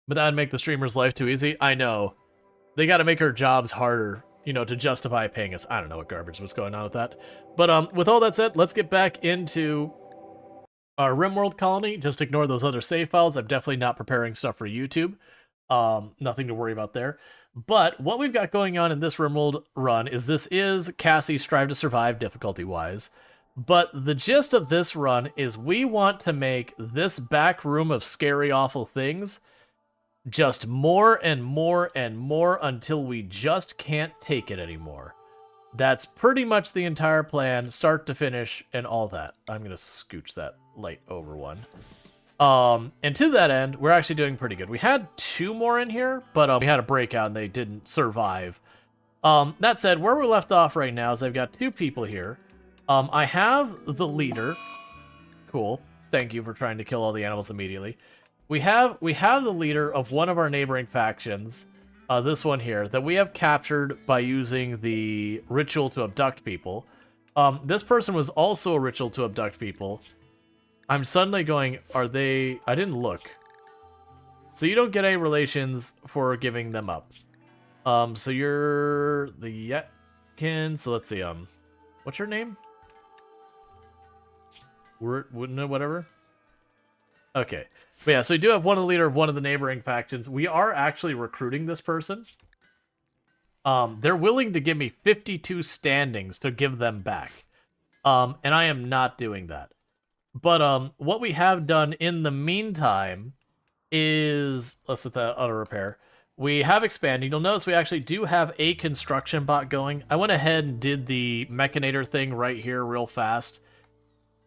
But that'd make the streamer's life too easy. I know. They got to make our jobs harder, you know, to justify paying us. I don't know what garbage was going on with that. But with all that said, let's get back into our RimWorld colony. Just ignore those other save files. I'm definitely not preparing stuff for YouTube. Nothing to worry about there. But what we've got going on in this RimWorld run is this is Cassie Strive to Survive difficulty-wise. But the gist of this run is we want to make this back room of scary, awful things just more and more and more until we just can't take it anymore. That's pretty much the entire plan, start to finish, and all that. I'm going to scooch that light over one. And to that end, we're actually doing pretty good. We had 2 more in here, but we had a breakout and they didn't survive. That said, where we're left off right now is I've got 2 people here. I have the leader. Cool. Thank you for trying to kill all the animals immediately. We have the leader of one of our neighboring factions, this one here, that we have captured by using the ritual to abduct people. This person was also a ritual to abduct people. I'm suddenly going, are they... I didn't look. So you don't get any relations for giving them up. So you're the Yetkin, so let's see, what's your name? Wouldn't it, whatever? Okay. But yeah, so we do have one of the leader of one of the neighboring factions. We are actually recruiting this person. They're willing to give me 52 standings to give them back. And I am not doing that. But what we have done in the meantime is... Let's set that auto repair. We have expanded. You'll notice we actually do have a construction bot going. I went ahead and did the Mechanator thing right here real fast.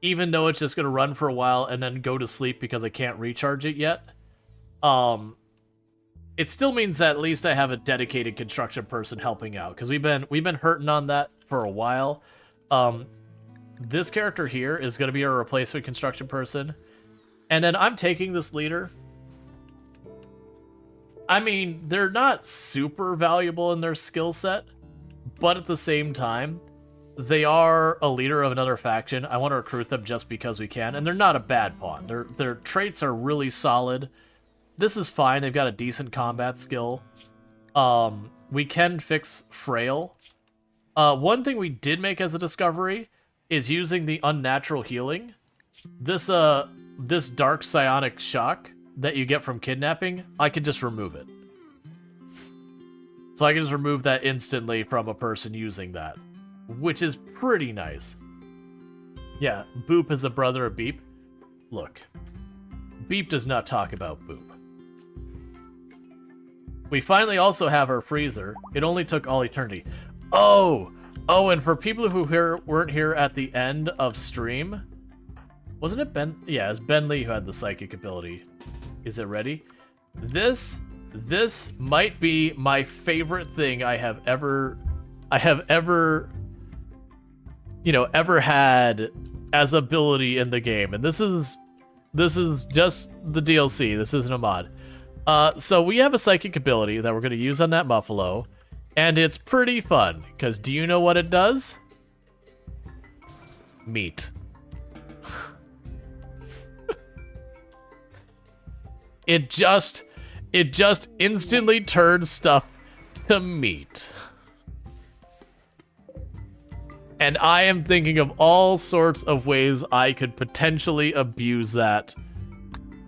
Even though it's just going to run for a while and then go to sleep because I can't recharge it yet. It still means that at least I have a dedicated construction person helping out. Because we've been hurting on that for a while. This character here is going to be our replacement construction person. And then I'm taking this leader. I mean, they're not super valuable in their skill set. But at the same time... They are a leader of another faction. I want to recruit them just because we can, and they're not a bad pawn. Their traits are really solid. This is fine. They've got a decent combat skill. We can fix Frail. One thing we did make as a discovery is using the unnatural healing. This dark psionic shock that you get from kidnapping, I could just remove it. So I can just remove that instantly from a person using that. Which is pretty nice. Yeah, Boop is a brother of Beep. Look, Beep does not talk about Boop. We finally also have our freezer. It only took all eternity. Oh, and for people who weren't here at the end of stream, wasn't it Ben? Yeah, it's Ben Lee who had the psychic ability. Is it ready? This might be my favorite thing I have ever had as ability in the game, and this is just the DLC. This isn't a mod. So we have a psychic ability that we're going to use on that Muffalo, and it's pretty fun because do you know what it does? Meat. It just instantly turns stuff to meat. And I am thinking of all sorts of ways I could potentially abuse that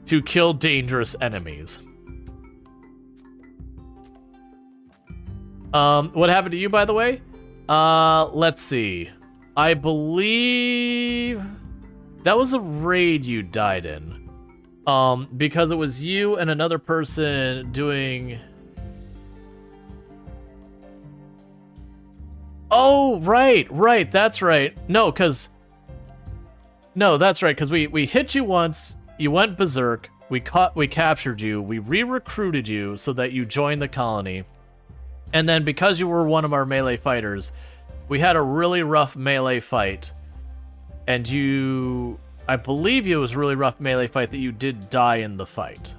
to kill dangerous enemies. What happened to you, by the way? Let's see. I believe that was a raid you died in. Because it was you and another person doing... Oh, right, that's right. No, that's right, because we hit you once, you went berserk, we captured you, we re-recruited you so that you joined the colony, and then because you were one of our melee fighters, we had a really rough melee fight, and I believe it was a really rough melee fight that you did die in the fight.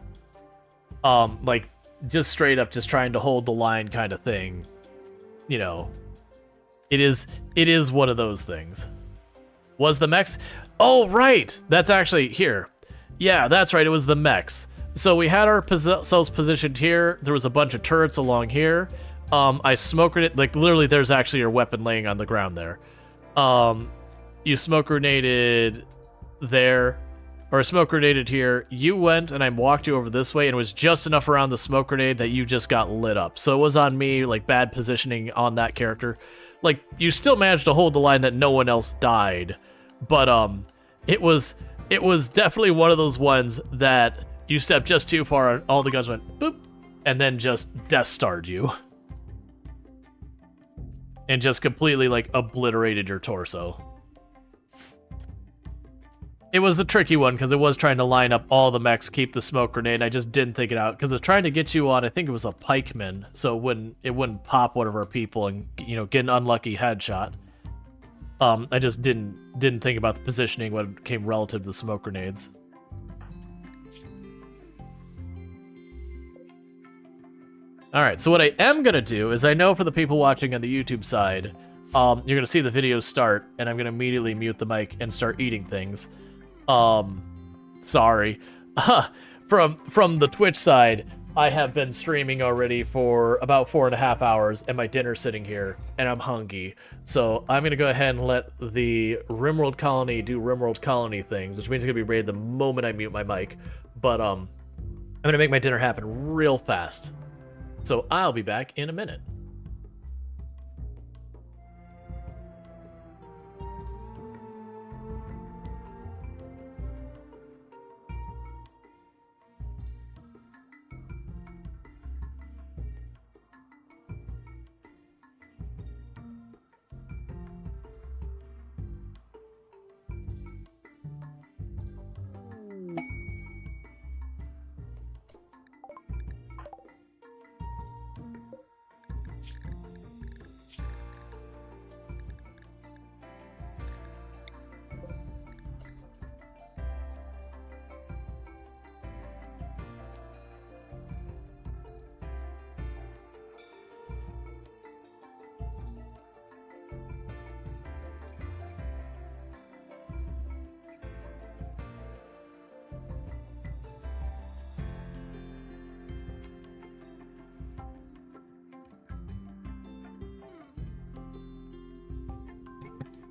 Like, just straight up just trying to hold the line kind of thing, you know. It is one of those things. Was the mechs? Oh, right! That's actually here. Yeah, that's right, it was the mechs. So we had ourselves positioned here. There was a bunch of turrets along here. I smoke grenade, like literally there's actually your weapon laying on the ground there. You smoke grenaded there, or smoke grenaded here. You went and I walked you over this way, and it was just enough around the smoke grenade that you just got lit up. So it was on me, like bad positioning on that character. Like you still managed to hold the line that no one else died, but it was definitely one of those ones that you stepped just too far, all the guns went boop, and then just Death Starred you. And just completely, like, obliterated your torso. It was a tricky one, because it was trying to line up all the mechs, keep the smoke grenade, and I just didn't think it out, because it was trying to get you on, I think it was a pikeman, so it wouldn't pop one of our people and, you know, get an unlucky headshot. I just didn't think about the positioning when it came relative to the smoke grenades. Alright, so what I am going to do is I know for the people watching on the YouTube side, you're going to see the video start, and I'm going to immediately mute the mic and start eating things. Sorry. From the Twitch side, I have been streaming already for about 4.5 hours, and my dinner's sitting here, and I'm hungry. So I'm going to go ahead and let the RimWorld colony do RimWorld colony things, which means it's going to be raided the moment I mute my mic. But I'm going to make my dinner happen real fast. So I'll be back in a minute.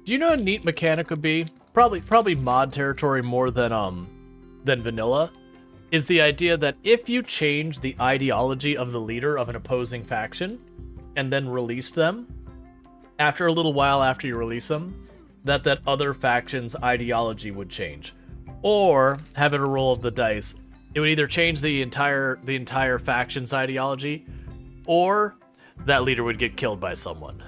Do you know a neat mechanic would be? Probably mod territory more than vanilla, is the idea that if you change the ideology of the leader of an opposing faction and then release them, after a little while after you release them, that other faction's ideology would change. Or have it a roll of the dice. It would either change the entire faction's ideology, or that leader would get killed by someone.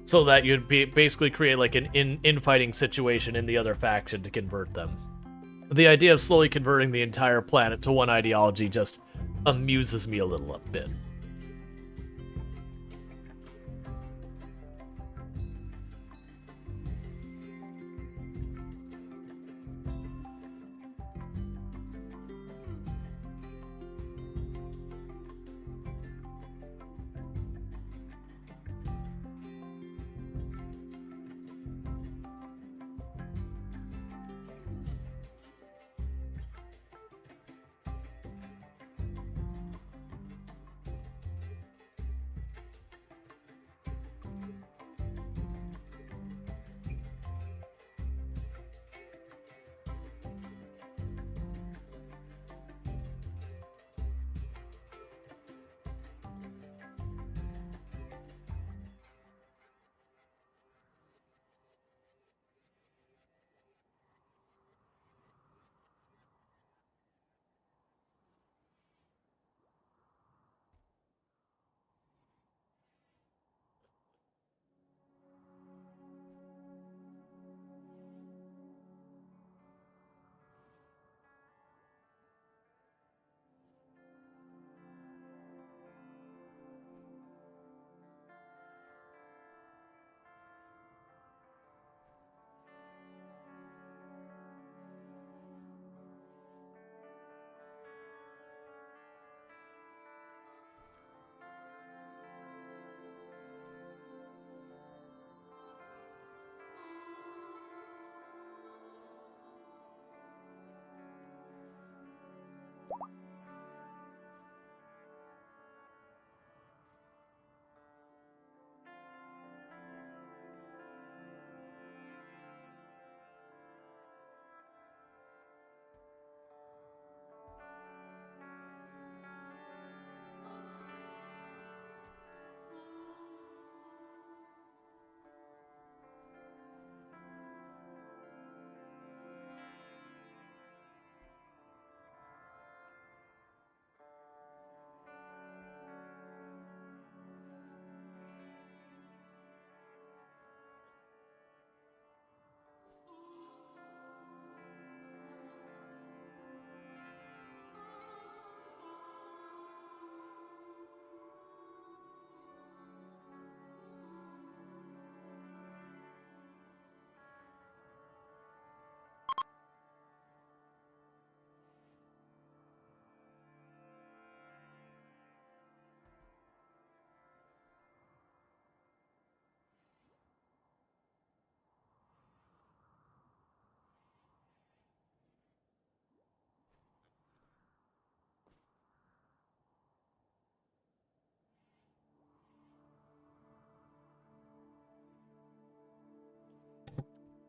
So that you'd basically create like an infighting situation in the other faction to convert them. The idea of slowly converting the entire planet to one ideology just amuses me a little bit.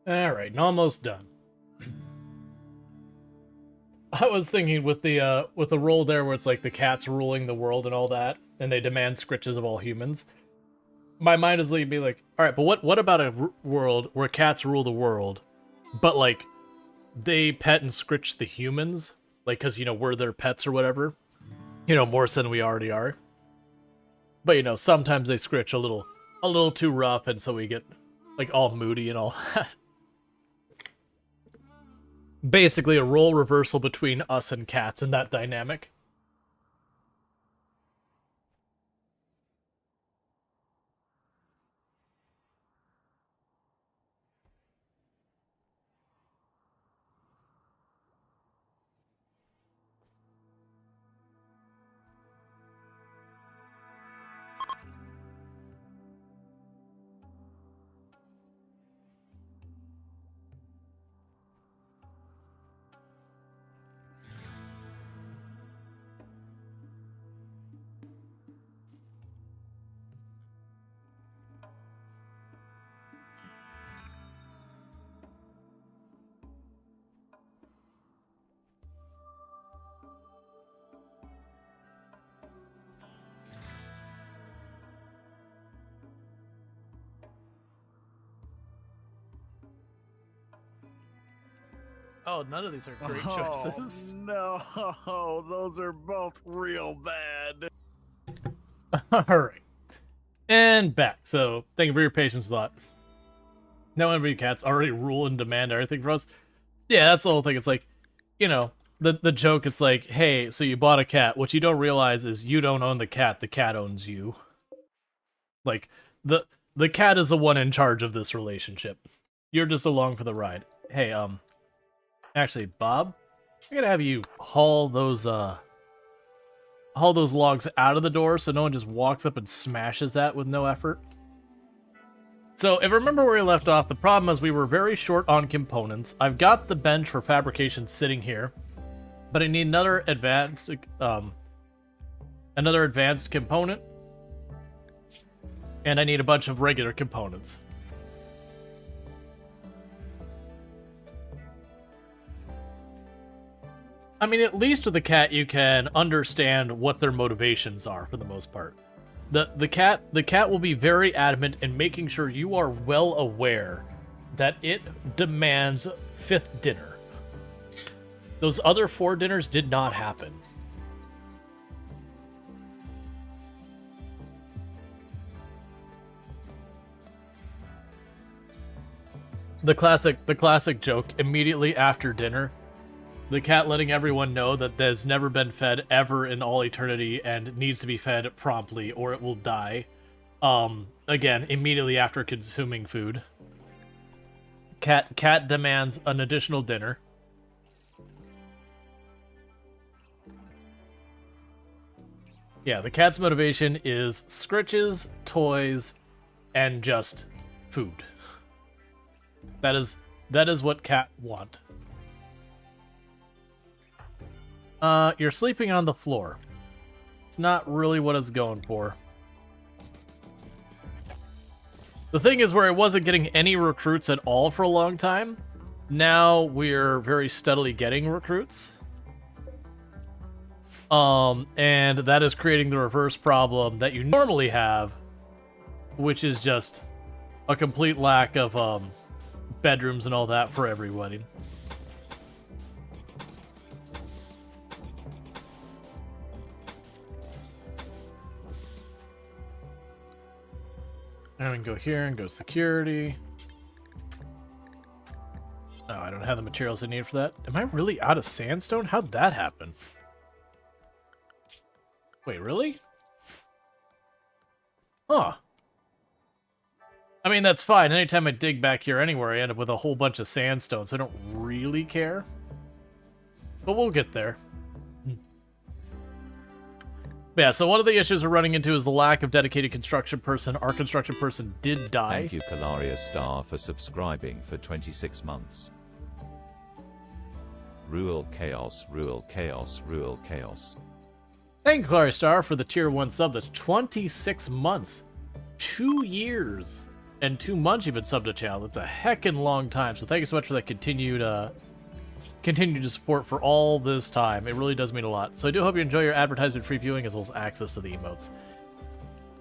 Alright, almost done. I was thinking with the role there where it's like the cats ruling the world and all that, and they demand scritches of all humans. My mind is leading me like, alright, but what about a world where cats rule the world, but like they pet and scritch the humans, like because we're their pets or whatever, more so than we already are. But sometimes they scritch a little too rough, and so we get like all moody and all that. Basically, a role reversal between us and cats in that dynamic. Oh, none of these are great choices. No, those are both real bad. Alright. And back. So, thank you for your patience a lot. No envy cats already rule and demand everything from us. Yeah, that's the whole thing. It's like, the joke, it's like, hey, so you bought a cat. What you don't realize is you don't own the cat owns you. Like, the cat is the one in charge of this relationship. You're just along for the ride. Hey, actually, Bob, I gotta have you haul those logs out of the door so no one just walks up and smashes that with no effort. So, if I remember where we left off, the problem is we were very short on components. I've got the bench for fabrication sitting here, but I need another advanced component, and I need a bunch of regular components. I mean, at least with a cat, you can understand what their motivations are for the most part. The cat will be very adamant in making sure you are well aware that it demands 5th dinner. Those other 4 dinners did not happen. The classic joke immediately after dinner. The cat letting everyone know that there's never been fed ever in all eternity and needs to be fed promptly or it will die. Again, immediately after consuming food. Cat demands an additional dinner. Yeah, the cat's motivation is scritches, toys, and just food. That is what cat want. You're sleeping on the floor. It's not really what it's going for. The thing is, where I wasn't getting any recruits at all for a long time, now we're very steadily getting recruits. And that is creating the reverse problem that you normally have, which is just a complete lack of, bedrooms and all that for everybody. And we can go here and go security. Oh, I don't have the materials I need for that. Am I really out of sandstone? How'd that happen? Wait, really? Huh. I mean, that's fine. Anytime I dig back here anywhere, I end up with a whole bunch of sandstone, so I don't really care. But we'll get there. Yeah, so one of the issues we're running into is the lack of dedicated construction person. Our construction person did die. Thank you, Calaria Star, for subscribing for 26 months. Rual Chaos, Rual Chaos, Rual Chaos. Thank you, Clary Star, for the tier 1 sub. That's 26 months. 2 years. and 2 months you've been subbed to the channel. That's a heckin' long time. So thank you so much for that continued support for all this time. It really does mean a lot. So I do hope you enjoy your advertisement-free viewing as well as access to the emotes.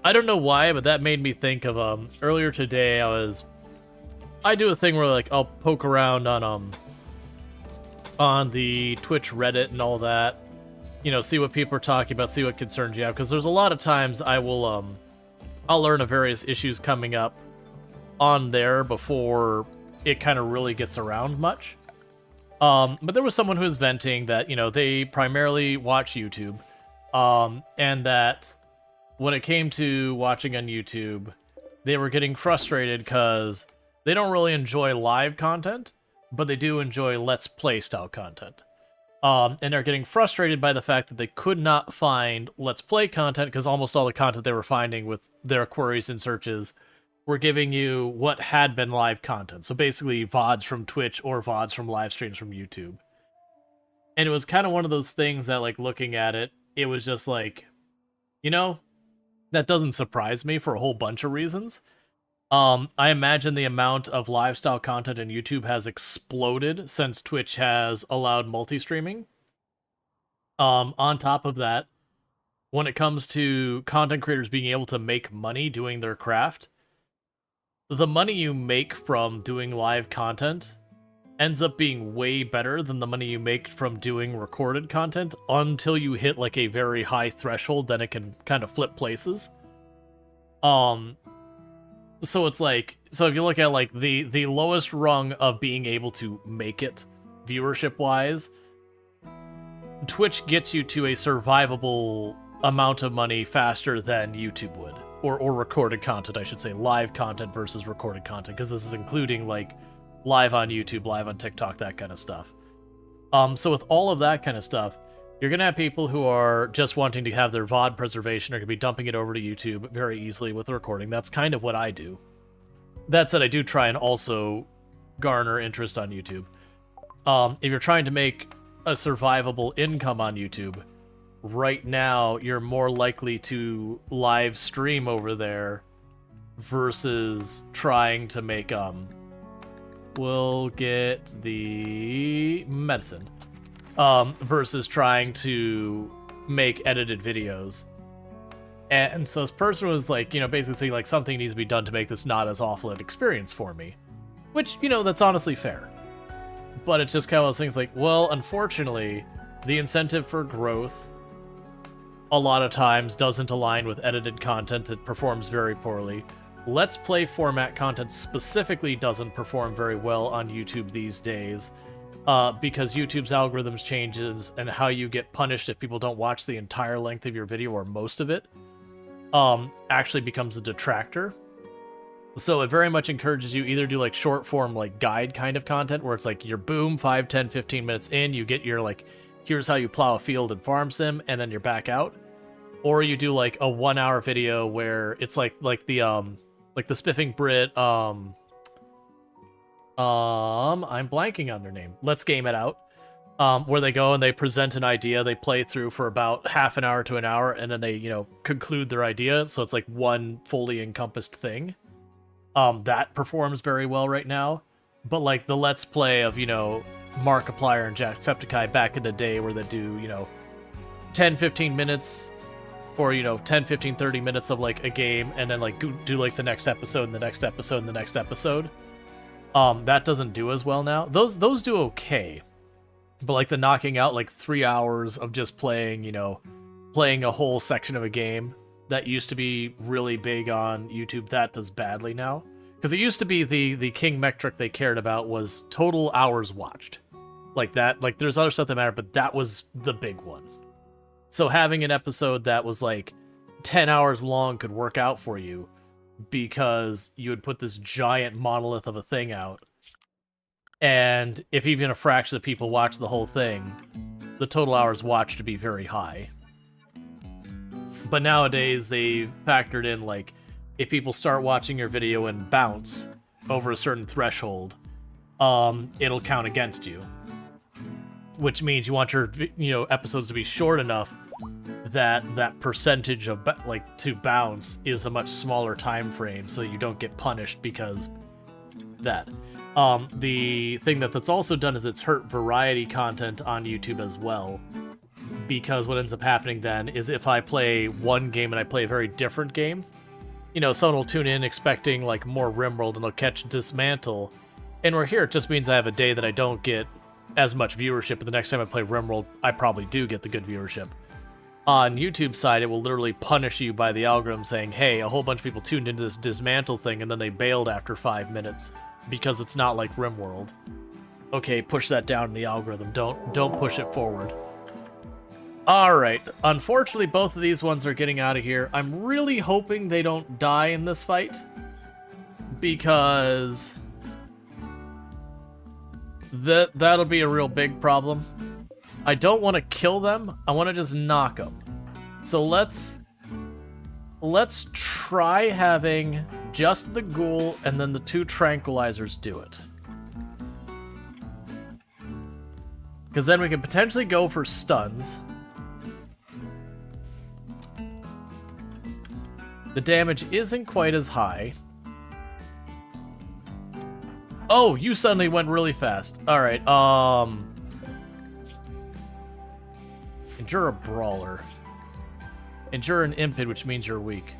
I don't know why, but that made me think of earlier today. I do a thing where like I'll poke around on the Twitch Reddit and all that. You know, see what people are talking about, see what concerns you have, because there's a lot of times I'll learn of various issues coming up on there before it kind of really gets around much. But there was someone who was venting that, you know, they primarily watch YouTube, and that when it came to watching on YouTube, they were getting frustrated because they don't really enjoy live content, but they do enjoy Let's Play style content. And they're getting frustrated by the fact that they could not find Let's Play content because almost all the content they were finding with their queries and searches were giving you what had been live content. So basically VODs from Twitch or VODs from live streams from YouTube. And it was kind of one of those things that, like, looking at it, it was just like, you know, that doesn't surprise me for a whole bunch of reasons. I imagine the amount of live-style content in YouTube has exploded since Twitch has allowed multi-streaming. On top of that, when it comes to content creators being able to make money doing their craft, the money you make from doing live content ends up being way better than the money you make from doing recorded content until you hit like a very high threshold, then it can kind of flip places. So it's like, so if you look at like the lowest rung of being able to make it viewership wise, Twitch gets you to a survivable amount of money faster than YouTube would, or recorded content, I should say, live content versus recorded content, because this is including like live on YouTube, live on TikTok, that kind of stuff. So with all of that kind of stuff, you're going to have people who are just wanting to have their VOD preservation are going to be dumping it over to YouTube very easily with the recording. That's kind of what I do. That said, I do try and also garner interest on YouTube. If you're trying to make a survivable income on YouTube, right now you're more likely to live stream over there versus trying to make, we'll get the medicine. Versus trying to make edited videos. And so this person was like, you know, basically saying like something needs to be done to make this not as awful an experience for me. Which, you know, that's honestly fair. But it's just kind of those things like, well, unfortunately, the incentive for growth a lot of times doesn't align with edited content that performs very poorly. Let's Play format content specifically doesn't perform very well on YouTube these days. Because YouTube's algorithms changes and how you get punished if people don't watch the entire length of your video or most of it actually becomes a detractor. So it very much encourages you either do like short form like guide kind of content where it's like you're boom 5, 10, 15 minutes in, you get your like here's how you plow a field in Farm Sim and then you're back out, or you do like a 1 hour video where it's like the Spiffing Brit I'm blanking on their name. Let's Game It Out. Where they go and they present an idea, they play through for about half an hour to an hour, and then they, you know, conclude their idea, so it's like one fully encompassed thing. That performs very well right now. But like the Let's Play of, you know, Markiplier and Jacksepticeye back in the day where they do, you know, 10, 15 minutes or, you know, 10, 15, 30 minutes of like a game, and then like do like the next episode and the next episode and the next episode. That doesn't do as well now. Those do okay. But like the knocking out like 3 hours of just playing, you know, playing a whole section of a game that used to be really big on YouTube, that does badly now. Because it used to be the king metric they cared about was total hours watched. Like that, like there's other stuff that mattered, but that was the big one. So having an episode that was like 10 hours long could work out for you because you would put this giant monolith of a thing out. And if even a fraction of people watch the whole thing, the total hours watched to be very high. But nowadays, they've factored in, like, if people start watching your video and bounce over a certain threshold, it'll count against you. Which means you want your, you know, episodes to be short enough that percentage of like to bounce is a much smaller time frame, so you don't get punished because that. The thing that's also done is it's hurt variety content on YouTube as well, because what ends up happening then is if I play one game and I play a very different game, you know, someone will tune in expecting like more RimWorld and they'll catch Dismantle, and we're here, it just means I have a day that I don't get as much viewership, but the next time I play RimWorld, I probably do get the good viewership. On YouTube side, it will literally punish you by the algorithm saying, hey, a whole bunch of people tuned into this Dismantle thing and then they bailed after 5 minutes because it's not like RimWorld. Okay, push that down in the algorithm. Don't push it forward. Alright, unfortunately both of these ones are getting out of here. I'm really hoping they don't die in this fight, because that'll be a real big problem. I don't want to kill them, I want to just knock them. So let's try having just the ghoul and then the 2 tranquilizers do it. Because then we can potentially go for stuns. The damage isn't quite as high. Oh, you suddenly went really fast. Alright, Endure a Brawler. Endure an Impid, which means you're weak.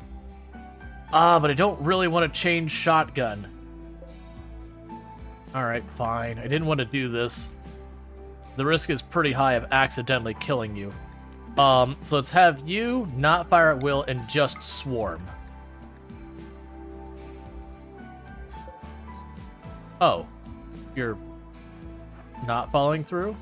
But I don't really want to change Shotgun. Alright, fine. I didn't want to do this. The risk is pretty high of accidentally killing you. So let's have you not fire at will and just swarm. Oh. You're not following through?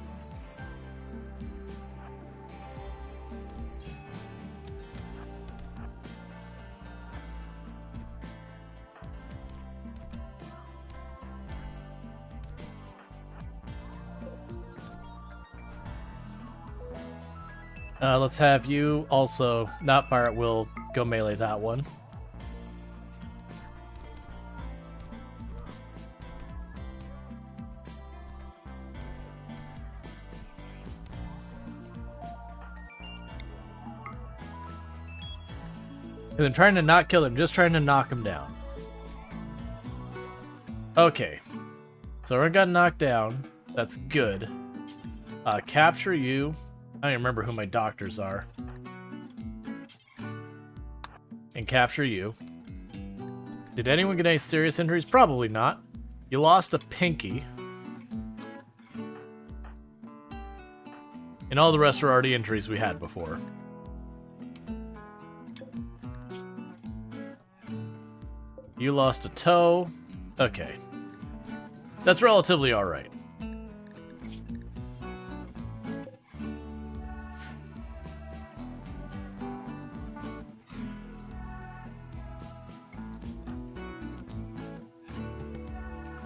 Let's have you also not fire at will, go melee that one. And I'm trying to not kill him, just trying to knock him down. Okay. So everyone got knocked down. That's good. Capture you. I don't even remember who my doctors are. And capture you. Did anyone get any serious injuries? Probably not. You lost a pinky. And all the rest were already injuries we had before. You lost a toe. Okay. That's relatively alright.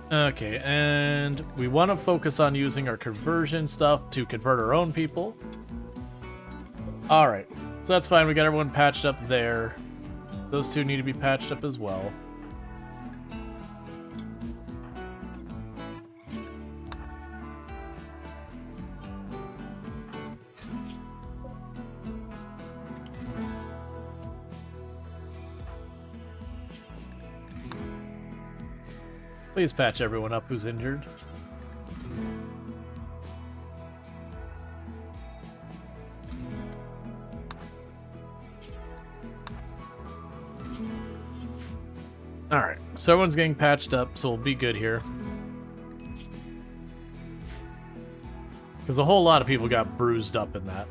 Okay, and we want to focus on using our conversion stuff to convert our own people. Alright, so that's fine. We got everyone patched up there. Those 2 need to be patched up as well. Please patch everyone up who's injured. Alright, so everyone's getting patched up, so we'll be good here. Because a whole lot of people got bruised up in that.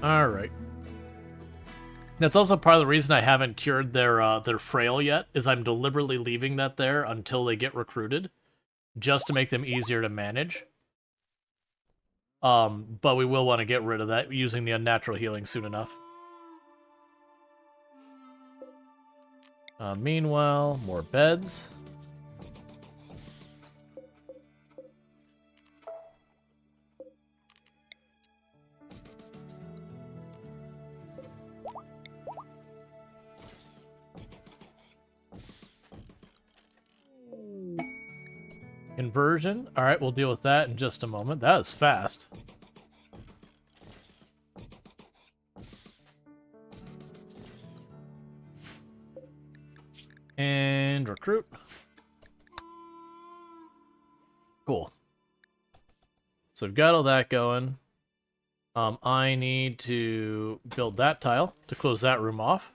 Alright. That's also part of the reason I haven't cured their frail yet, is I'm deliberately leaving that there until they get recruited, just to make them easier to manage. But we will want to get rid of that using the unnatural healing soon enough. Meanwhile, more beds. Inversion. All right, we'll deal with that in just a moment. That is fast. And recruit. Cool. So we've got all that going. I need to build that tile to close that room off.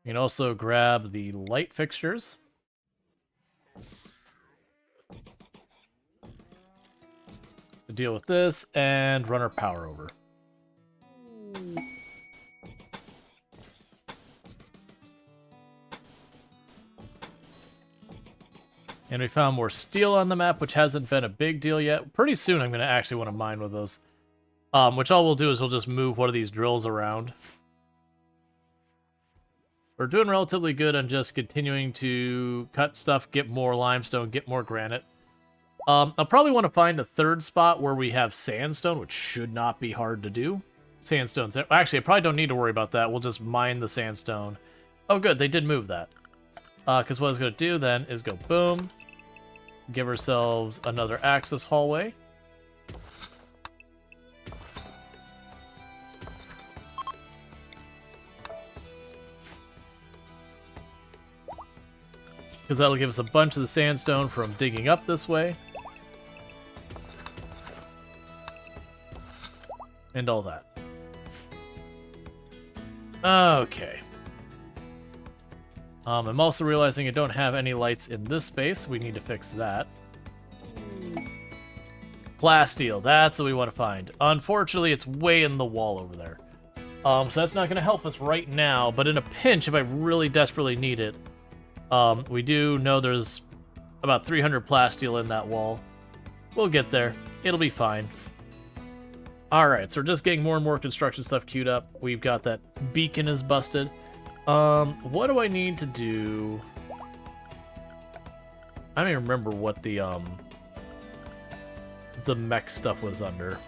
You can also grab the light fixtures. To deal with this and run our power over. And we found more steel on the map, which hasn't been a big deal yet. Pretty soon I'm going to actually want to mine with those. Which all we'll do is we'll just move one of these drills around. We're doing relatively good on just continuing to cut stuff, get more limestone, get more granite. I'll probably want to find a third spot where we have sandstone, which should not be hard to do. Sandstone's there. Actually, I probably don't need to worry about that. We'll just mine the sandstone. Oh, good. They did move that. Because what I was going to do then is go boom, give ourselves another access hallway. Because that'll give us a bunch of the sandstone from digging up this way. And all that. Okay. I'm also realizing I don't have any lights in this space. We need to fix that. Plasteel, that's what we want to find. Unfortunately, it's way in the wall over there. So that's not going to help us right now, but in a pinch, if I really desperately need it, we do know there's about 300 plasteel in that wall. We'll get there. It'll be fine. Alright, so we're just getting more and more construction stuff queued up. We've got that beacon is busted. What do I need to do? I don't even remember what the mech stuff was under.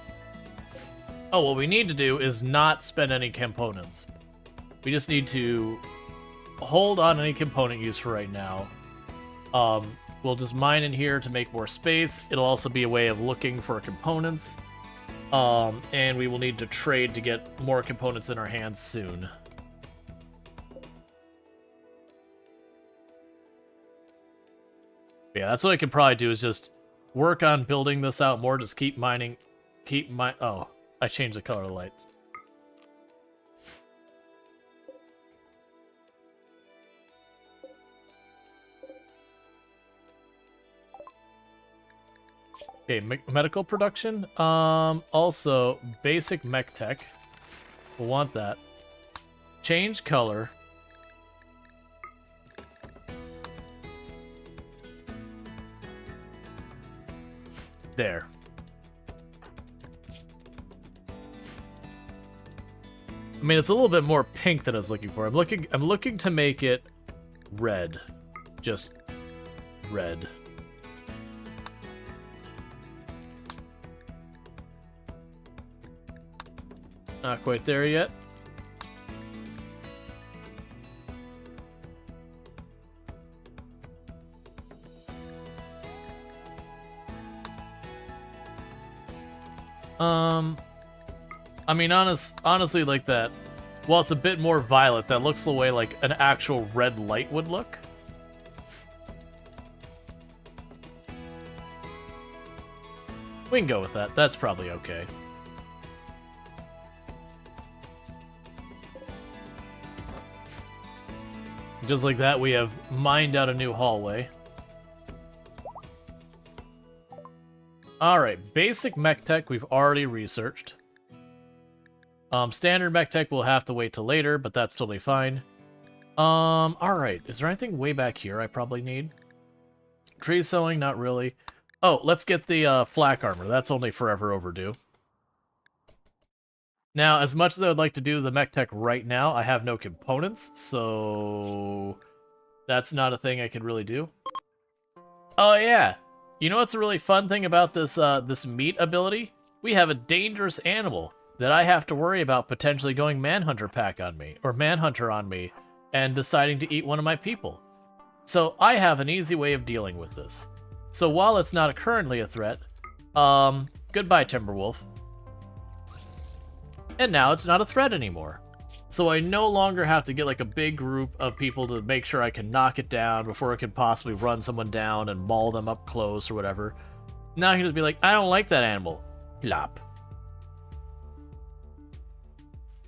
Oh, what we need to do is not spend any components. We just need to hold on any component use for right now. We'll just mine in here to make more space. It'll also be a way of looking for components. And we will need to trade to get more components in our hands soon. Yeah, that's what I could probably do, is just work on building this out more, just keep mining, oh, I changed the color of the lights. Okay, medical production. Also, basic mech tech. We'll want that. Change color. There. I mean, it's a little bit more pink than I was looking for. I'm looking to make it red. Just red. Not quite there yet. I mean, honestly, like that. Well, it's a bit more violet. That looks the way like an actual red light would look. We can go with that. That's probably okay. Just like that, we have mined out a new hallway. Alright, basic mech tech we've already researched. Standard mech tech we'll have to wait till later, but that's totally fine. Alright, is there anything way back here I probably need? Tree sewing, not really. Oh, let's get the flak armor. That's only forever overdue. Now, as much as I would like to do the mech tech right now, I have no components, so that's not a thing I could really do. Oh yeah, you know what's a really fun thing about this this meat ability? We have a dangerous animal that I have to worry about potentially going Manhunter pack on me, or Manhunter on me, and deciding to eat one of my people. So I have an easy way of dealing with this. So while it's not currently a threat, goodbye Timberwolf. And now it's not a threat anymore. So I no longer have to get like a big group of people to make sure I can knock it down before it can possibly run someone down and maul them up close or whatever. Now I can just be like, I don't like that animal. Plop.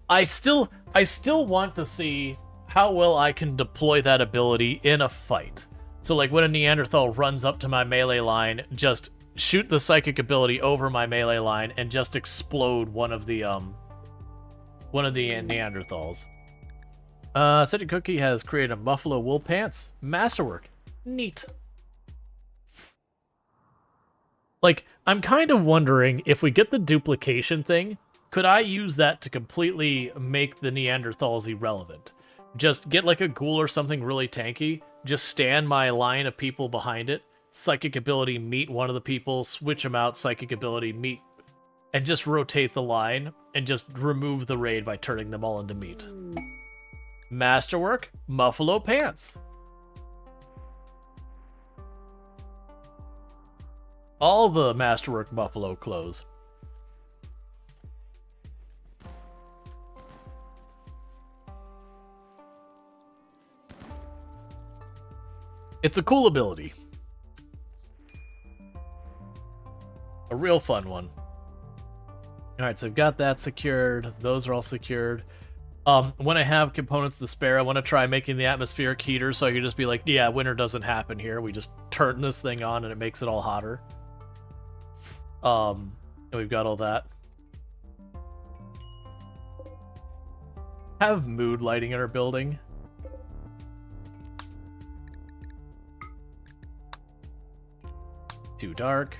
I still want to see how well I can deploy that ability in a fight. So like when a Neanderthal runs up to my melee line, just shoot the psychic ability over my melee line and just explode one of the Neanderthals. Cedric Cookie has created buffalo wool pants. Masterwork. Neat. Like, I'm kind of wondering if we get the duplication thing, could I use that to completely make the Neanderthals irrelevant? Just get like a ghoul or something really tanky, just stand my line of people behind it, psychic ability meet one of the people, switch them out, psychic ability meet, and just rotate the line, and just remove the raid by turning them all into meat. Masterwork, Buffalo Pants. All the Masterwork Buffalo clothes. It's a cool ability. A real fun one. Alright, so I've got that secured. Those are all secured. When I have components to spare, I want to try making the atmospheric heater so I can just be like, yeah, winter doesn't happen here. We just turn this thing on and it makes it all hotter. We've got all that. Have mood lighting in our building. Too dark.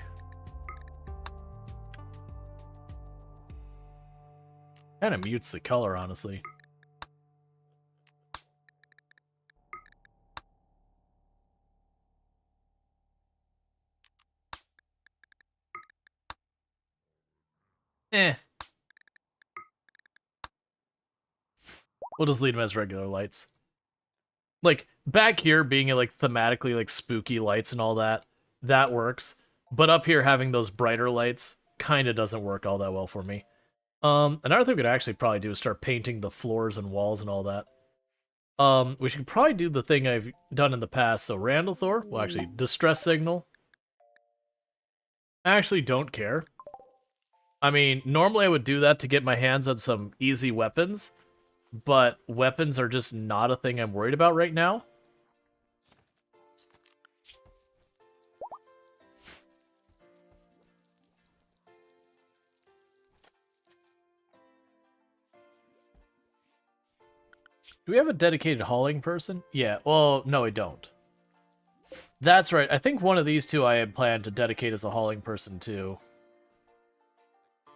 Kind of mutes the color, honestly. Eh. We'll just leave them as regular lights. Like, back here being like thematically like spooky lights and all that, that works. But up here having those brighter lights kind of doesn't work all that well for me. Another thing we could actually probably do is start painting the floors and walls and all that. We should probably do the thing I've done in the past. So Randall Thor, well actually, distress signal. I actually don't care. I mean, normally I would do that to get my hands on some easy weapons, but weapons are just not a thing I'm worried about right now. Do we have a dedicated hauling person? Yeah, well, no, we don't. That's right, I think one of these two I had planned to dedicate as a hauling person too.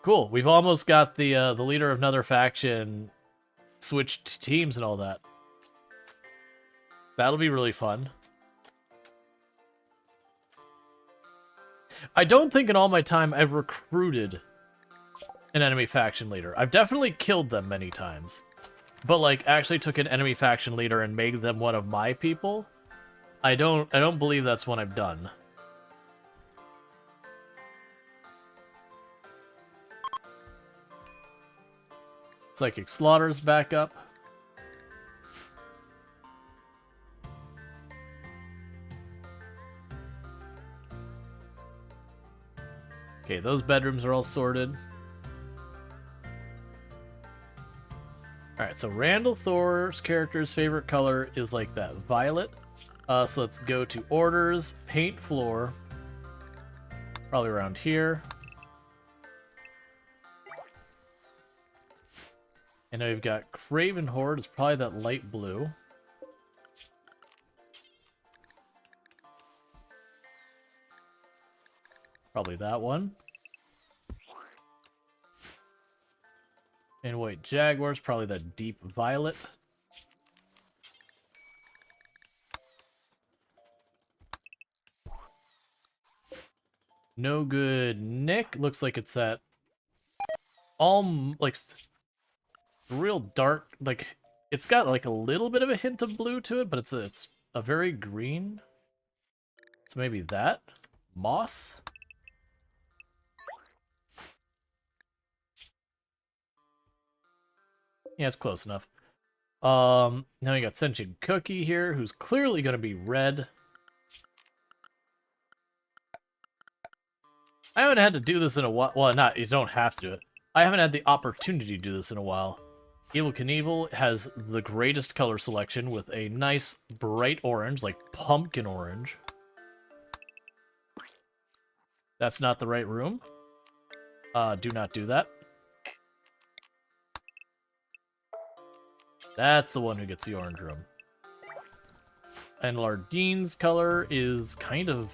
Cool, we've almost got the leader of another faction switched teams and all that. That'll be really fun. I don't think in all my time I've recruited an enemy faction leader. I've definitely killed them many times. But like actually took an enemy faction leader and made them one of my people, I don't believe that's one I've done. Psychic Slaughter's back up. Okay, those bedrooms are all sorted. Alright, so Randall Thor's character's favorite color is like that, violet. So let's go to orders, paint floor. Probably around here. And now we've got Craven Horde, is probably that light blue. Probably that one. And White Jaguar's probably that deep violet. No Good Nick, looks like it's that all like real dark, like it's got like a little bit of a hint of blue to it, but it's a very green. So maybe that? Moss? Yeah, it's close enough. Now we got Sentient Cookie here, who's clearly going to be red. I haven't had to do this in a while. Well, not, you don't have to do it. I haven't had the opportunity to do this in a while. Evel Knievel has the greatest color selection with a nice bright orange, like pumpkin orange. That's not the right room. Do not do that. That's the one who gets the orange room. And Lardine's color is kind of...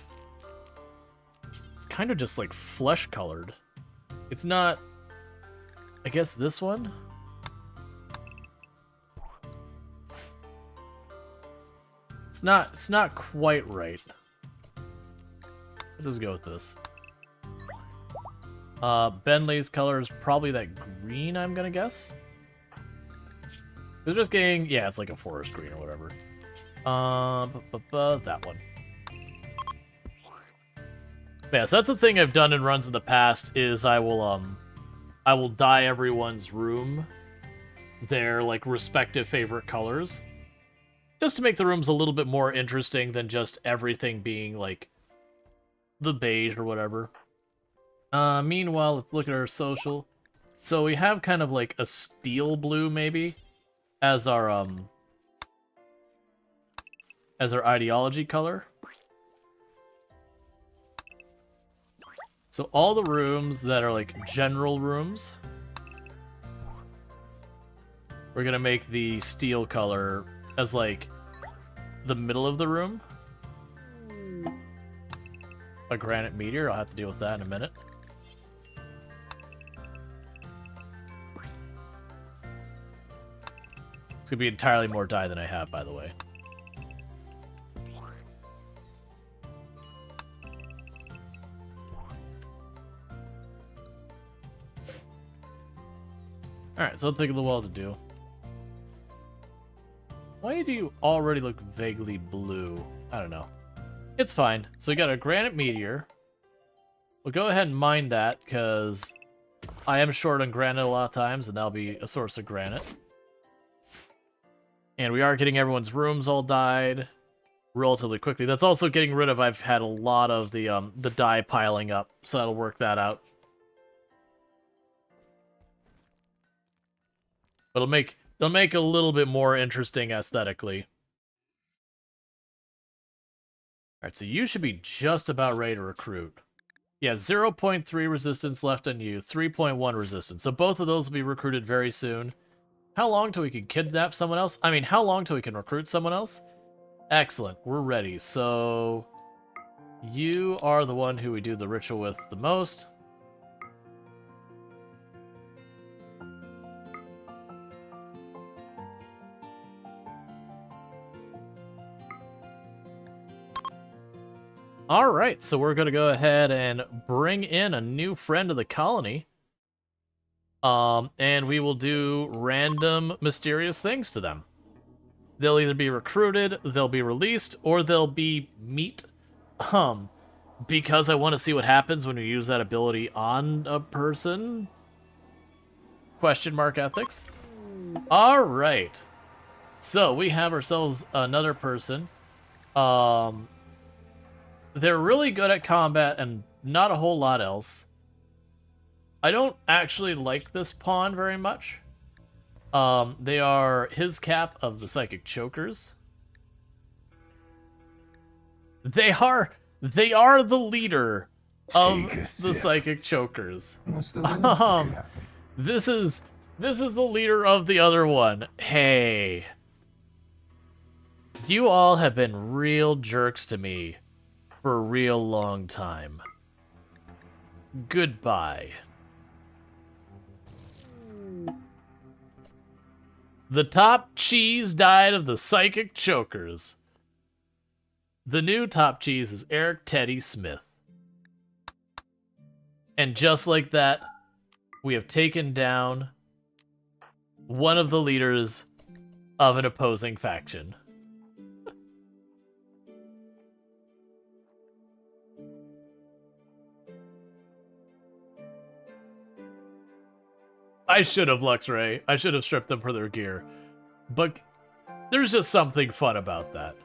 It's kind of just like flesh colored. It's not... I guess this one? It's not quite right. Let's just go with this. Bentley's color is probably that green, I'm gonna guess. It's just getting, yeah, it's like a forest green or whatever. That one. Yeah, so that's the thing I've done in runs in the past is I will dye everyone's room their like respective favorite colors, just to make the rooms a little bit more interesting than just everything being like the beige or whatever. Meanwhile, let's look at our social. So we have kind of like a steel blue maybe as our ideology color. So all the rooms that are like general rooms, we're gonna make the steel color as like the middle of the room. A granite meteor, I'll have to deal with that in a minute. It's gonna be entirely more dye than I have, by the way. Alright, so it'll take a little while to do. Why do you already look vaguely blue? I don't know. It's fine. So we got a granite meteor. We'll go ahead and mine that, because I am short on granite a lot of times, and that'll be a source of granite. And we are getting everyone's rooms all dyed relatively quickly. That's also getting rid of, I've had a lot of the dye piling up, so that'll work that out. But it'll make a little bit more interesting aesthetically. Alright, so you should be just about ready to recruit. Yeah, 0.3 resistance left on you, 3.1 resistance. So both of those will be recruited very soon. How long till we can kidnap someone else? I mean, how long till we can recruit someone else? Excellent, we're ready. So you are the one who we do the ritual with the most. Alright, so we're going to go ahead and bring in a new friend of the colony. And we will do random mysterious things to them. They'll either be recruited, they'll be released, or they'll be meat. Because I want to see what happens when you use that ability on a person? Question mark ethics. Alright. So, we have ourselves another person. They're really good at combat and not a whole lot else. I don't actually like this pawn very much. They are his cap of the Psychic Chokers. They are the leader of the Psychic Chokers. This is the leader of the other one. Hey. You all have been real jerks to me for a real long time. Goodbye. The top cheese died of the Psychic Chokers. The new top cheese is Eric Teddy Smith. And just like that, we have taken down one of the leaders of an opposing faction. I should have, Luxray. I should have stripped them for their gear. But there's just something fun about that.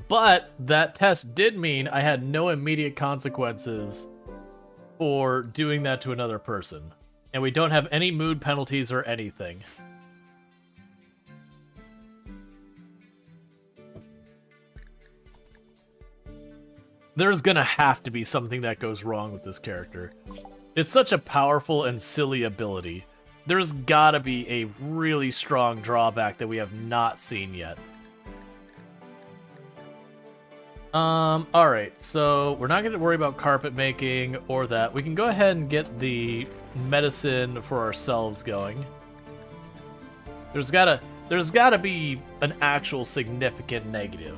But that test did mean I had no immediate consequences for doing that to another person. And we don't have any mood penalties or anything. There's gonna have to be something that goes wrong with this character. It's such a powerful and silly ability. There's gotta be a really strong drawback that we have not seen yet. Alright, so we're not gonna worry about carpet making or that. We can go ahead and get the medicine for ourselves going. There's gotta be an actual significant negative.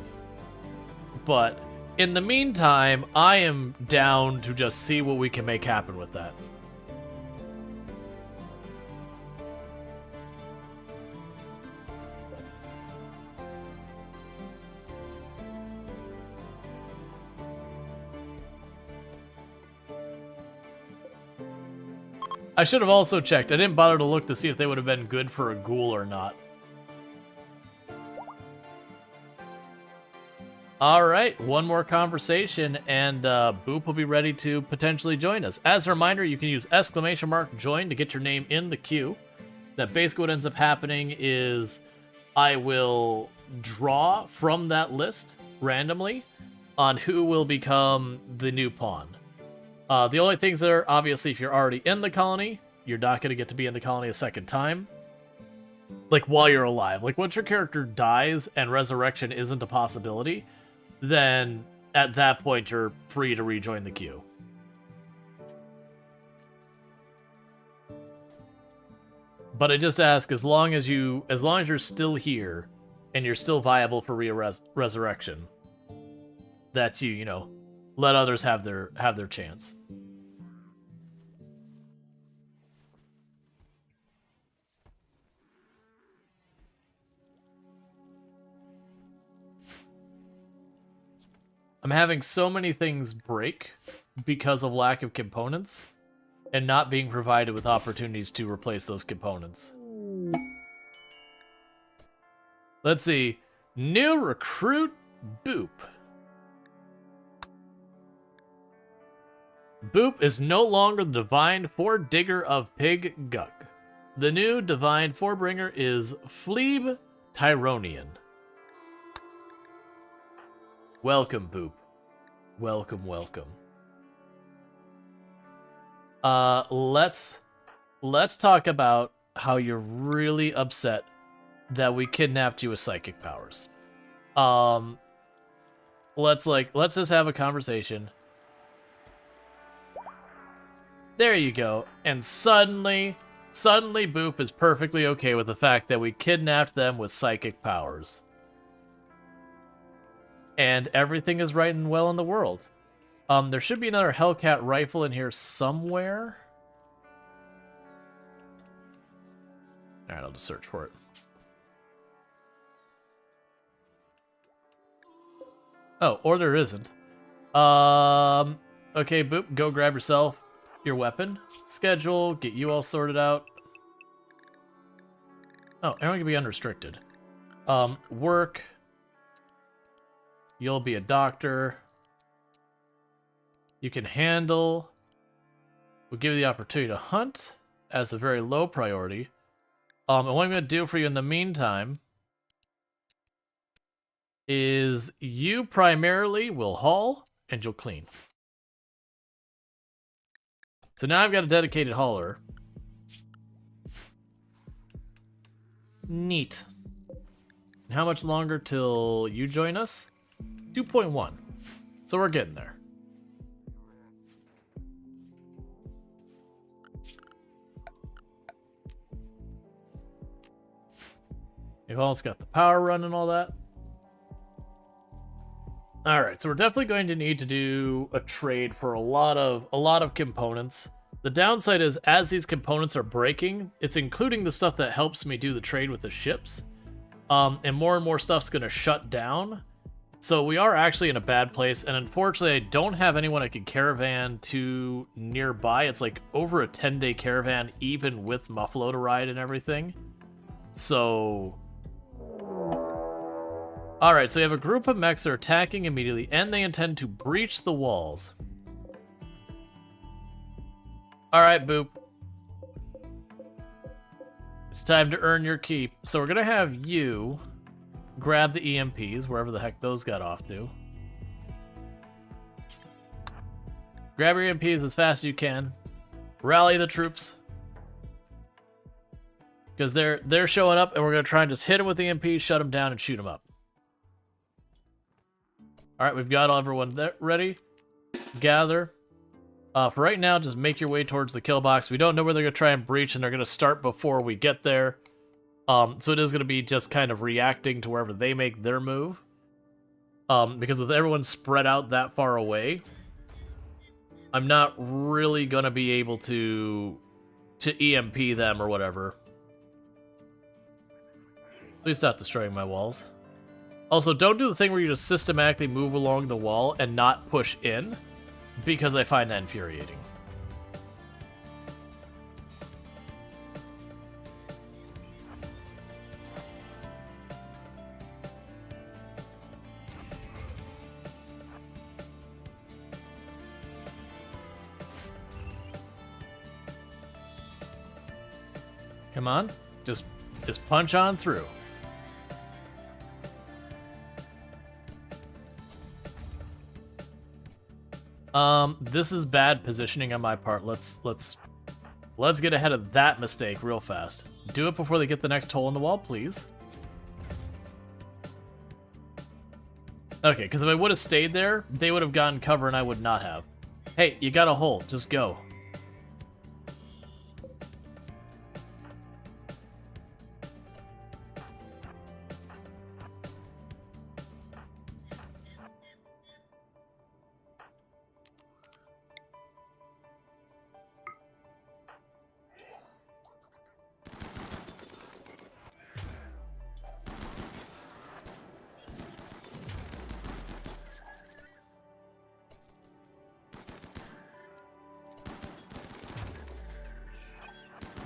But in the meantime, I am down to just see what we can make happen with that. I should have also checked. I didn't bother to look to see if they would have been good for a ghoul or not. Alright, one more conversation, and Boop will be ready to potentially join us. As a reminder, you can use !join to get your name in the queue. That basically what ends up happening is I will draw from that list randomly on who will become the new pawn. The only things are, obviously, if you're already in the colony, you're not going to get to be in the colony a second time. Like, while you're alive. Like, once your character dies and resurrection isn't a possibility, then at that point you're free to rejoin the queue. But I just ask, as long as you're still here and you're still viable for resurrection, that you know, let others have their chance. I'm having so many things break because of lack of components and not being provided with opportunities to replace those components. Let's see. New recruit, Boop. Boop is no longer the Divine Four-Digger of Pig Guck. The new Divine Fourbringer is Fleeb Tyronian. Welcome, Boop. Welcome, welcome. Let's talk about how you're really upset that we kidnapped you with psychic powers. Let's just have a conversation. There you go. And suddenly Boop is perfectly okay with the fact that we kidnapped them with psychic powers. And everything is right and well in the world. There should be another Hellcat rifle in here somewhere. Alright, I'll just search for it. Oh, or there isn't. Okay, Boop, go grab yourself your weapon. Schedule, get you all sorted out. Oh, everyone can be unrestricted. Work. You'll be a doctor. You can handle. We'll give you the opportunity to hunt as a very low priority. And what I'm going to do for you in the meantime is you primarily will haul and you'll clean. So now I've got a dedicated hauler. Neat. And how much longer till you join us? 2.1. So we're getting there. We've almost got the power run and all that. Alright, so we're definitely going to need to do a trade for a lot of components. The downside is, as these components are breaking, it's including the stuff that helps me do the trade with the ships. And more stuff's going to shut down. So we are actually in a bad place, and unfortunately I don't have anyone I can caravan to nearby. It's like over a 10-day caravan, even with Muffalo to ride and everything. So... Alright, so we have a group of mechs that are attacking immediately, and they intend to breach the walls. Alright, Boop. It's time to earn your keep. So we're gonna have you grab the EMPs, wherever the heck those got off to. Grab your EMPs as fast as you can. Rally the troops. Because they're showing up, and we're gonna try and just hit them with the EMPs, shut them down, and shoot them up. Alright, we've got everyone there ready. Gather. For right now, just make your way towards the kill box. We don't know where they're going to try and breach, and they're going to start before we get there. So it is going to be just kind of reacting to wherever they make their move. Because with everyone spread out that far away, I'm not really going to be able to EMP them or whatever. Please stop destroying my walls. Also, don't do the thing where you just systematically move along the wall and not push in, because I find that infuriating. Come on, just punch on through. This is bad positioning on my part. Let's get ahead of that mistake real fast. Do it before they get the next hole in the wall, please. Okay, because if I would have stayed there, they would have gotten cover and I would not have. Hey, you got a hole. Just go.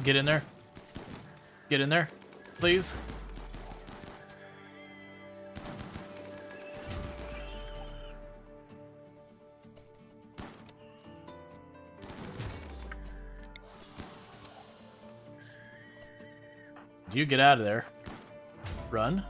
Get in there. Get in there, please. You get out of there. Run.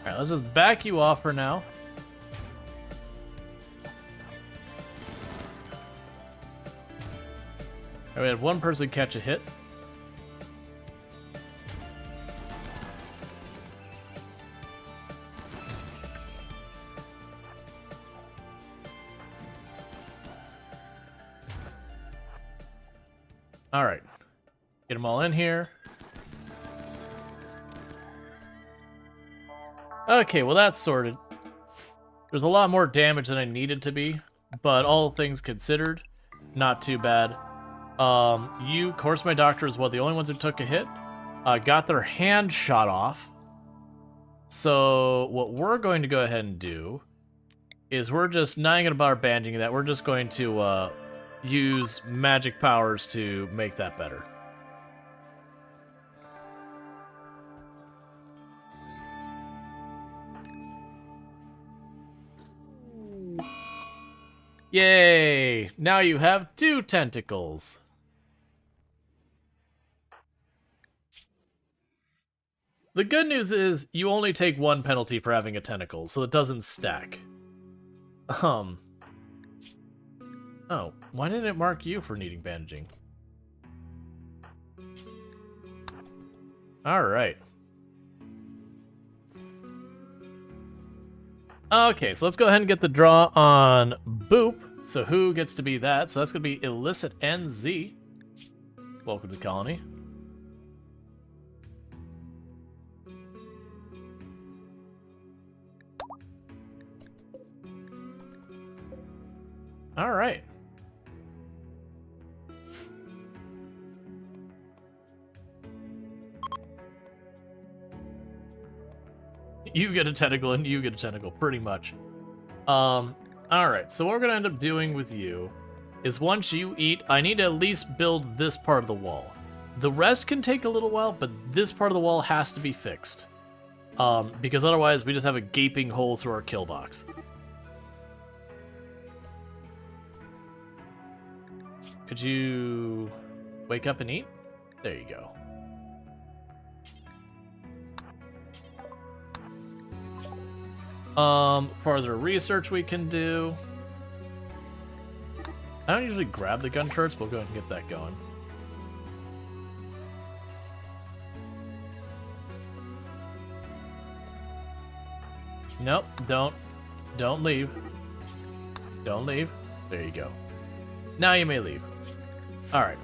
Alright, let's just back you off for now. Alright, we had one person catch a hit. Alright. Get them all in here. Okay, well that's sorted. There's a lot more damage than I needed to be, but all things considered, not too bad. You, of course, my doctor as well, the only ones who took a hit, got their hand shot off. So what we're going to go ahead and do is we're just not going to bother bandaging that. We're just going to use magic powers to make that better. Yay! Now you have 2 tentacles. The good news is you only take 1 penalty for having a tentacle, so it doesn't stack. Oh, why didn't it mark you for needing bandaging? Alright. Okay, so let's go ahead and get the draw on Boop. So who gets to be that? So that's going to be Illicit NZ. Welcome to the colony. Alright. you get a tentacle and you get a tentacle, pretty much. Alright, so what we're gonna end up doing with you is once you eat, I need to at least build this part of the wall. The rest can take a little while, but this part of the wall has to be fixed. Because otherwise we just have a gaping hole through our kill box. Could you wake up and eat? There you go. Further research we can do. I don't usually grab the gun turrets, but we'll go ahead and get that going. Nope, don't leave. Don't leave. There you go. Now you may leave. Alright.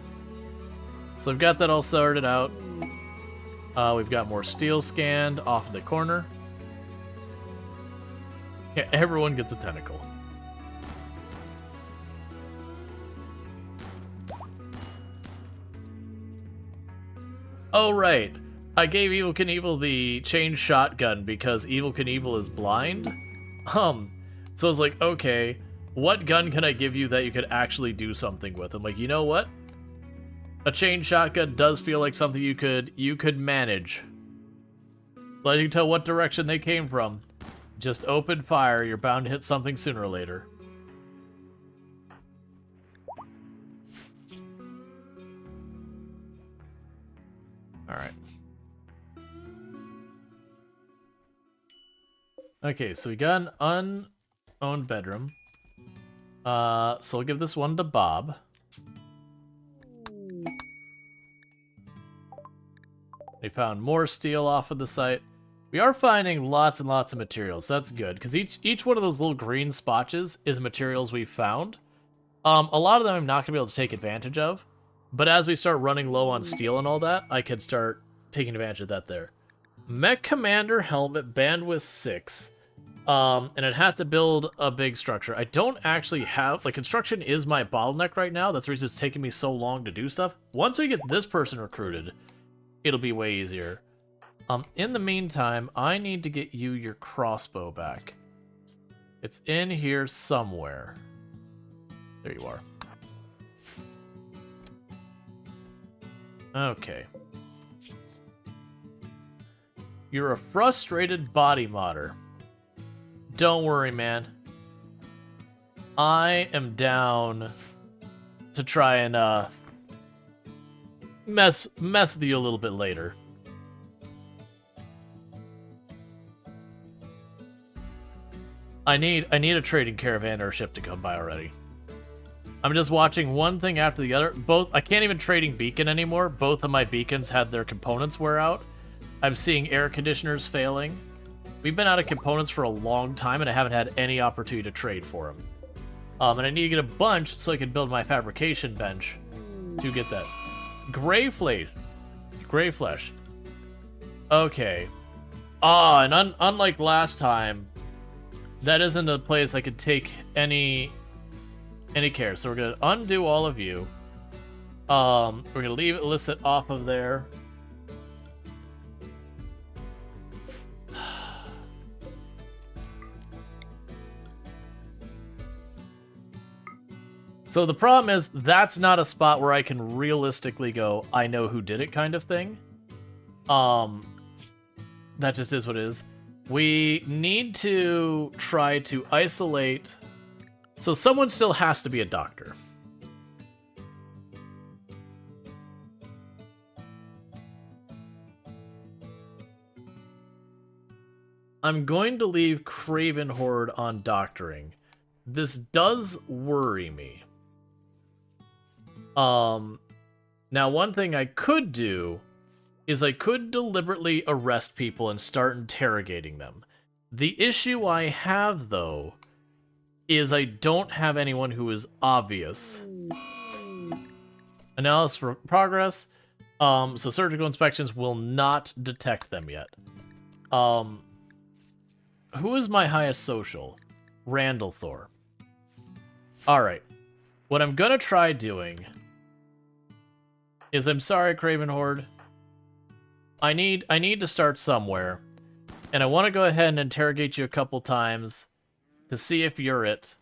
So we've got that all sorted out. We've got more steel scanned off in the corner. Yeah, everyone gets a tentacle. Oh, right. I gave Evil Knievel the chain shotgun because Evil Knievel is blind. So I was like, okay, what gun can I give you that you could actually do something with? I'm like, you know what? A chain shotgun does feel like something you could manage. Let you tell what direction they came from. Just open fire, you're bound to hit something sooner or later. Alright. Okay, so we got an unowned bedroom. So we'll give this one to Bob. We found more steel off of the site. We are finding lots and lots of materials. That's good, because each one of those little green spotches is materials we found. A lot of them I'm not going to be able to take advantage of, but as we start running low on steel and all that, I could start taking advantage of that there. Mech Commander Helmet, bandwidth 6, and it had to build a big structure. I don't actually have, like, construction is my bottleneck right now. That's the reason it's taking me so long to do stuff. Once we get this person recruited, it'll be way easier. In the meantime, I need to get you your crossbow back. It's in here somewhere. There you are. Okay. You're a frustrated body modder. Don't worry, man. I am down to try and mess with you a little bit later. I need a trading caravan or a ship to come by already. I'm just watching one thing after the other. I can't even trading beacon anymore. Both of my beacons had their components wear out. I'm seeing air conditioners failing. We've been out of components for a long time, and I haven't had any opportunity to trade for them. And I need to get a bunch so I can build my fabrication bench to get that. Gray flesh. Okay. And unlike last time, that isn't a place I could take any care. So we're gonna undo all of you. We're gonna leave illicit off of there. So the problem is, that's not a spot where I can realistically go, I know who did it kind of thing. That just is what it is. We need to try to isolate... So someone still has to be a doctor. I'm going to leave Craven Horde on doctoring. This does worry me. Now one thing I could do is I could deliberately arrest people and start interrogating them. The issue I have, though, is I don't have anyone who is obvious. Analysis for progress. So surgical inspections will not detect them yet. Who is my highest social? Randall Thor. Alright. What I'm gonna try doing is, I'm sorry, Craven Horde. I need to start somewhere. And I want to go ahead and interrogate you a couple times to see if you're it.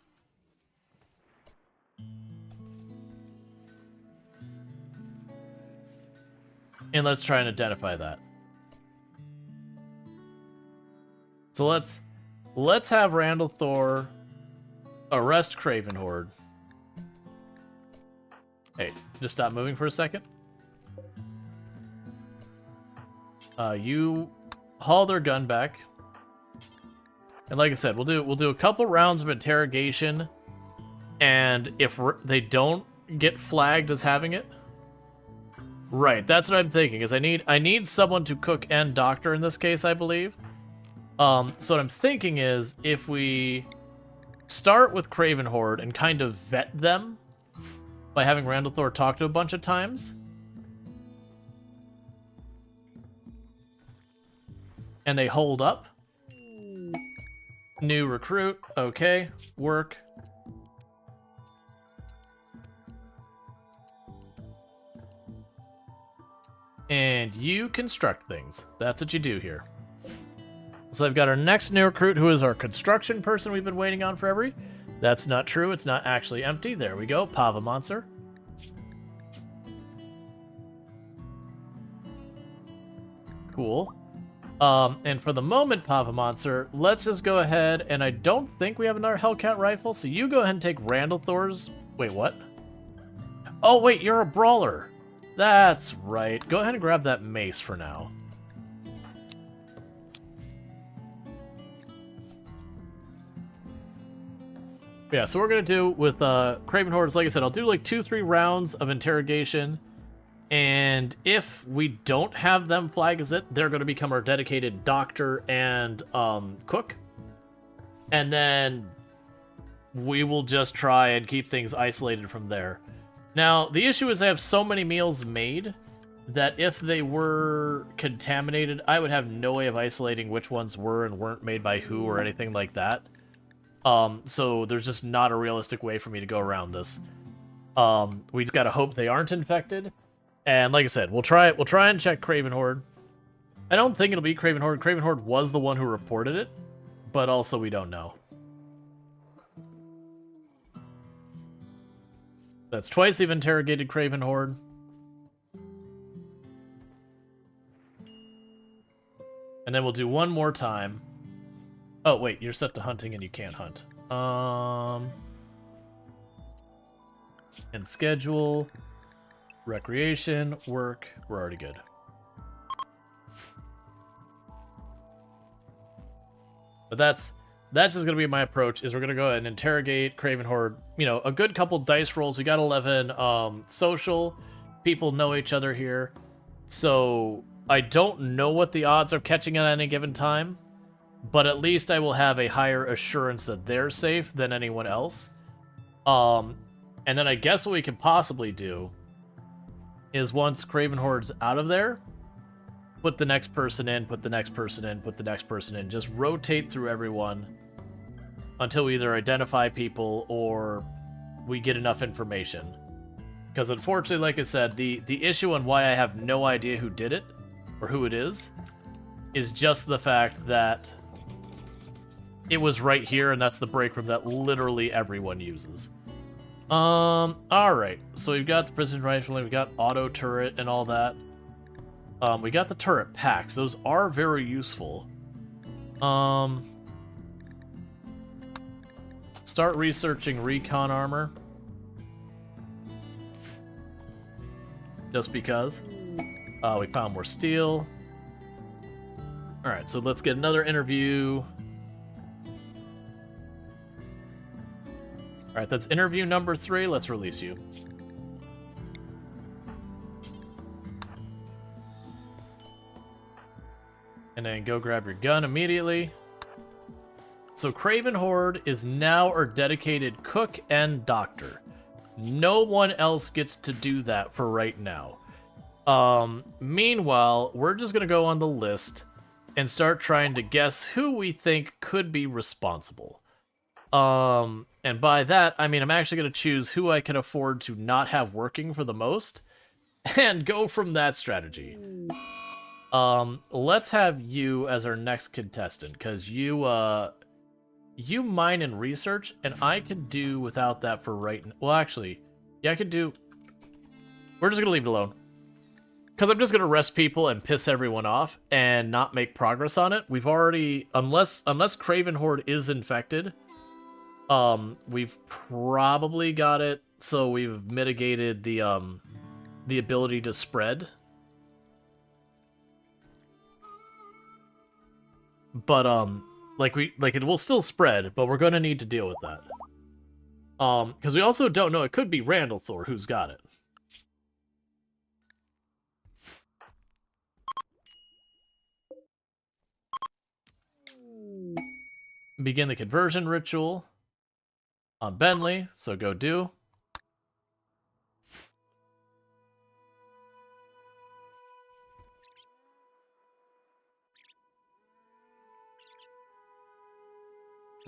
And let's try and identify that. So let's have Randall Thor arrest Craven Horde. Hey, just stop moving for a second. You haul their gun back. And like I said, we'll do a couple rounds of interrogation, and if they don't get flagged as having it, right? That's what I'm thinking. Is I need someone to cook and doctor in this case, I believe. So what I'm thinking is if we start with Craven Horde and kind of vet them by having Randall Thor talk to a bunch of times, and they hold up. New recruit, okay, work. And you construct things. That's what you do here. So I've got our next new recruit, who is our construction person we've been waiting on forever. That's not true. It's not actually empty. There we go. Pava Monster. Cool. And for the moment, Pava Monster, let's just go ahead, and I don't think we have another Hellcat rifle, so you go ahead and take Randall Thor's... Wait, what? Oh, wait, you're a brawler. That's right. Go ahead and grab that mace for now. Yeah, so what we're going to do with Craven Horde is, like I said, I'll do like 2-3 rounds of interrogation. And if we don't have them flag as it, they're going to become our dedicated doctor and cook. And then we will just try and keep things isolated from there. Now, the issue is I have so many meals made that if they were contaminated, I would have no way of isolating which ones were and weren't made by who or anything like that. So there's just not a realistic way for me to go around this. We just gotta hope they aren't infected. And like I said, we'll try and check Craven Horde. I don't think it'll be Craven Horde. Craven Horde was the one who reported it, but also we don't know. That's twice we've interrogated Craven Horde. And then we'll do one more time. Oh, wait, you're set to hunting and you can't hunt. And schedule, recreation, work, we're already good. But that's just going to be my approach, is we're going to go ahead and interrogate Craven Horde. You know, a good couple dice rolls. We got 11 social. People know each other here. So I don't know what the odds of catching it at any given time, but at least I will have a higher assurance that they're safe than anyone else. And then I guess what we could possibly do is once Craven Horde's out of there, put the next person in, put the next person in, put the next person in. Just rotate through everyone until we either identify people or we get enough information. Because unfortunately, like I said, the issue and why I have no idea who did it or who it is just the fact that it was right here, and that's the break room that literally everyone uses. Alright. So we've got the precision rifle, we got auto turret and all that. We got the turret packs. Those are very useful. Start researching recon armor. Just because. We found more steel. Alright, so let's get another interview. Alright, that's interview number 3. Let's release you. And then go grab your gun immediately. So Craven Horde is now our dedicated cook and doctor. No one else gets to do that for right now. Meanwhile, we're just going to go on the list and start trying to guess who we think could be responsible. And by that, I mean I'm actually going to choose who I can afford to not have working for the most and go from that strategy. Let's have you as our next contestant, because you mine and research, and I can do without that for right now. Well, actually, yeah, I could do... We're just gonna leave it alone. Because I'm just gonna rest people and piss everyone off and not make progress on it. We've already... Unless Craven Horde is infected, we've probably got it, so we've mitigated the ability to spread. But, it will still spread, but we're gonna need to deal with that. Because we also don't know, it could be Randall Thor who's got it. Begin the conversion ritual on Bentley, so go do.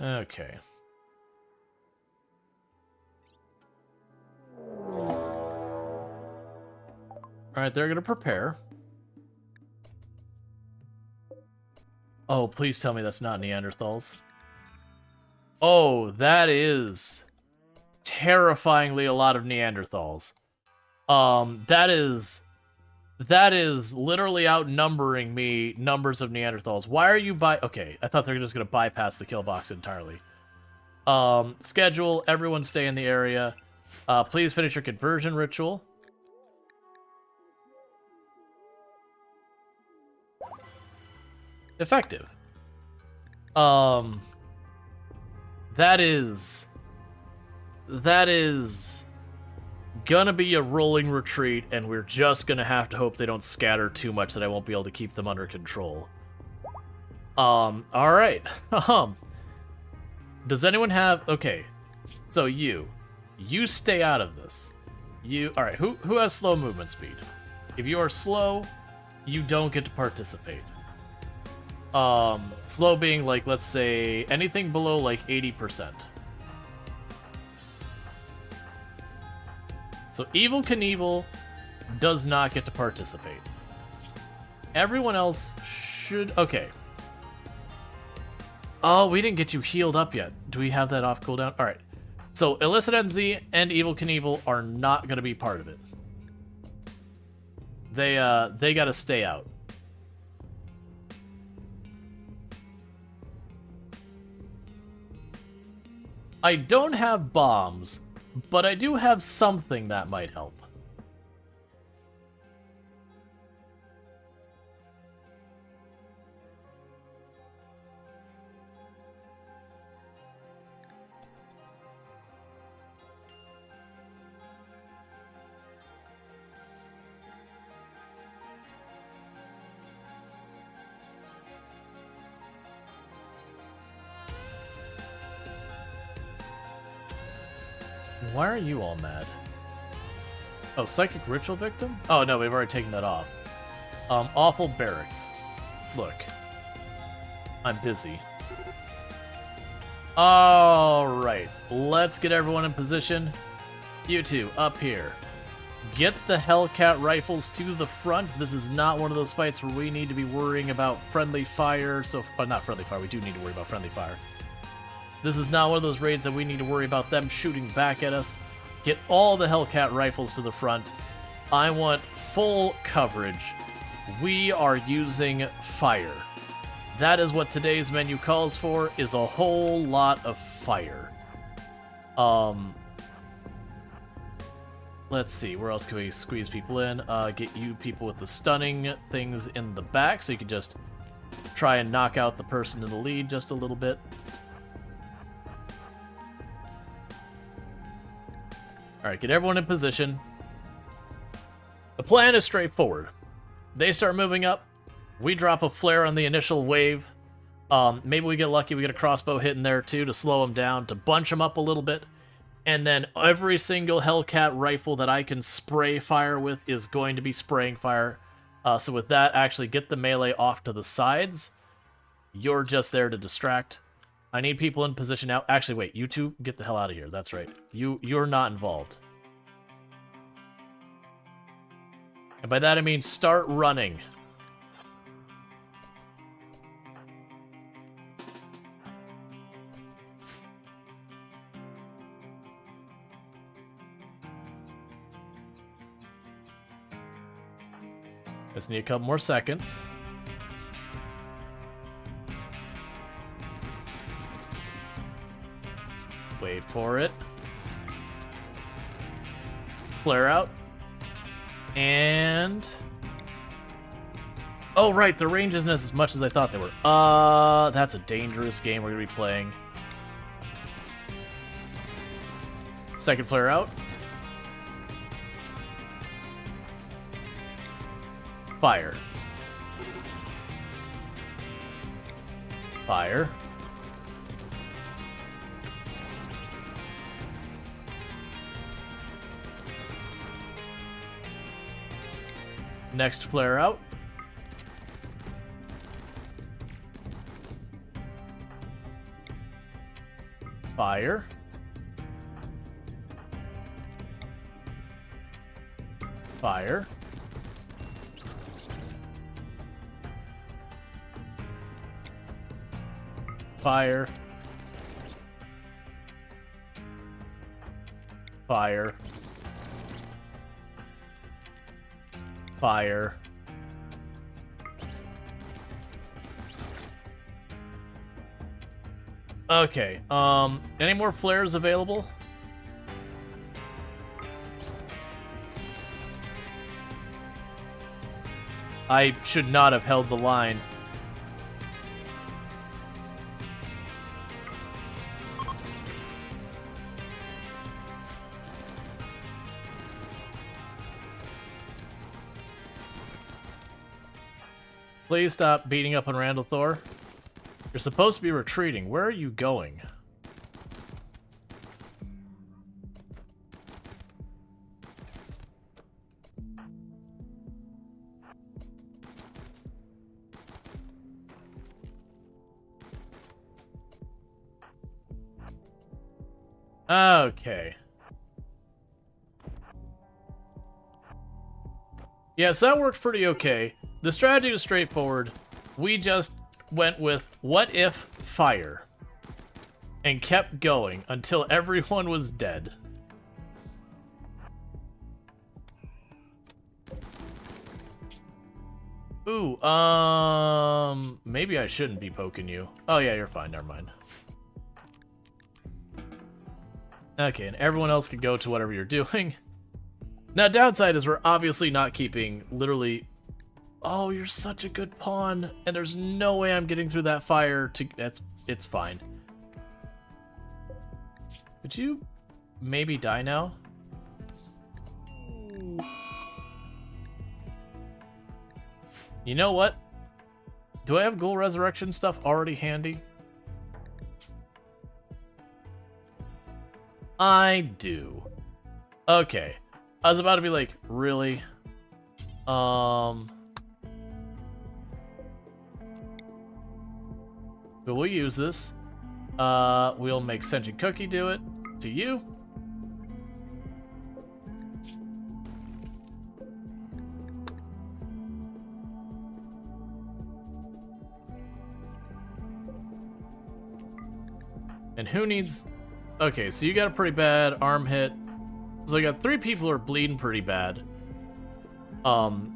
Okay. Alright, they're gonna prepare. Oh, please tell me that's not Neanderthals. Oh, that is terrifyingly a lot of Neanderthals. That is literally outnumbering me numbers of Neanderthals. Why are you okay, I thought they were just gonna bypass the kill box entirely. Schedule, everyone stay in the area. Please finish your conversion ritual. Effective. That is gonna be a rolling retreat, and we're just gonna have to hope they don't scatter too much that I won't be able to keep them under control. Alright. Does anyone have... Okay. So you stay out of this. Alright, who has slow movement speed? If you are slow, you don't get to participate. Slow being, like, let's say, anything below, like, 80%. So Evil Knievel does not get to participate. Everyone else should... Okay. Oh, we didn't get you healed up yet. Do we have that off cooldown? Alright. So Illicit NZ and Evil Knievel are not going to be part of it. They gotta stay out. I don't have bombs, but I do have something that might help. Why are you all mad? Oh, Psychic Ritual Victim? Oh, no, we've already taken that off. Awful Barracks. Look. I'm busy. Alright, let's get everyone in position. You two, up here. Get the Hellcat rifles to the front. This is not one of those fights where we need to be worrying about friendly fire. Not friendly fire, we do need to worry about friendly fire. This is not one of those raids that we need to worry about them shooting back at us. Get all the Hellcat rifles to the front. I want full coverage. We are using fire. That is what today's menu calls for, is a whole lot of fire. Let's see, where else can we squeeze people in? Get you people with the stunning things in the back, so you can just try and knock out the person in the lead just a little bit. Alright, get everyone in position. The plan is straightforward. They start moving up. We drop a flare on the initial wave. Maybe we get lucky, we get a crossbow hit in there too to slow them down, to bunch them up a little bit. And then every single Hellcat rifle that I can spray fire with is going to be spraying fire. So with that, actually get the melee off to the sides. You're just there to distract. I need people in position now. Actually, wait, you two, get the hell out of here. That's right. You're not involved. And by that I mean start running. Just need a couple more seconds. Wait for it. Flare out. And... oh, right, the range isn't as much as I thought they were. That's a dangerous game we're gonna be playing. Second flare out. Fire. Fire. Next flare out. Fire. Fire. Fire. Fire. Fire. Okay, any more flares available? I should not have held the line. Please stop beating up on Randall Thor. You're supposed to be retreating. Where are you going? Okay. Yes, that worked pretty okay. The strategy was straightforward. We just went with what if fire and kept going until everyone was dead. Ooh, maybe I shouldn't be poking you. Oh yeah, you're fine, never mind. Okay, and everyone else can go to whatever you're doing. Now, downside is we're obviously not keeping literally... oh, you're such a good pawn, and there's no way I'm getting through that fire to... it's fine. Would you maybe die now? You know what? Do I have Ghoul Resurrection stuff already handy? I do. Okay. I was about to be like, really? But we'll use this. We'll make Sentient Cookie do it. To you. And who needs... okay, so you got a pretty bad arm hit. So I got 3 people who are bleeding pretty bad. And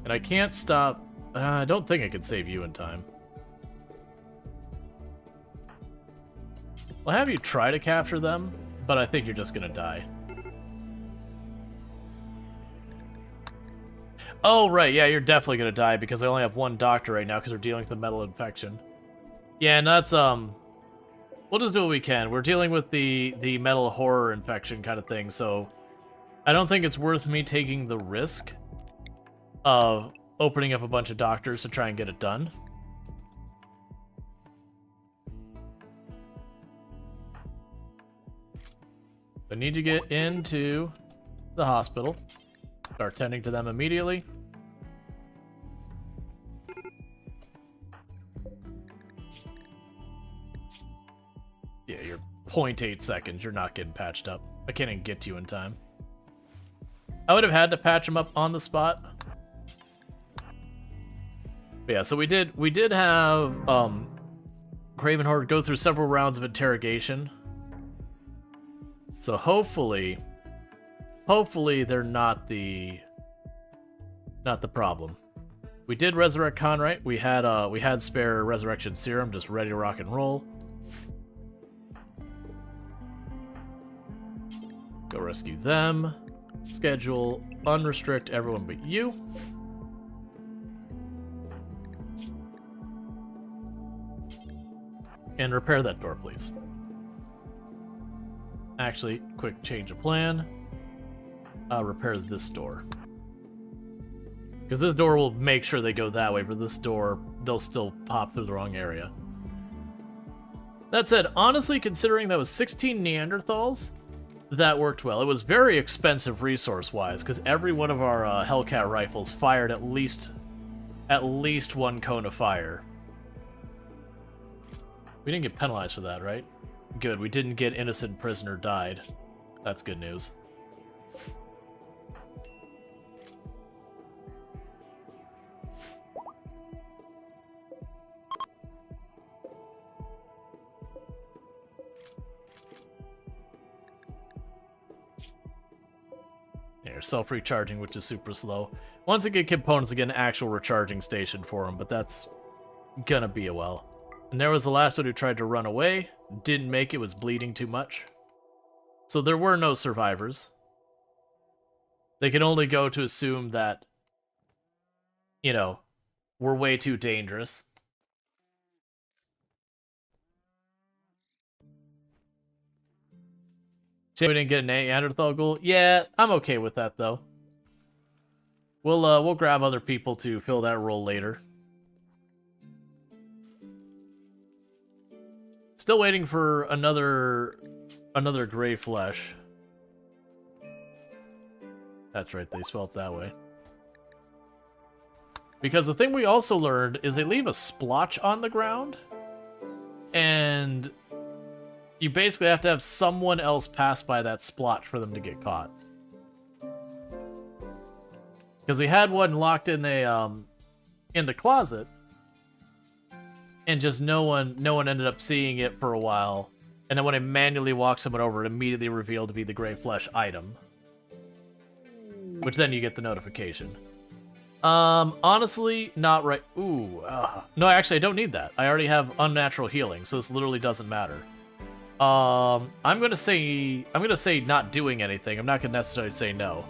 I can't stop... I don't think I can save you in time. I'll have you try to capture them, but I think you're just gonna die. Oh, right, yeah, you're definitely gonna die because I only have 1 doctor right now because we're dealing with the metal infection. Yeah, and that's, we'll just do what we can. We're dealing with the metal horror infection kind of thing, so I don't think it's worth me taking the risk of opening up a bunch of doctors to try and get it done. I need to get into the hospital. Start tending to them immediately. Yeah, you're 0.8 seconds. You're not getting patched up. I can't even get to you in time. I would have had to patch them up on the spot. But yeah, so we did have Craven Horde go through several rounds of interrogation. So hopefully they're not the Not the problem. We did resurrect Conrite. We had spare resurrection serum, just ready to rock and roll. Go rescue them. Schedule, unrestrict everyone but you. And repair that door, please. Actually, quick change of plan. Repair this door. Because this door will make sure they go that way. For this door, they'll still pop through the wrong area. That said, honestly, considering that was 16 Neanderthals, that worked well. It was very expensive resource-wise, because every one of our Hellcat rifles fired at least one cone of fire. We didn't get penalized for that, right? Good, we didn't get innocent prisoner died. That's good news. Self-recharging, which is super slow. Once I get components, I get an actual recharging station for them, but that's gonna be a while. And there was the last one who tried to run away. Didn't make it, was bleeding too much. So there were no survivors. They can only go to assume that, you know, we're way too dangerous. We didn't get an Neanderthal goal. Yeah, I'm okay with that though. We'll grab other people to fill that role later. Still waiting for another gray flesh. That's right, they spelled it that way. Because the thing we also learned is they leave a splotch on the ground, and you basically have to have someone else pass by that splotch for them to get caught. Because we had one locked in the closet, and just no one ended up seeing it for a while. And then when I manually walked someone over, it immediately revealed to be the gray flesh item, which then you get the notification. Honestly, not right. Ooh, no, actually, I don't need that. I already have unnatural healing, so this literally doesn't matter. I'm gonna say not doing anything. I'm not gonna necessarily say no.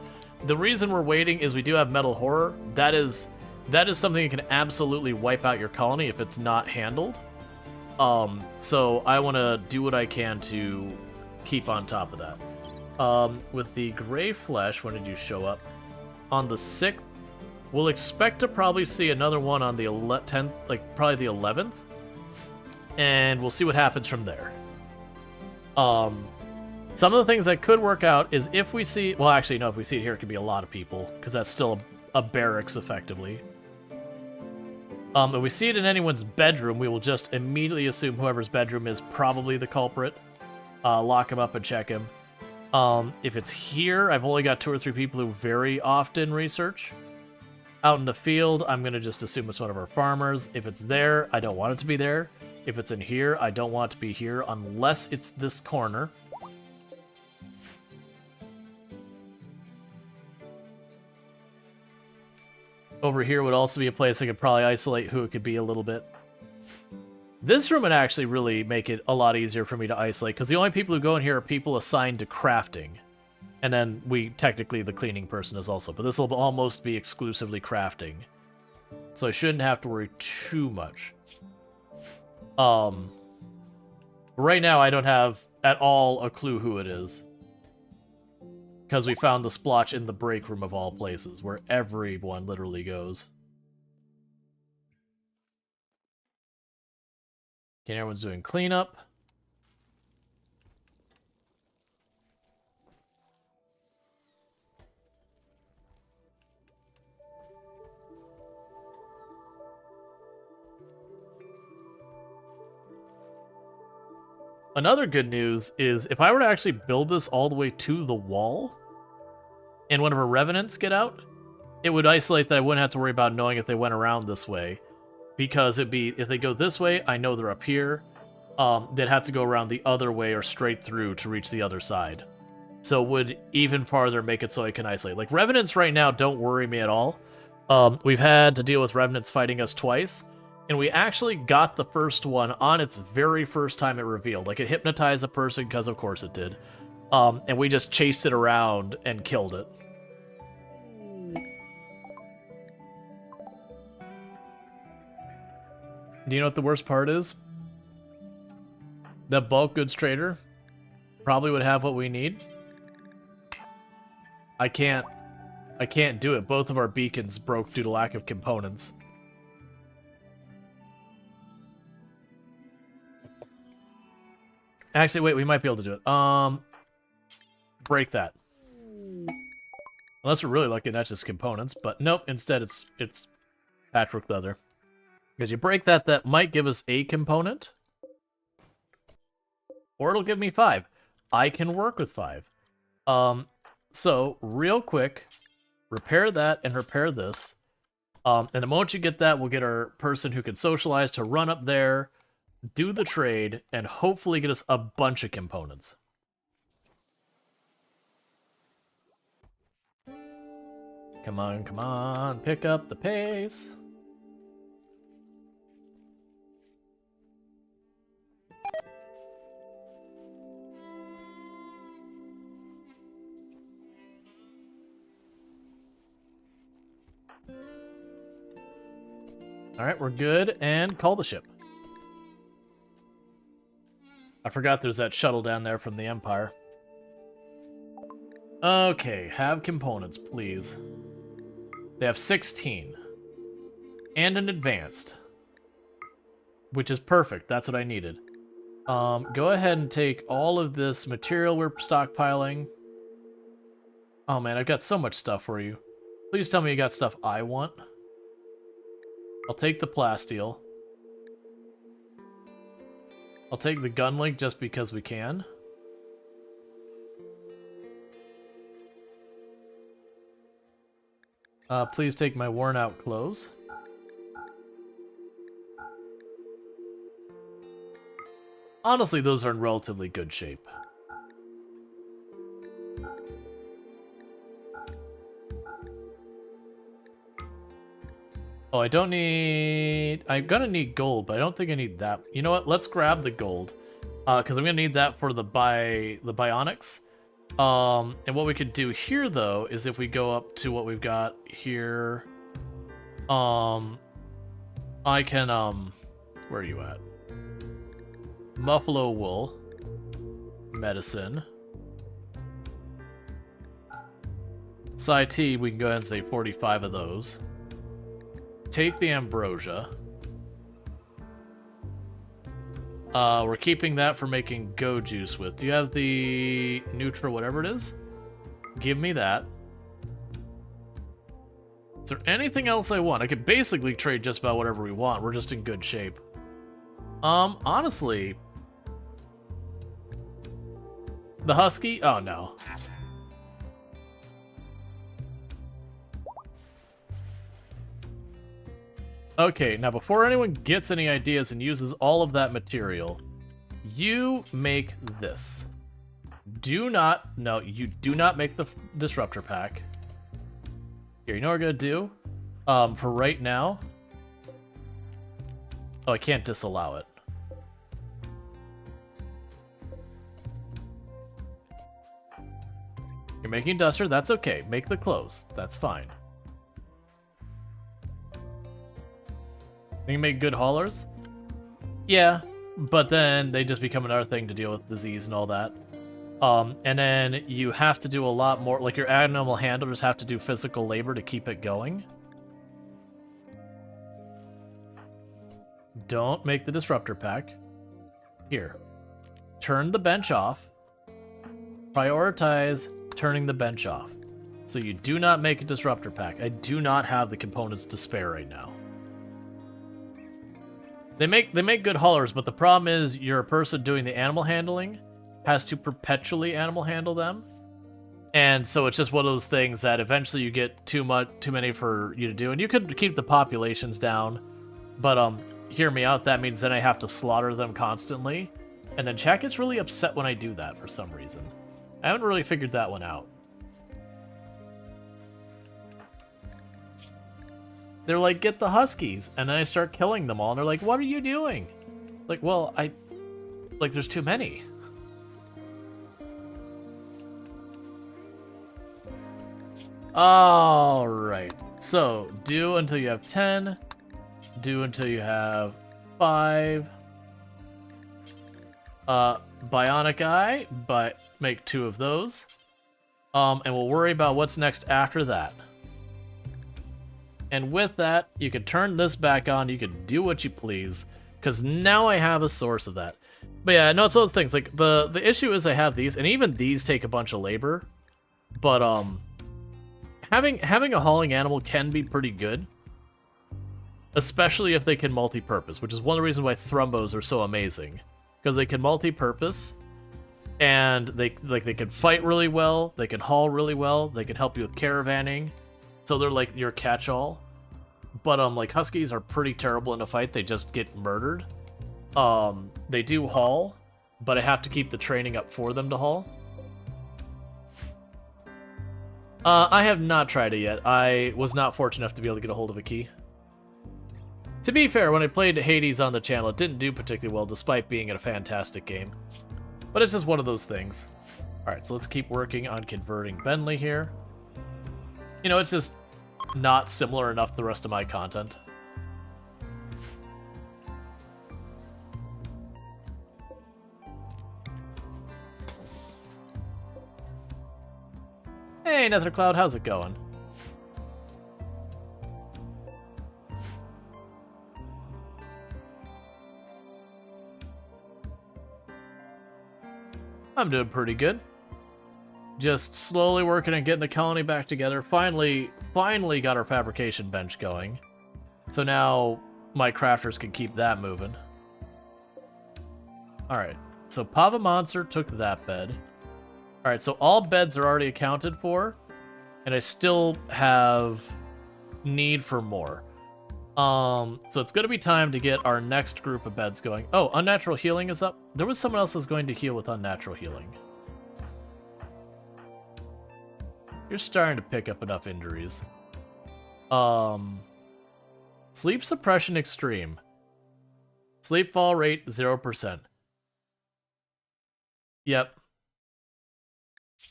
The reason we're waiting is we do have metal horror. That is something that can absolutely wipe out your colony if it's not handled. So I want to do what I can to keep on top of that. With the gray flesh, when did you show up? On the 6th. We'll expect to probably see another one on the 10th, like probably the 11th. And we'll see what happens from there. Some of the things that could work out is if we see... Well, actually, no, if we see it here, it could be a lot of people, because that's still a barracks, effectively. If we see it in anyone's bedroom, we will just immediately assume whoever's bedroom is probably the culprit. Lock him up and check him. If it's here, I've only got 2 or 3 people who very often research. Out in the field, I'm going to just assume it's one of our farmers. If it's there, I don't want it to be there. If it's in here, I don't want it to be here unless it's this corner. Over here would also be a place I could probably isolate who it could be a little bit. This room would actually really make it a lot easier for me to isolate, because the only people who go in here are people assigned to crafting. And then technically the cleaning person is also, but this will almost be exclusively crafting. So I shouldn't have to worry too much. Right now I don't have at all a clue who it is. Because we found the splotch in the break room of all places, where everyone literally goes. Okay, everyone's doing cleanup. Another good news is if I were to actually build this all the way to the wall, and one of our revenants get out, it would isolate that I wouldn't have to worry about knowing if they went around this way. Because it'd be, if they go this way, I know they're up here. They'd have to go around the other way or straight through to reach the other side. So it would even farther make it so I can isolate. Like, revenants right now don't worry me at all. We've had to deal with revenants fighting us twice, and we actually got the first one on its very first time it revealed. Like, it hypnotized a person, because of course it did. And we just chased it around and killed it. Do you know what the worst part is? The bulk goods trader probably would have what we need. I can't do it. Both of our beacons broke due to lack of components. Actually, wait, we might be able to do it. Break that. Unless we're really lucky, that's just components. But nope, instead it's patchwork leather. Because you break that, that might give us a component. Or it'll give me 5. I can work with 5. So, real quick, repair that and repair this. And the moment you get that, we'll get our person who can socialize to run up there, do the trade, and hopefully get us a bunch of components. Come on, pick up the pace. Alright, we're good, and call the ship. I forgot there's that shuttle down there from the Empire. Okay, have components, please. They have 16. And an advanced. Which is perfect, that's what I needed. Go ahead and take all of this material we're stockpiling. Oh man, I've got so much stuff for you. Please tell me you got stuff I want. I'll take the plasteel. I'll take the gun link just because we can. Please take my worn out clothes. Honestly, those are in relatively good shape. Oh, I don't need... I'm gonna need gold, but I don't think I need that. You know what? Let's grab the gold. Because I'm gonna need that for the bionics. And what we could do here, though, is if we go up to what we've got here... I can, where are you at? Buffalo wool. Medicine. Psi T, we can go ahead and say 45 of those. Take the ambrosia. We're keeping that for making go juice with. Do you have the neutral whatever it is? Give me that. Is there anything else I want? I could basically trade just about whatever we want. We're just in good shape. Honestly... The husky? Oh, no. Okay, now before anyone gets any ideas and uses all of that material, you make this. Do not, no, you do not make the disruptor pack. Here, you know what we're gonna do? For right now... Oh, I can't disallow it. You're making duster, that's okay. Make the clothes, that's fine. You can make good haulers? Yeah, but then they just become another thing to deal with disease and all that. And then you have to do a lot more, like your animal handlers have to do physical labor to keep it going. Don't make the disruptor pack. Here. Turn the bench off. Prioritize turning the bench off. So you do not make a disruptor pack. I do not have the components to spare right now. They make good haulers, but the problem is your person doing the animal handling has to perpetually animal handle them. And so it's just one of those things that eventually you get too many for you to do. And you could keep the populations down, but hear me out, that means then I have to slaughter them constantly. And then chat gets really upset when I do that for some reason. I haven't really figured that one out. they're like, get the huskies, and then I start killing them all, and they're like, what are you doing? Like, well, like, there's too many. Alright, so, do until you have 10, do until you have 5, Bionic Eye, but make 2 of those, and we'll worry about what's next after that. And with that, you can turn this back on, you can do what you please, because now I have a source of that. But yeah, no, it's those things, like, the issue is I have these, and even these take a bunch of labor, but, having a hauling animal can be pretty good, especially if they can multi-purpose, which is one of the reasons why Thrumbos are so amazing, because they can multi-purpose, and they can fight really well, they can haul really well, they can help you with caravanning, so they're like your catch-all. But like huskies are pretty terrible in a fight; they just get murdered. They do haul, but I have to keep the training up for them to haul. I have not tried it yet. I was not fortunate enough to be able to get a hold of a key. To be fair, when I played Hades on the channel, it didn't do particularly well, despite being a fantastic game. But it's just one of those things. Alright, so let's keep working on converting Bentley here. You know, it's just not similar enough to the rest of my content. Hey, Nethercloud, how's it going? I'm doing pretty good. Just slowly working on getting the colony back together. Finally got our fabrication bench going. So now my crafters can keep that moving. Alright, so Pava Monster took that bed. Alright, so all beds are already accounted for, and I still have need for more. So it's gonna be time to get our next group of beds going. Oh, Unnatural Healing is up. There was someone else who's going to heal with Unnatural Healing. You're starting to pick up enough injuries. Sleep Suppression Extreme. Sleep fall rate 0%. Yep.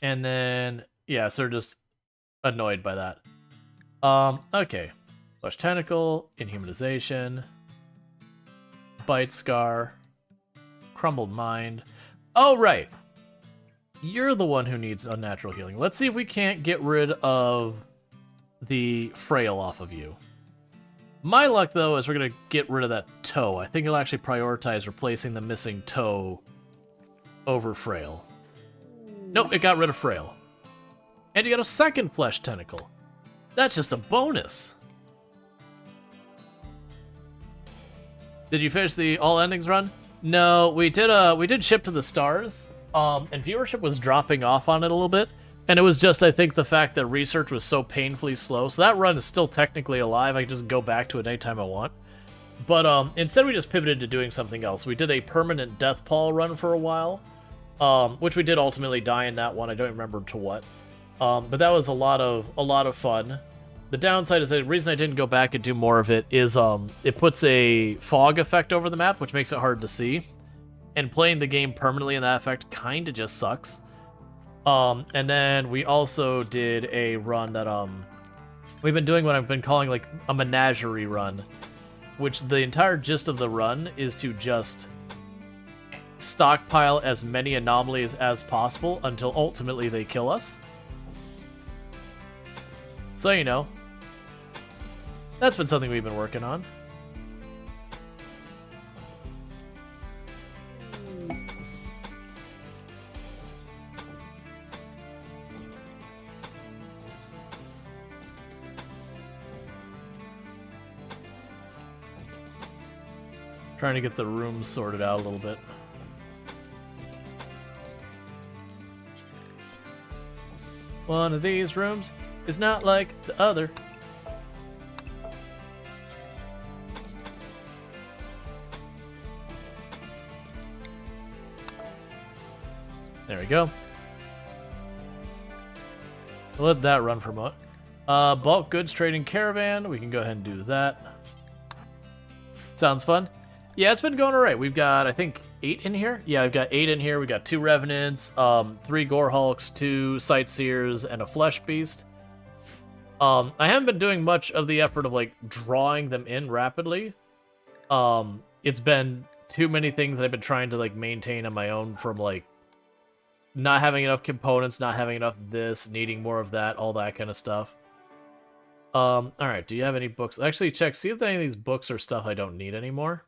And then, yeah, so they're just annoyed by that. Okay. Flesh Tentacle, Inhumanization, Bite Scar, Crumbled Mind. Oh, right. You're the one who needs Unnatural Healing. Let's see if we can't get rid of the Frail off of you. My luck, though, is we're going to get rid of that toe. I think it'll actually prioritize replacing the missing toe over Frail. Nope, it got rid of Frail. And you got a second Flesh Tentacle. That's just a bonus. Did you finish the all endings run? No, we did ship to the stars, and viewership was dropping off on it a little bit, and it was just, I think, the fact that research was so painfully slow, so that run is still technically alive. I can just go back to it anytime I want. But instead we just pivoted to doing something else. We did a permanent Death Paul run for a while, which we did ultimately die in that one. I don't remember to what. But that was a lot of fun. The downside is the reason I didn't go back and do more of it is it puts a fog effect over the map, which makes it hard to see. And playing the game permanently in that effect kind of just sucks. And then we also did a run that we've been doing what I've been calling like a menagerie run, which the entire gist of the run is to just stockpile as many anomalies as possible until ultimately they kill us. So, you know, that's been something we've been working on. Trying to get the rooms sorted out a little bit. One of these rooms is not like the other. There we go. I'll let that run for a moment. Bulk goods trading caravan. We can go ahead and do that. Sounds fun. Yeah, it's been going alright. We've got, I think, 8 in here? Yeah, I've got 8 in here. We got 2 Revenants, 3 Gore Hulks, 2 Sightseers, and a Flesh Beast. I haven't been doing much of the effort of, like, drawing them in rapidly. It's been too many things that I've been trying to, like, maintain on my own from, like, not having enough components, not having enough this, needing more of that, all that kind of stuff. Alright, do you have any books? Actually, check, see if any of these books are stuff I don't need anymore.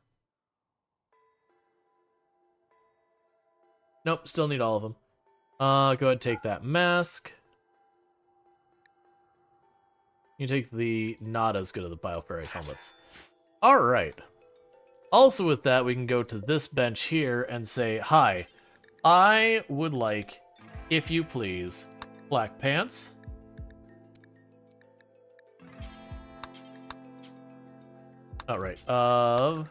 Nope, still need all of them. Go ahead and take that mask. You take the not as good of the bioferrite helmets. Alright. Also with that, we can go to this bench here and say, hi, I would like, if you please, black pants. Alright, of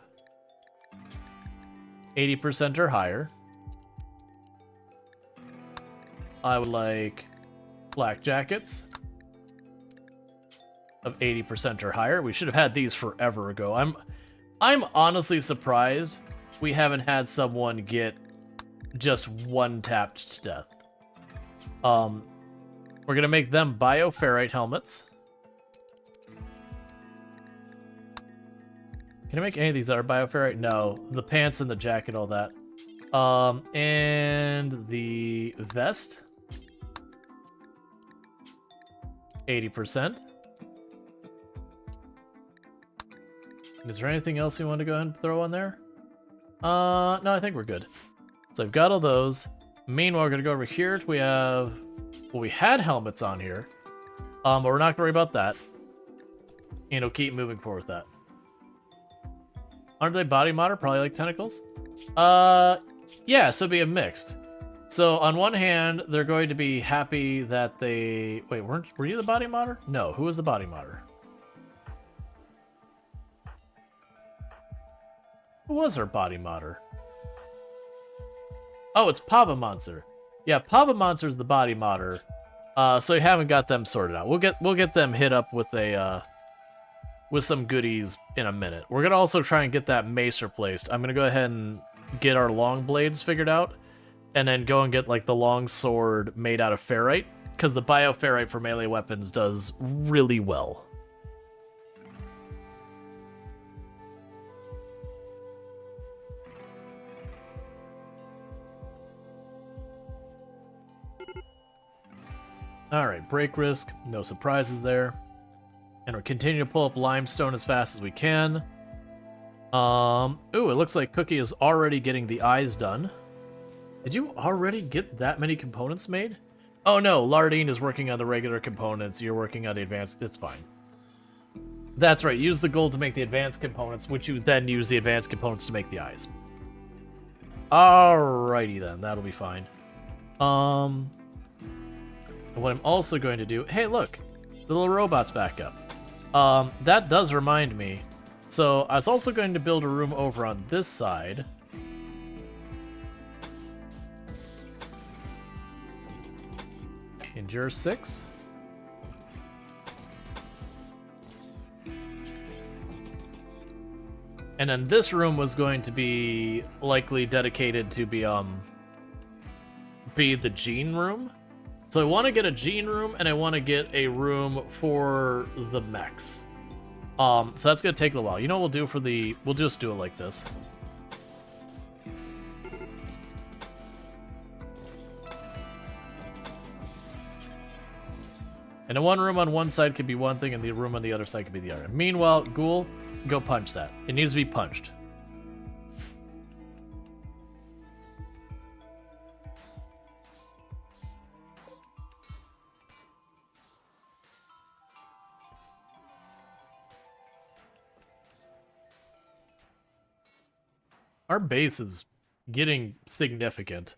80% or higher. I would like black jackets of 80% or higher. We should have had these forever ago. I'm honestly surprised we haven't had someone get just one tapped to death. We're gonna make them bioferrite helmets. Can I make any of these that are bioferrite? No. The pants and the jacket, all that. And the vest. 80%. Is there anything else you want to go ahead and throw on there? No, I think we're good. So I've got all those. Meanwhile, we're going to go over here. We have... Well, we had helmets on here. But we're not going to worry about that. You know, keep moving forward with that. Aren't they body modder? Probably like tentacles? Yeah, so it'd be a mixed. So on one hand, they're going to be happy that they... Wait, were you the body modder? No, who was the body modder? Who was our body modder? Oh, it's Pavamonster. Yeah, Pavamonster's the body modder. So you haven't got them sorted out. We'll get them hit up with a with some goodies in a minute. We're gonna also try and get that mace replaced. I'm gonna go ahead and get our long blades figured out, and then go and get like the long sword made out of ferrite, because the bioferrite for melee weapons does really well. Alright, break risk, no surprises there. And we're continuing to pull up limestone as fast as we can. Ooh, it looks like Cookie is already getting the eyes done. Did you already get that many components made? Oh no, Lardine is working on the regular components, you're working on the advanced, it's fine. That's right, use the gold to make the advanced components, which you then use the advanced components to make the eyes. Alrighty then, that'll be fine. And what I'm also going to do... Hey, look! The little robot's back up. That does remind me. So, I was also going to build a room over on this side. Endure 6. And then this room was going to be likely dedicated to be the gene room. So I want to get a gene room, and I want to get a room for the mechs. So that's going to take a while. You know what we'll do for the... We'll just do it like this. And the one room on one side could be one thing, and the room on the other side could be the other. Meanwhile, Ghoul, go punch that. It needs to be punched. Our base is getting significant.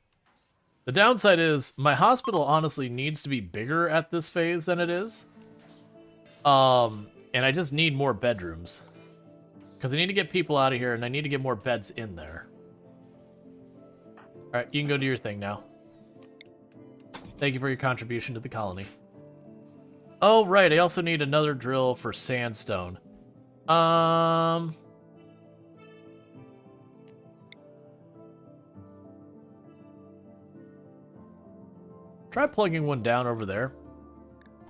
The downside is, my hospital honestly needs to be bigger at this phase than it is. And I just need more bedrooms. Because I need to get people out of here, and I need to get more beds in there. Alright, you can go do your thing now. Thank you for your contribution to the colony. Oh, right, I also need another drill for sandstone. Try plugging one down over there.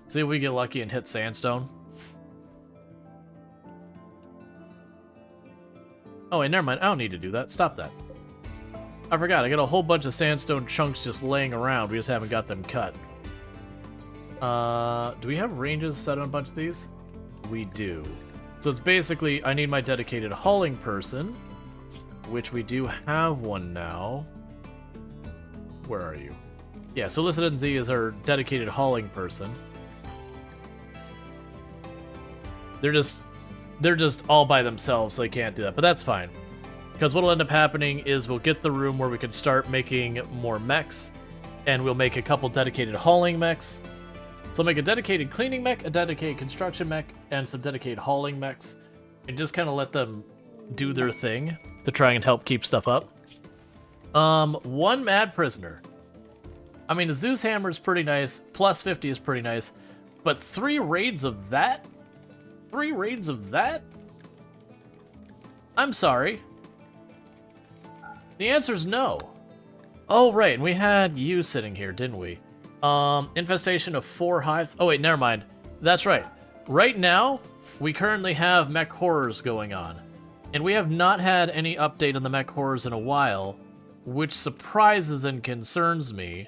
See if we get lucky and hit sandstone. Oh, wait, never mind. I don't need to do that. Stop that. I forgot. I got a whole bunch of sandstone chunks just laying around. We just haven't got them cut. Do we have ranges set on a bunch of these? We do. So it's basically, I need my dedicated hauling person, which we do have one now. Where are you? Yeah, so Listed Z is our dedicated hauling person. They're just all by themselves, so they can't do that, but that's fine. Because what'll end up happening is we'll get the room where we can start making more mechs, and we'll make a couple dedicated hauling mechs. So I'll make a dedicated cleaning mech, a dedicated construction mech, and some dedicated hauling mechs, and just kind of let them do their thing to try and help keep stuff up. One mad prisoner. I mean, the Zeus hammer is pretty nice, plus 50 is pretty nice, but 3 raids of that? 3 raids of that? I'm sorry. The answer's no. Oh, right, and we had you sitting here, didn't we? Infestation of 4 hives. Oh, wait, never mind. That's right. Right now, we currently have mech horrors going on. And we have not had any update on the mech horrors in a while, which surprises and concerns me.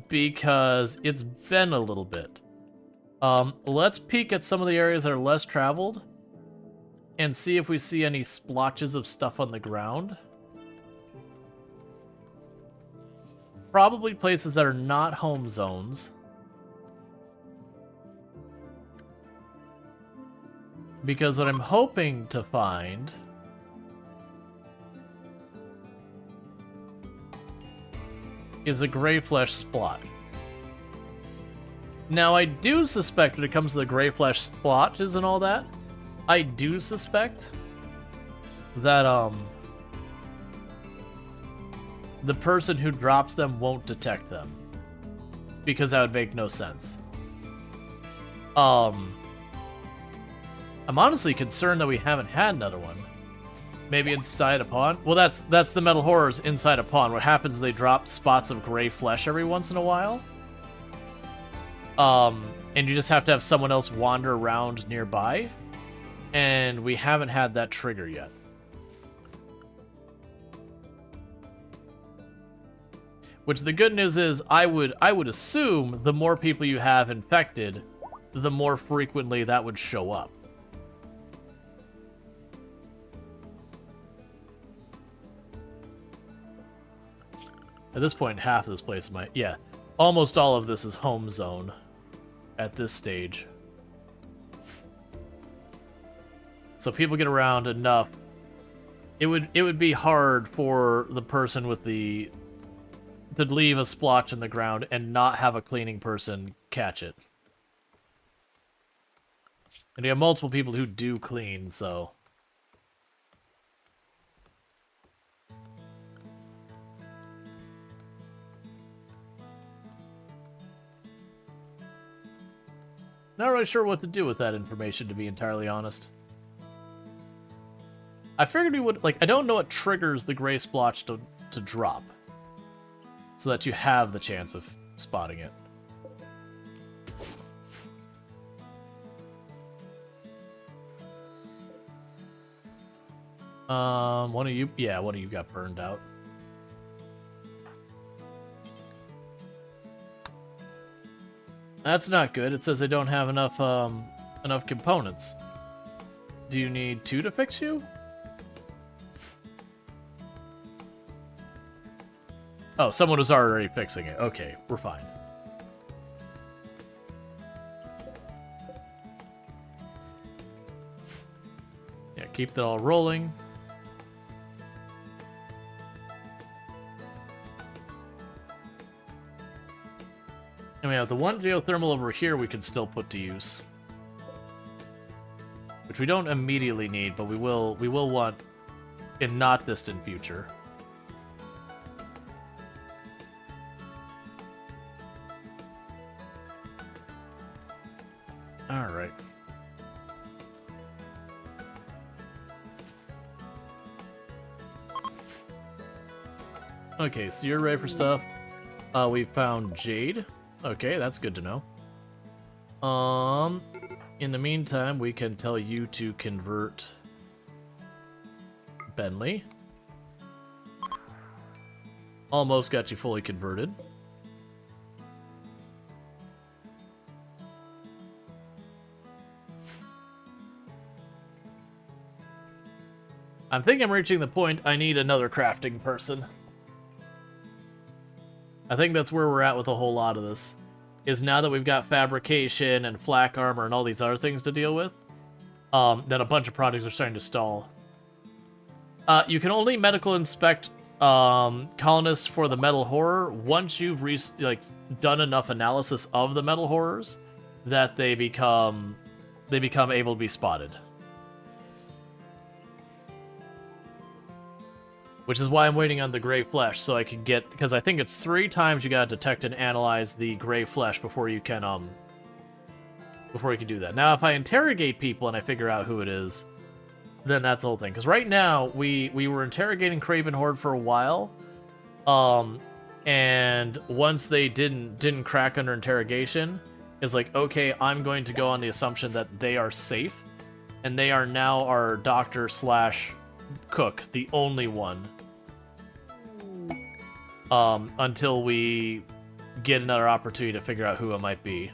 Because it's been a little bit. Let's peek at some of the areas that are less traveled and see if we see any splotches of stuff on the ground. Probably places that are not home zones. Because what I'm hoping to find is a gray flesh splot. Now, I do suspect when it comes to the gray flesh splotches and all that, I do suspect that, the person who drops them won't detect them. Because that would make no sense. I'm honestly concerned that we haven't had another one. Maybe inside a pond? Well, that's the metal horrors inside a pond. What happens is they drop spots of gray flesh every once in a while. And you just have to have someone else wander around nearby. And we haven't had that trigger yet. Which the good news is, I would assume the more people you have infected, the more frequently that would show up. At this point, half of this place might... Yeah, almost all of this is home zone at this stage. So people get around enough. It would be hard for the person with the... to leave a splotch in the ground and not have a cleaning person catch it. And you have multiple people who do clean, so... Not really sure what to do with that information, to be entirely honest. I figured we would... Like, I don't know what triggers the gray splotch to drop. So that you have the chance of spotting it. One of you... Yeah, one of you got burned out. That's not good. It says I don't have enough, enough components. Do you need 2 to fix you? Oh, someone was already fixing it. Okay, we're fine. Yeah, keep that all rolling. And we have the one geothermal over here we can still put to use. Which we don't immediately need, but we will want in not distant future. All right. Okay, so you're ready for stuff. We found Jade. Okay, that's good to know. In the meantime, we can tell you to convert Bentley. Almost got you fully converted. I think I'm reaching the point I need another crafting person. I think that's where we're at with a whole lot of this. Is now that we've got fabrication and flak armor and all these other things to deal with, that a bunch of projects are starting to stall. You can only medical inspect colonists for the metal horror once you've done enough analysis of the metal horrors that they become able to be spotted. Which is why I'm waiting on the gray flesh, so I can get, because I think it's 3 times you gotta detect and analyze the gray flesh before you can do that. Now, if I interrogate people and I figure out who it is, then that's the whole thing. Because right now, we were interrogating Craven Horde for a while, and once they didn't crack under interrogation, it's like, okay, I'm going to go on the assumption that they are safe, and they are now our doctor / cook, the only one, until we get another opportunity to figure out who it might be.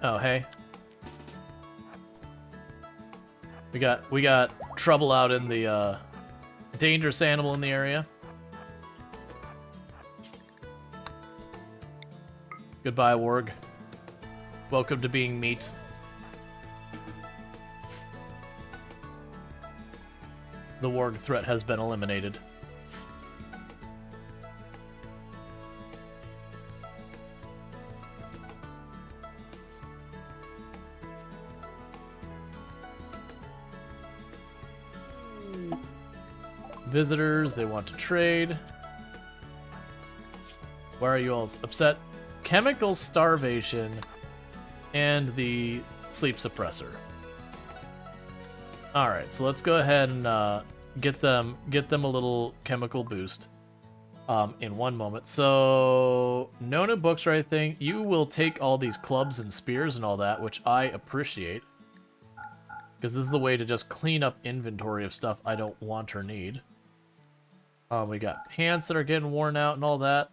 Oh, hey. We got trouble out in the dangerous animal in the area. Goodbye, Warg. Welcome to being meat. The Warg threat has been eliminated. Visitors, they want to trade. Why are you all upset? Chemical starvation and the sleep suppressor. All right, so let's go ahead and get them a little chemical boost in one moment. So no new books or anything. You will take all these clubs and spears and all that, which I appreciate, because this is a way to just clean up inventory of stuff I don't want or need. We got pants that are getting worn out and all that.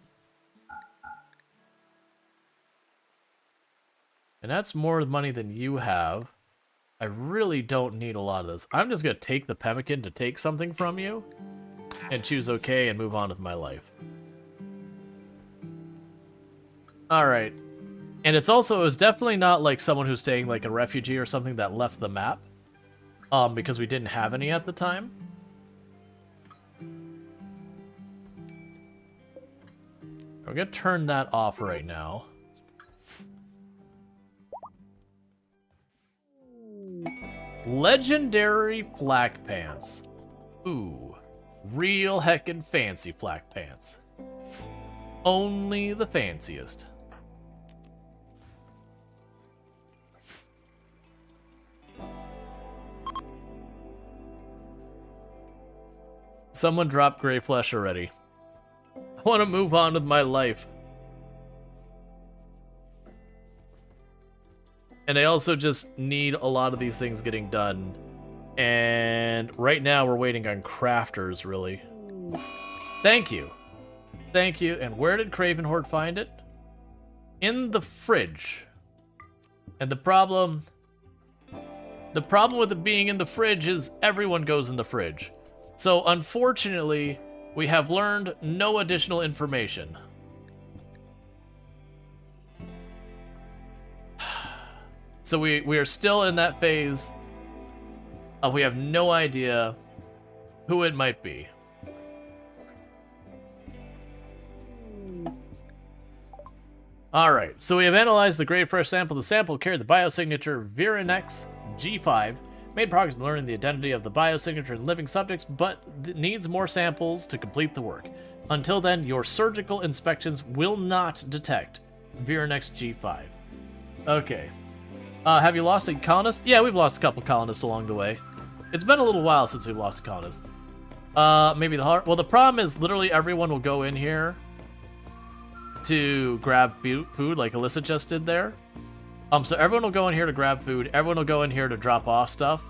And that's more money than you have. I really don't need a lot of this. I'm just going to take the pemmican to take something from you and choose okay and move on with my life. Alright. And it was definitely not like someone who's staying like a refugee or something that left the map. Because we didn't have any at the time. I'm going to turn that off right now. Legendary flak pants. Ooh. Real heckin' fancy flak pants. Only the fanciest. Someone dropped gray flesh already. I want to move on with my life. And I also just need a lot of these things getting done. And right now we're waiting on crafters, really. Thank you. Thank you. And where did Craven Horde find it? In the fridge. And the problem with it being in the fridge is everyone goes in the fridge. So unfortunately, we have learned no additional information. So we are still in that phase of we have no idea who it might be. Alright, so we have analyzed the grade fresh sample. The sample carried the biosignature Virinex G5, made progress in learning the identity of the biosignature in living subjects, but needs more samples to complete the work. Until then, your surgical inspections will not detect Virinex G5. Okay. Have you lost a colonist? Yeah, we've lost a couple colonists along the way. It's been a little while since we've lost a colonist. Maybe the heart. Well, the problem is literally everyone will go in here to grab food, like Alyssa just did there. So everyone will go in here to grab food. Everyone will go in here to drop off stuff.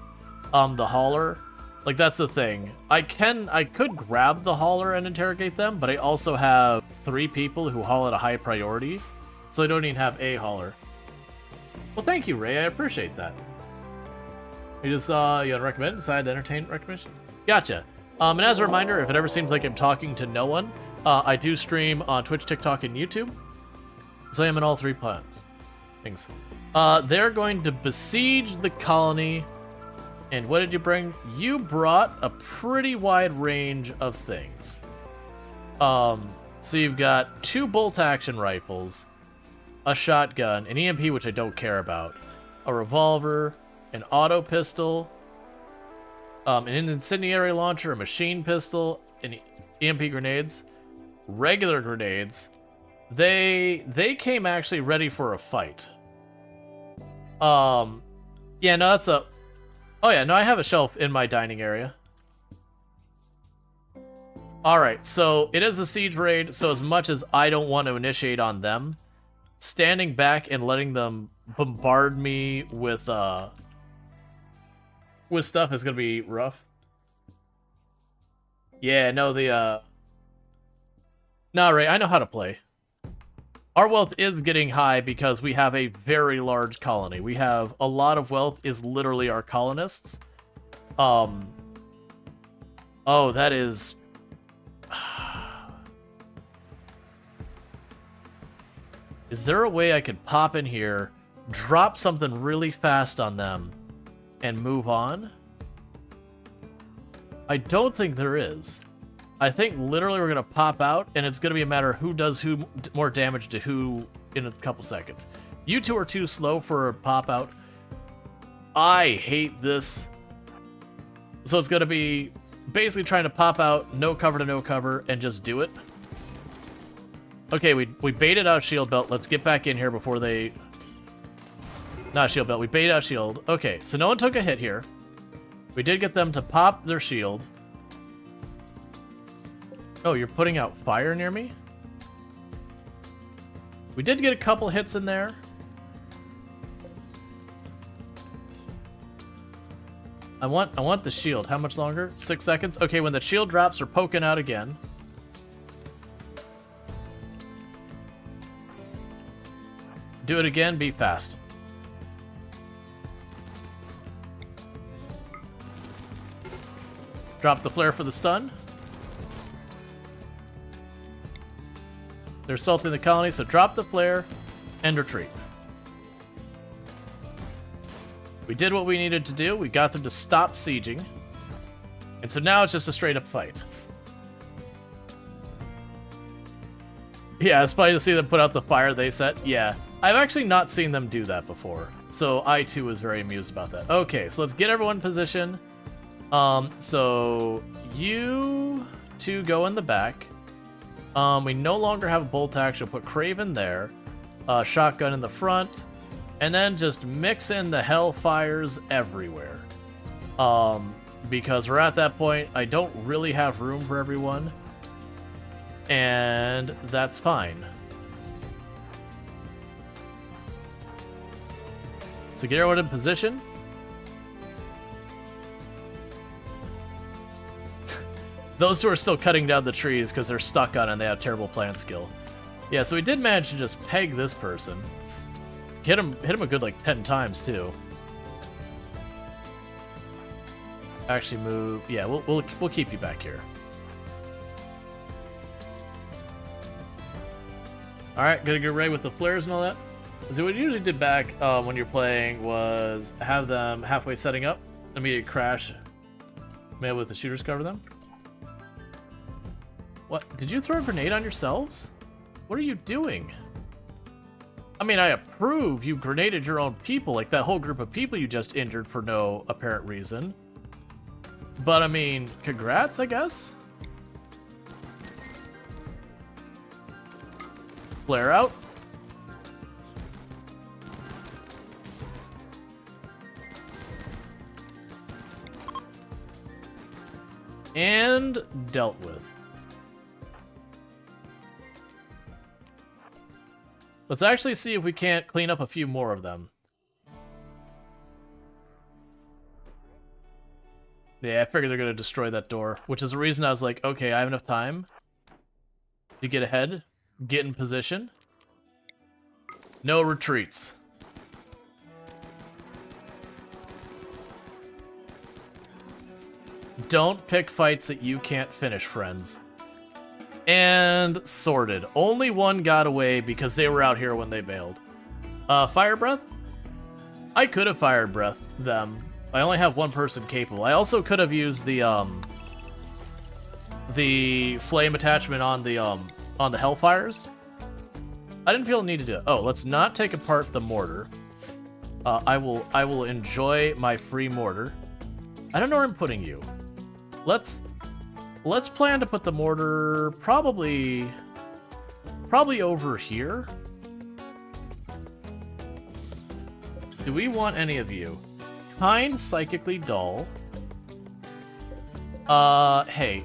The hauler, like that's the thing. I could grab the hauler and interrogate them, but I also have 3 people who haul at a high priority, so I don't even have a hauler. Well, thank you, Ray. I appreciate that. You just you want to recommend? Decided to entertain recommendation. Gotcha. And as a reminder, if it ever seems like I'm talking to no one, I do stream on Twitch, TikTok, and YouTube. So I am in all 3 things. They're going to besiege the colony. And what did you bring? You brought a pretty wide range of things. So you've got 2 bolt-action rifles, a shotgun, an EMP, which I don't care about, a revolver, an auto pistol, an incendiary launcher, a machine pistol, and EMP grenades, regular grenades. They came actually ready for a fight. Yeah, no, that's a... Oh yeah, no, I have a shelf in my dining area. Alright, so it is a siege raid, so as much as I don't want to initiate on them, standing back and letting them bombard me with stuff is gonna be rough. Yeah, no, No, Ray, I know how to play. Our wealth is getting high because we have a very large colony. We have a lot of wealth is literally our colonists. Oh, that is... Is there a way I could pop in here, drop something really fast on them, and move on? I don't think there is. I think literally we're going to pop out, and it's going to be a matter of who does more damage to who in a couple seconds. You 2 are too slow for a pop out. I hate this. So it's going to be basically trying to pop out, no cover to no cover, and just do it. Okay, we baited out shield belt. Let's get back in here before they... Not shield belt, we baited out shield. Okay, so no one took a hit here. We did get them to pop their shield. Oh, you're putting out fire near me? We did get a couple hits in there. I want the shield. How much longer? 6 seconds? Okay, when the shield drops, we're poking out again. Do it again, be fast. Drop the flare for the stun. They're assaulting the colony, so drop the flare and retreat. We did what we needed to do. We got them to stop sieging. And so now it's just a straight up fight. Yeah, it's funny to see them put out the fire they set. Yeah, I've actually not seen them do that before. So I too was very amused about that. Okay, so let's get everyone in position. So you 2 go in the back. We no longer have a bolt action. We'll put Craven there. Shotgun in the front. And then just mix in the Hellfires everywhere. Because we're at that point, I don't really have room for everyone. And that's fine. So get everyone in position. Those 2 are still cutting down the trees because they're stuck on it and they have terrible plant skill. Yeah, so we did manage to just peg this person. Hit him a good like 10 times too. Actually move. Yeah, we'll keep you back here. All right, gonna get ready with the flares and all that. So what we usually did back when you're playing was have them halfway setting up, immediate crash, maybe with the shooters cover them. What? Did you throw a grenade on yourselves? What are you doing? I mean, I approve you grenaded your own people, like that whole group of people you just injured for no apparent reason. But I mean, congrats, I guess? Flare out. And dealt with. Let's actually see if we can't clean up a few more of them. Yeah, I figured they're going to destroy that door, which is the reason I was like, okay, I have enough time to get ahead, get in position. No retreats. Don't pick fights that you can't finish, friends. And sorted. Only one got away because they were out here when they bailed. Fire breath? I could have fire breath them. I only have one person capable. I also could have used the flame attachment on the Hellfires. I didn't feel the need to do it. Oh, let's not take apart the mortar. I will enjoy my free mortar. I don't know where I'm putting you. Let's plan to put the mortar probably over here. Do we want any of you? Kind, psychically dull. Hey.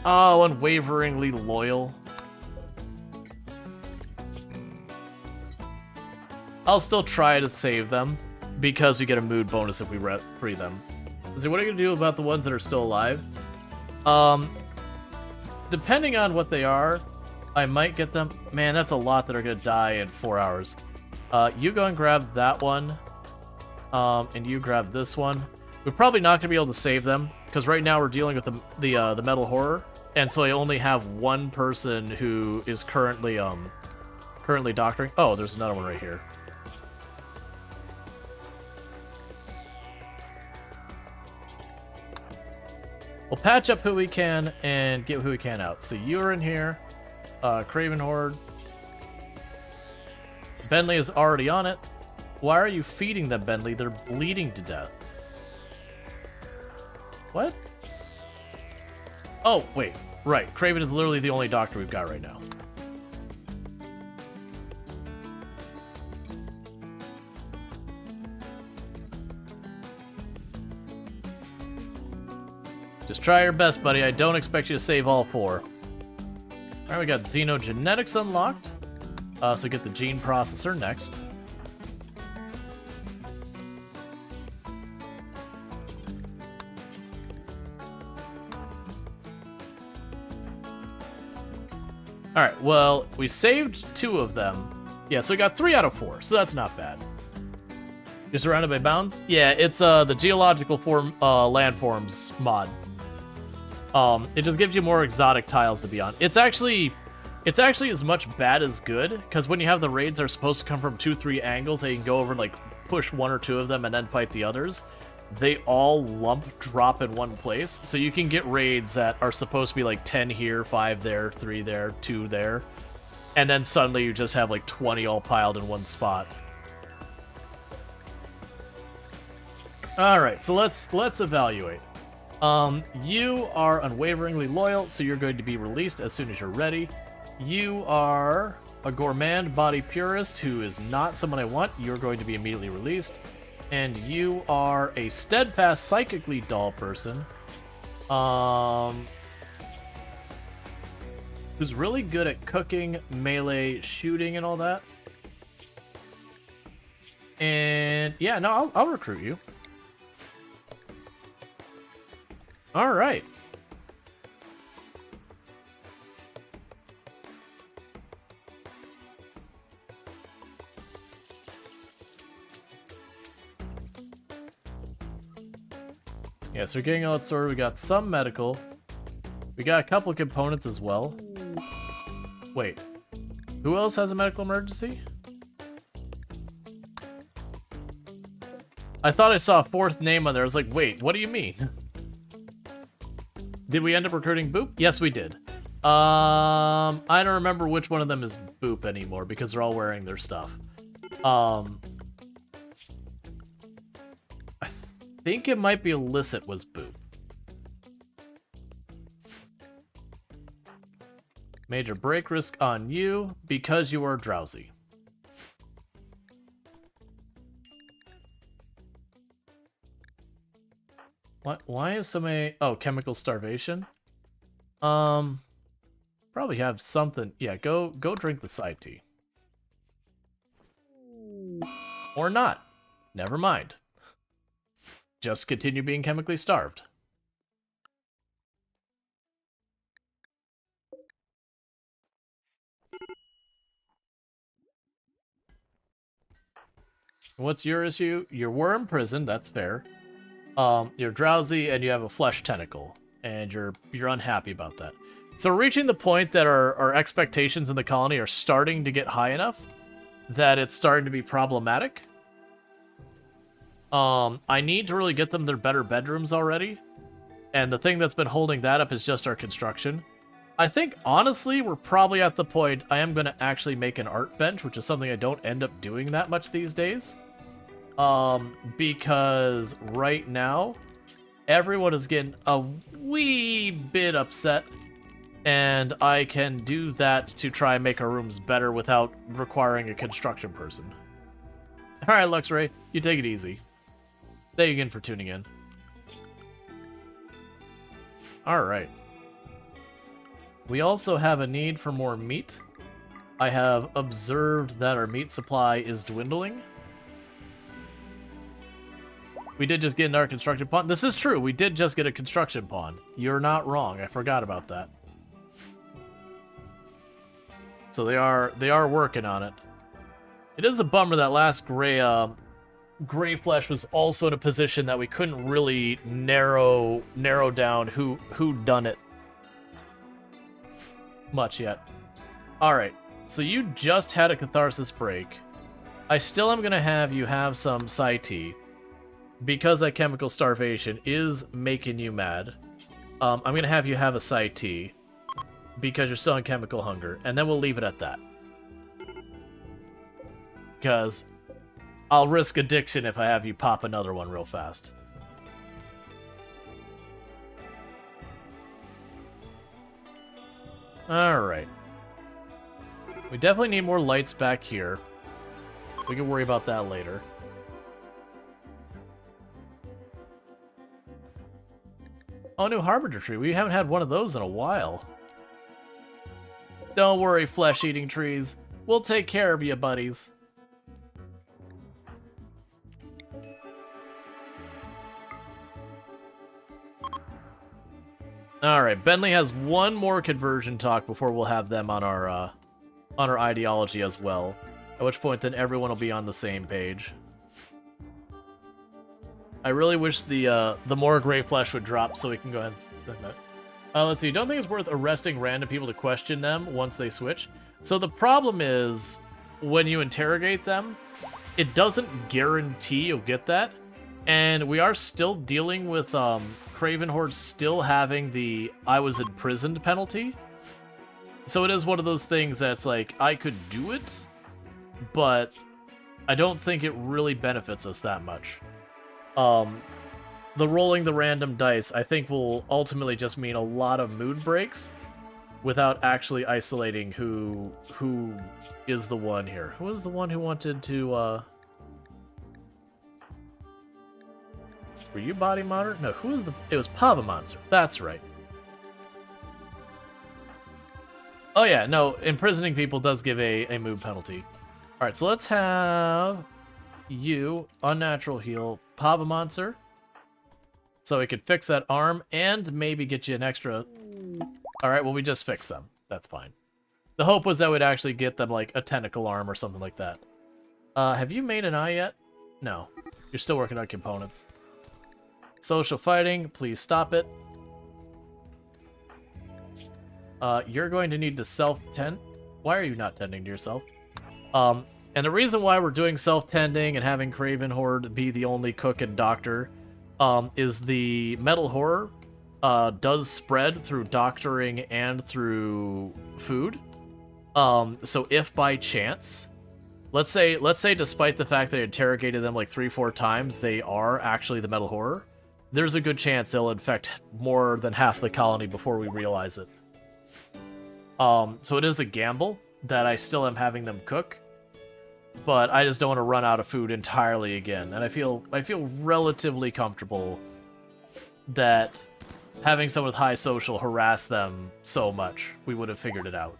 Oh, unwaveringly loyal. I'll still try to save them because we get a mood bonus if we free them. So what are you gonna do about the ones that are still alive? Depending on what they are, I might get them. Man, that's a lot that are gonna die in 4 hours. You go and grab that one, and you grab this one. We're probably not gonna be able to save them because right now we're dealing with the metal horror, and so I only have one person who is currently doctoring. Oh, there's another one right here. We'll patch up who we can and get who we can out. So you're in here. Craven Horde. Bentley is already on it. Why are you feeding them, Bentley? They're bleeding to death. What? Oh, wait. Right. Craven is literally the only doctor we've got right now. Just try your best, buddy. I don't expect you to save all 4. Alright, we got xenogenetics unlocked. So get the gene processor next. Alright, well, we saved 2 of them. Yeah, so we got 3 out of 4, so that's not bad. You're surrounded by bounds? Yeah, it's the geological landforms mod. It just gives you more exotic tiles to be on. It's actually as much bad as good, because when you have the raids that are supposed to come from 2-3 angles, they can go over and like push 1 or 2 of them and then fight the others. They all drop in one place, so you can get raids that are supposed to be like 10 here, 5 there, 3 there, 2 there, and then suddenly you just have like 20 all piled in one spot. All right, so let's evaluate. You are unwaveringly loyal, so you're going to be released as soon as you're ready. You are a gourmand body purist who is not someone I want. You're going to be immediately released. And you are a steadfast psychically dull person. Who's really good at cooking, melee, shooting, and all that. And yeah, no, I'll recruit you. All right. Yeah, so we're getting all that sorted. We got some medical. We got a couple of components as well. Wait. Who else has a medical emergency? I thought I saw a 4th name on there. I was like, wait, what do you mean? Did we end up recruiting Boop? Yes, we did. I don't remember which one of them is Boop anymore because they're all wearing their stuff. I think it might be Illicit was Boop. Major break risk on you because you are drowsy. What? Why is so many? Oh, chemical starvation. Probably have something. Yeah, go drink the side tea. Or not. Never mind. Just continue being chemically starved. What's your issue? You were imprisoned, that's fair. You're drowsy and you have a flesh tentacle, and you're unhappy about that. So we're reaching the point that our expectations in the colony are starting to get high enough that it's starting to be problematic. I need to really get them their better bedrooms already, and the thing that's been holding that up is just our construction. I think, honestly, we're probably at the point I am going to actually make an art bench, which is something I don't end up doing that much these days. Because right now, everyone is getting a wee bit upset, and I can do that to try and make our rooms better without requiring a construction person. Alright, Luxray, you take it easy. Thank you again for tuning in. Alright. We also have a need for more meat. I have observed that our meat supply is dwindling. We did just get an our construction pond. This is true. We did just get a construction pond. You're not wrong. I forgot about that. So they are working on it. It is a bummer that last gray flesh was also in a position that we couldn't really narrow down who done it much yet. All right. So you just had a catharsis break. I still am gonna have you have some Psi tea. Because that chemical starvation is making you mad, I'm going to have you have a Psi tea because you're still in chemical hunger, and then we'll leave it at that. Because I'll risk addiction if I have you pop another one real fast. Alright. We definitely need more lights back here. We can worry about that later. Oh, new Harbinger tree. We haven't had one of those in a while. Don't worry, flesh-eating trees. We'll take care of you, buddies. Alright, Bentley has one more conversion talk before we'll have them on our ideology as well. At which point, then everyone will be on the same page. I really wish the more gray flesh would drop so we can go ahead and... let's see, don't think it's worth arresting random people to question them once they switch. So the problem is, when you interrogate them, it doesn't guarantee you'll get that. And we are still dealing with Craven Horde still having the I was imprisoned penalty. So it is one of those things that's like, I could do it, but I don't think it really benefits us that much. The rolling the random dice, I think, will ultimately just mean a lot of mood breaks without actually isolating who is the one here. Who was the one who wanted to, Were you Body Modder? No, who was the... It was Pavamonster. That's right. Oh yeah, no, imprisoning people does give a mood penalty. Alright, so let's have you, Unnatural Heal, Pavamonster. So we could fix that arm and maybe get you an extra... Alright, well, we just fixed them. That's fine. The hope was that we'd actually get them, like, a tentacle arm or something like that. Have you made an eye yet? No. You're still working on components. Social fighting, please stop it. You're going to need to self-tend. Why are you not tending to yourself? And the reason why we're doing self-tending and having Craven Horde be the only cook and doctor is the Metal Horror does spread through doctoring and through food. So if by chance, let's say despite the fact that I interrogated them like 3-4 times, they are actually the metal horror, there's a good chance they'll infect more than half the colony before we realize it. So it is a gamble that I still am having them cook, but I just don't want to run out of food entirely again. And I feel relatively comfortable that having someone with high social harass them so much, we would have figured it out.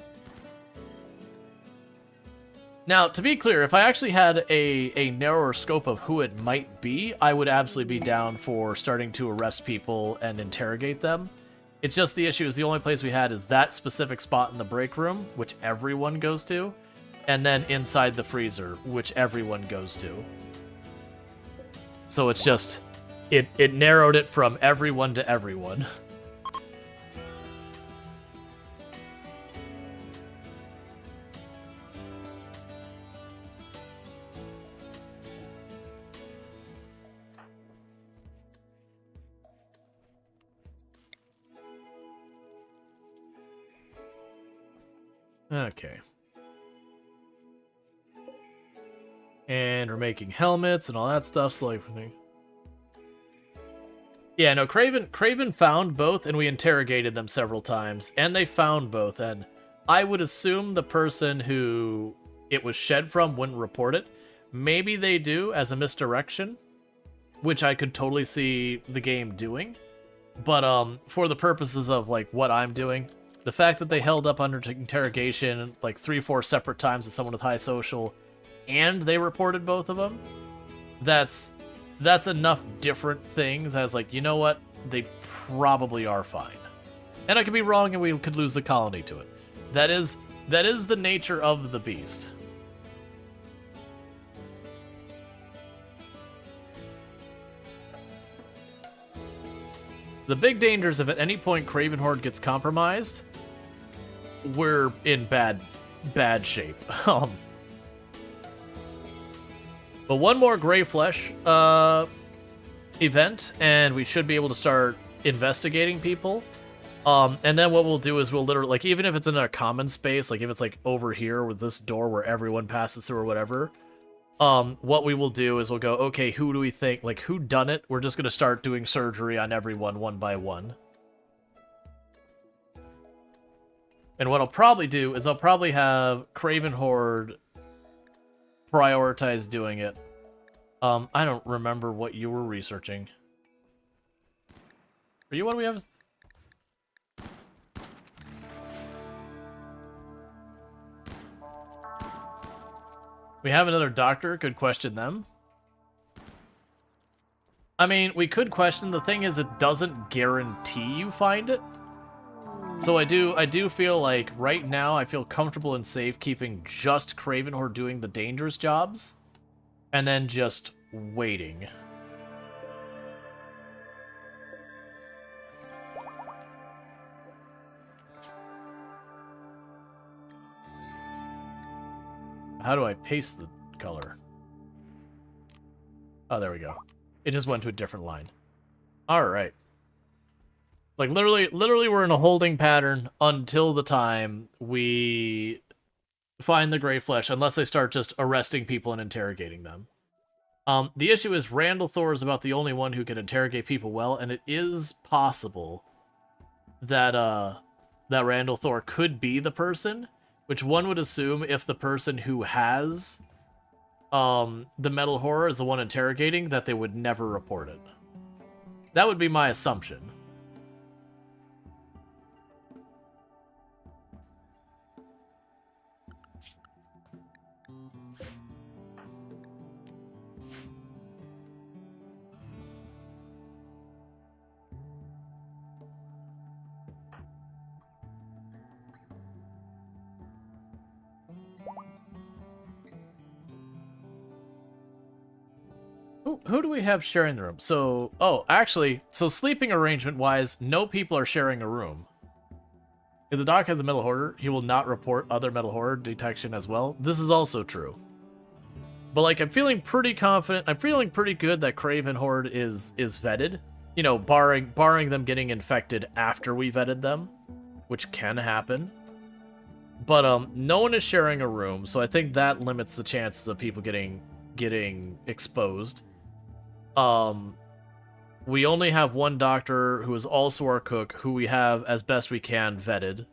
Now, to be clear, if I actually had a narrower scope of who it might be, I would absolutely be down for starting to arrest people and interrogate them. It's just the issue is the only place we had is that specific spot in the break room, which everyone goes to, and then inside the freezer, which everyone goes to. So it's just, it narrowed it from everyone to everyone. Okay. And we're making helmets and all that stuff, so like... Yeah, no, Craven found both, and we interrogated them several times, and they found both, and I would assume the person who it was shed from wouldn't report it. Maybe they do as a misdirection, which I could totally see the game doing, but for the purposes of like what I'm doing, the fact that they held up under interrogation like 3-4 separate times with someone with high social, and they reported both of them, that's enough different things as like, you know what, they probably are fine. And I could be wrong and we could lose the colony to it. That is the nature of the beast. The big danger is if at any point Craven Horde gets compromised, we're in bad shape. But one more Grey Flesh event, and we should be able to start investigating people. And then what we'll do is we'll literally, like, even if it's in a common space, like if it's like over here with this door where everyone passes through or whatever, what we will do is we'll go, okay, who do we think, like, who done it? We're just going to start doing surgery on everyone one by one. And what I'll probably do is I'll probably have Craven Horde prioritize doing it. I don't remember what you were researching. Are you what we have? We have another doctor, could question them. I mean, we could question, the thing is it doesn't guarantee you find it. So I do feel like right now I feel comfortable and safe keeping just Craven Horde doing the dangerous jobs, and then just waiting. How do I paste the color? Oh, there we go. It just went to a different line. All right. Like, literally we're in a holding pattern until the time we find the Grey Flesh, unless they start just arresting people and interrogating them. The issue is Randall Thor is about the only one who can interrogate people well, and it is possible that that Randall Thor could be the person, which one would assume if the person who has the metal horror is the one interrogating, that they would never report it. That would be my assumption. Who do we have sharing the room? So, oh, actually, so sleeping arrangement-wise, no people are sharing a room. If the doc has a metal hoarder, he will not report other metal hoarder detection as well. This is also true. But, like, I'm feeling pretty confident. I'm feeling pretty good that Craven Horde is vetted. You know, barring them getting infected after we vetted them, which can happen. But no one is sharing a room, so I think that limits the chances of people getting exposed. We only have one doctor who is also our cook, who we have as best we can vetted.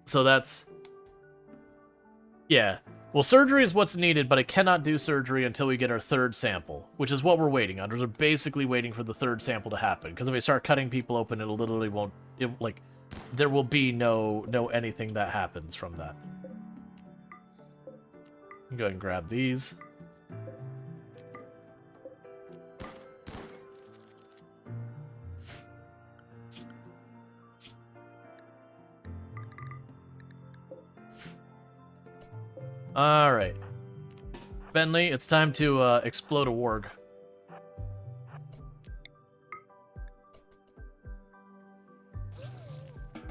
So that's... yeah. Well, surgery is what's needed, but I cannot do surgery until we get our third sample, which is what we're waiting on. We're basically waiting for the third sample to happen, because if we start cutting people open, it literally won't... like, there will be no anything that happens from that. Go ahead and grab these. Alright. Bentley, it's time to explode a warg.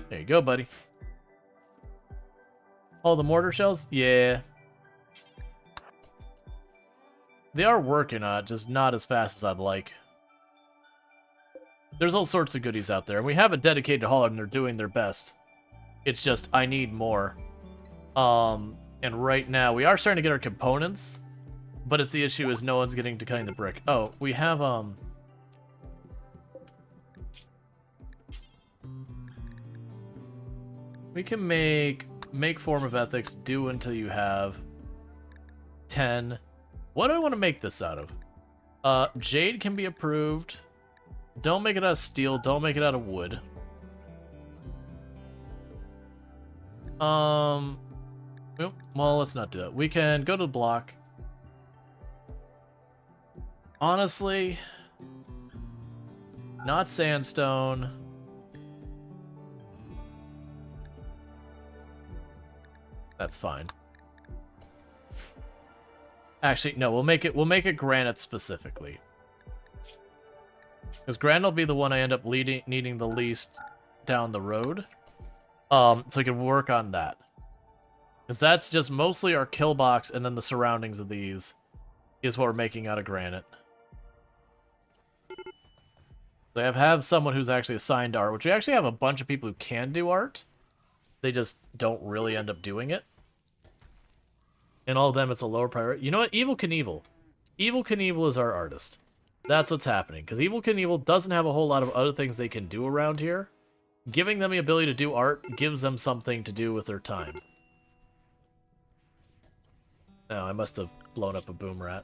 There you go, buddy. All the mortar shells? Yeah. They are working on it, just not as fast as I'd like. There's all sorts of goodies out there, and we have a dedicated hauler, and they're doing their best. It's just, I need more. And right now, we are starting to get our components, but it's the issue is no one's getting to cutting the brick. Oh, we have, we can make form of ethics do until you have 10. What do I want to make this out of? Jade can be approved. Don't make it out of steel. Don't make it out of wood. Well, let's not do it. We can go to the block. Honestly, not sandstone. That's fine. Actually, no, we'll make it granite specifically. Because granite will be the one I end up needing the least down the road. So we can work on that. Because that's just mostly our kill box, and then the surroundings of these is what we're making out of granite. They have someone who's actually assigned art, which we actually have a bunch of people who can do art. They just don't really end up doing it. And all of them, it's a lower priority. You know what? Evil Knievel. Evil Knievel is our artist. That's what's happening. Because Evil Knievel doesn't have a whole lot of other things they can do around here. Giving them the ability to do art gives them something to do with their time. Oh, I must have blown up a boom rat.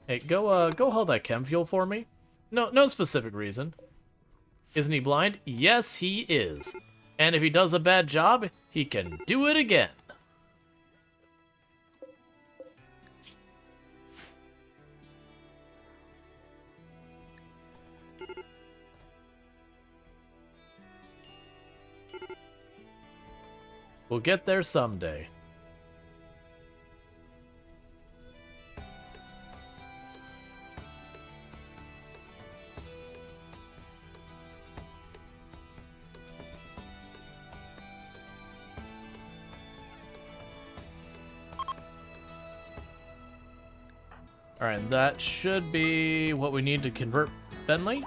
Hey, go hold that chem fuel for me. No specific reason. Isn't he blind? Yes, he is. And if he does a bad job, he can do it again. We'll get there someday. Alright, that should be what we need to convert Bentley.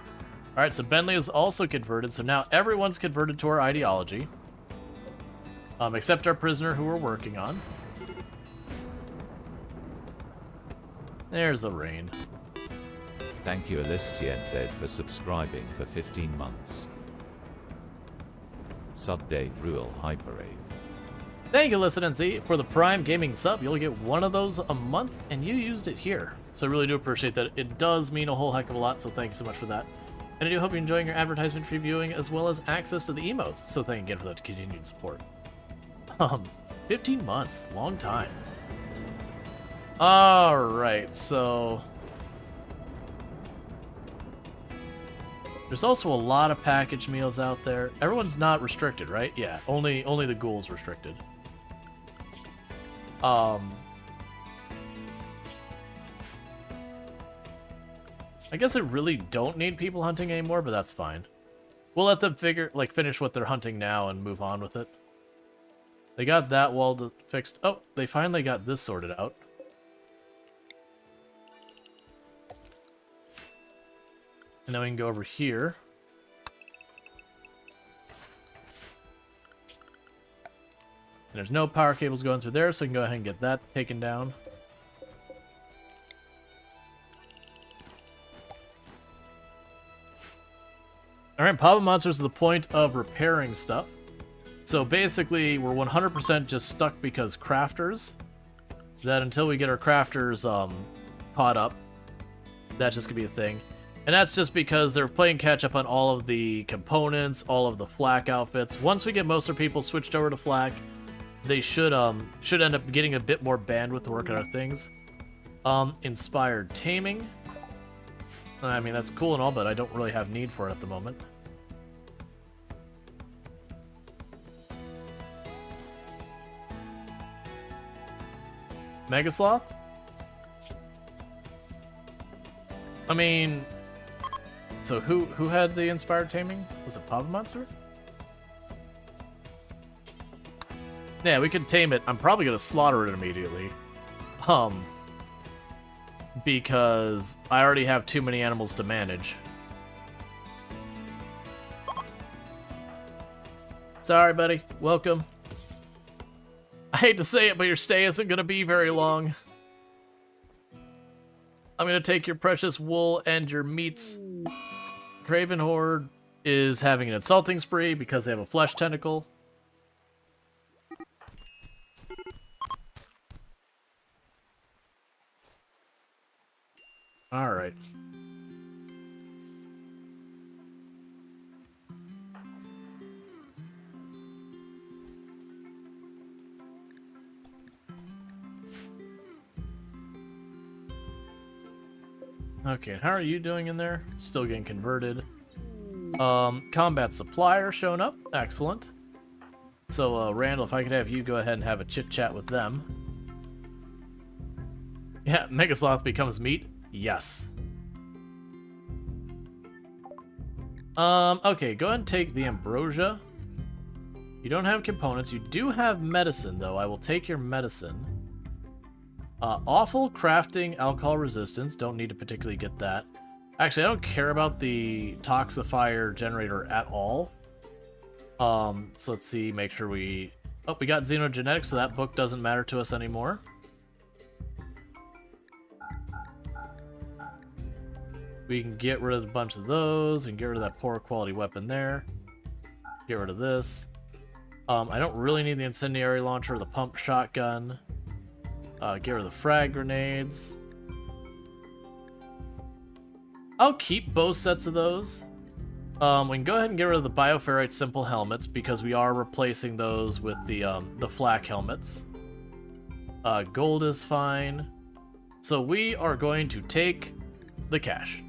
Alright, so Bentley is also converted, so now everyone's converted to our ideology. Except our prisoner who we're working on. There's the rain. Thank you Alistiente for subscribing for 15 months. Subdate Rual Hyperave. Thank you, Listen Z, for the Prime Gaming sub. You'll get one of those a month, and you used it here. So I really do appreciate that. It does mean a whole heck of a lot, so thank you so much for that. And I do hope you're enjoying your advertisement free viewing, as well as access to the emotes, so thank you again for that continued support. 15 months, long time. Alright, so... there's also a lot of packaged meals out there. Everyone's not restricted, right? Yeah, only the ghouls restricted. I guess I really don't need people hunting anymore, but that's fine. We'll let them finish what they're hunting now and move on with it. They got that wall fixed. Oh, they finally got this sorted out. And then we can go over here. And there's no power cables going through there, so we can go ahead and get that taken down. Alright, Papa Monsters are the point of repairing stuff. So basically, we're 100% just stuck because crafters. That until we get our crafters caught up, that's just going to be a thing. And that's just because they're playing catch up on all of the components, all of the flak outfits. Once we get most of our people switched over to flak, they should end up getting a bit more bandwidth to work on our things. Inspired taming. I mean, that's cool and all, but I don't really have need for it at the moment. Megasloth? I mean, so who had the inspired taming? Was it Papa Monster? Yeah, we could tame it. I'm probably gonna slaughter it immediately. Because I already have too many animals to manage. Sorry, buddy. Welcome. I hate to say it, but your stay isn't gonna be very long. I'm gonna take your precious wool and your meats. Craven Horde is having an insulting spree because they have a flesh tentacle. Alright. Okay, how are you doing in there? Still getting converted. Combat supplier showing up. Excellent. So, Randall, if I could have you go ahead and have a chit-chat with them. Yeah, Megasloth becomes meat. Yes. Okay, go ahead and take the ambrosia. You don't have components. You do have medicine, though. I will take your medicine. Awful crafting, alcohol resistance. Don't need to particularly get that. Actually, I don't care about the toxifier generator at all. So let's see, make sure we... Oh, we got xenogenetics, so that book doesn't matter to us anymore. We can get rid of a bunch of those. We can get rid of that poor quality weapon there. Get rid of this. I don't really need the incendiary launcher or the pump shotgun. Get rid of the frag grenades. I'll keep both sets of those. We can go ahead and get rid of the bioferrite simple helmets because we are replacing those with the flak helmets. Gold is fine. So we are going to take the cash.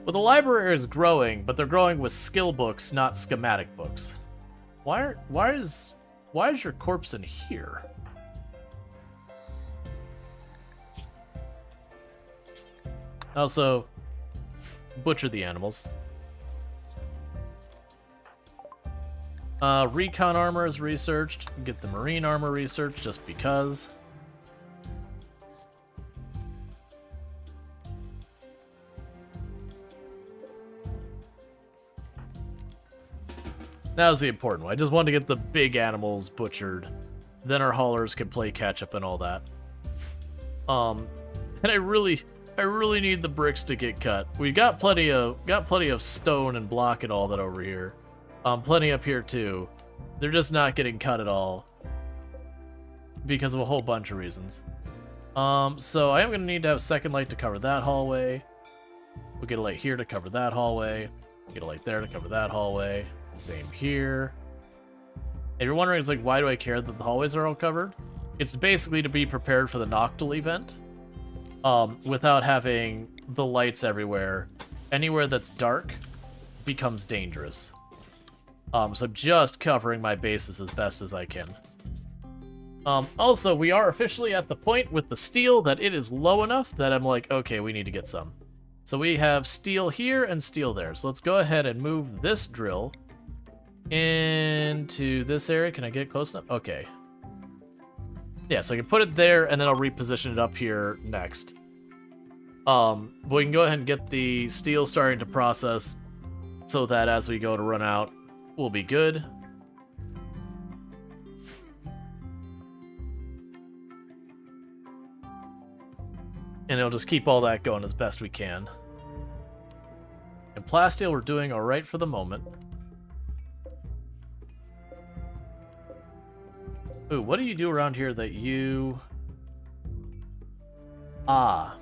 Well, the library is growing, but they're growing with skill books, not schematic books. Why is your corpse in here? Also, butcher the animals. Recon armor is researched. Get the marine armor researched just because. That was the important one. I just wanted to get the big animals butchered. Then our haulers can play catch up and all that. And I really need the bricks to get cut. We got plenty of stone and block and all that over here. Plenty up here too. They're just not getting cut at all because of a whole bunch of reasons. So I am going to need to have a second light to cover that hallway. We'll get a light here to cover that hallway. Get a light there to cover that hallway. Same here. And you're wondering, it's like, why do I care that the hallways are all covered? It's basically to be prepared for the Noctil event. Without having the lights everywhere. Anywhere that's dark becomes dangerous. So I'm just covering my bases as best as I can. Also, we are officially at the point with the steel that it is low enough that I'm like, okay, we need to get some. So we have steel here and steel there. So let's go ahead and move this drill into this area. Can I get close enough? Okay. Yeah, so I can put it there, and then I'll reposition it up here next. We can go ahead and get the steel starting to process so that as we go to run out, we'll be good. And it'll just keep all that going as best we can. And plasteel, we're doing alright for the moment. Ooh, what do you do around here that you... Ah.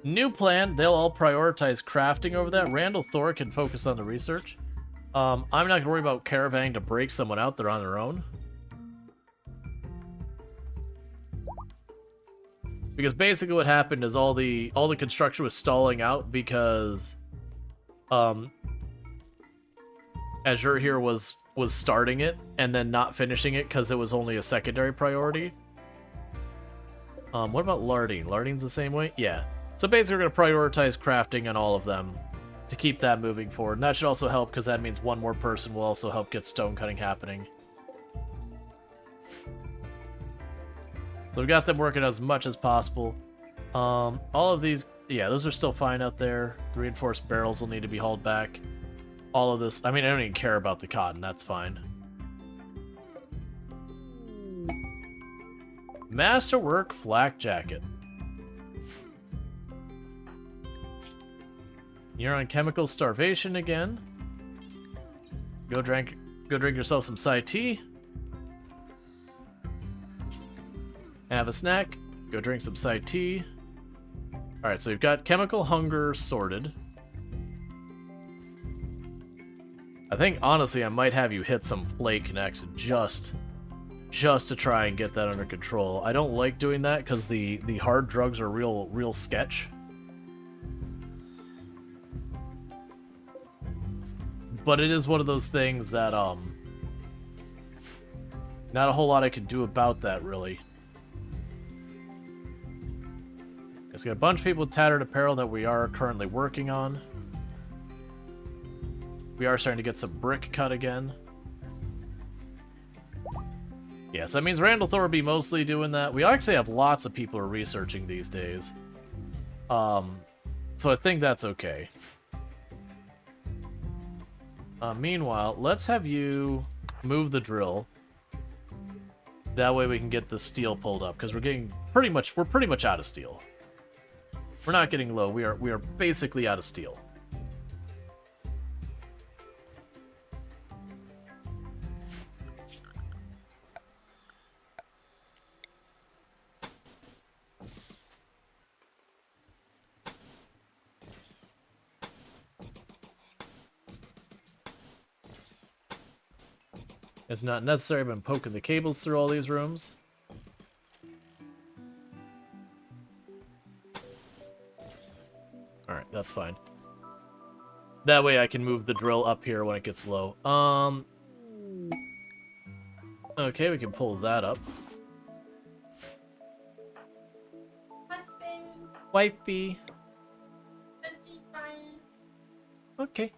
New plan, they'll all prioritize crafting over that. Randall Thor can focus on the research. I'm not going to worry about caravanning to break someone out there on their own. Because basically what happened is all the construction was stalling out because Azure here was starting it and then not finishing it because it was only a secondary priority. What about Lardine? Lardine's the same way? Yeah. So basically we're going to prioritize crafting on all of them to keep that moving forward. And that should also help because that means one more person will also help get stone cutting happening. So we got them working as much as possible. All of these, yeah, those are still fine out there. The reinforced barrels will need to be hauled back. All of this, I mean, I don't even care about the cotton, that's fine. Masterwork flak jacket. You're on chemical starvation again. Go drink yourself some Sai tea. Have a snack. Go drink some Sai tea. Alright, so we've got chemical hunger sorted. I think, honestly, I might have you hit some flake next just to try and get that under control. I don't like doing that because the hard drugs are real sketch. But it is one of those things that, not a whole lot I can do about that, really. It's got a bunch of people with tattered apparel that we are currently working on. We are starting to get some brick cut again. Yes, that means Randall Thor will be mostly doing that. We actually have lots of people who are researching these days. So I think that's okay. Meanwhile, let's have you move the drill. That way we can get the steel pulled up, because we're pretty much out of steel. We're not getting low. We are basically out of steel. It's not necessary. I've been poking the cables through all these rooms. Alright, that's fine. That way I can move the drill up here when it gets low. Okay, we can pull that up. Husband. Wifey. 25. Okay.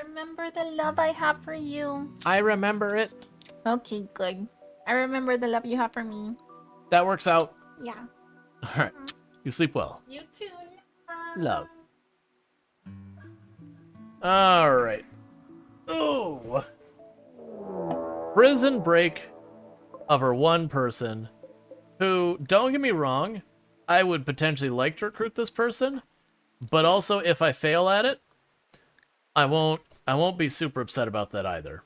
Remember the love I have for you. I remember it. Okay, good. I remember the love you have for me. That works out. Yeah. Alright. You sleep well. You too. Love. Alright. Oh. Prison break of our one person who, don't get me wrong, I would potentially like to recruit this person, but also if I fail at it, I won't be super upset about that either.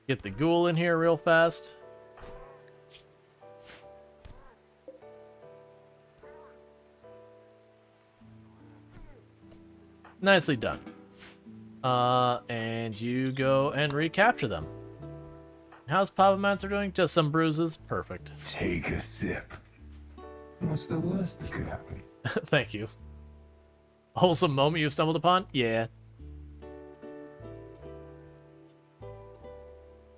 Get the ghoul in here real fast. Nicely done. And you go and recapture them. How's Papa Mancer doing? Just some bruises? Perfect. Take a sip. What's the worst that could happen? Thank you. Wholesome moment you stumbled upon? Yeah.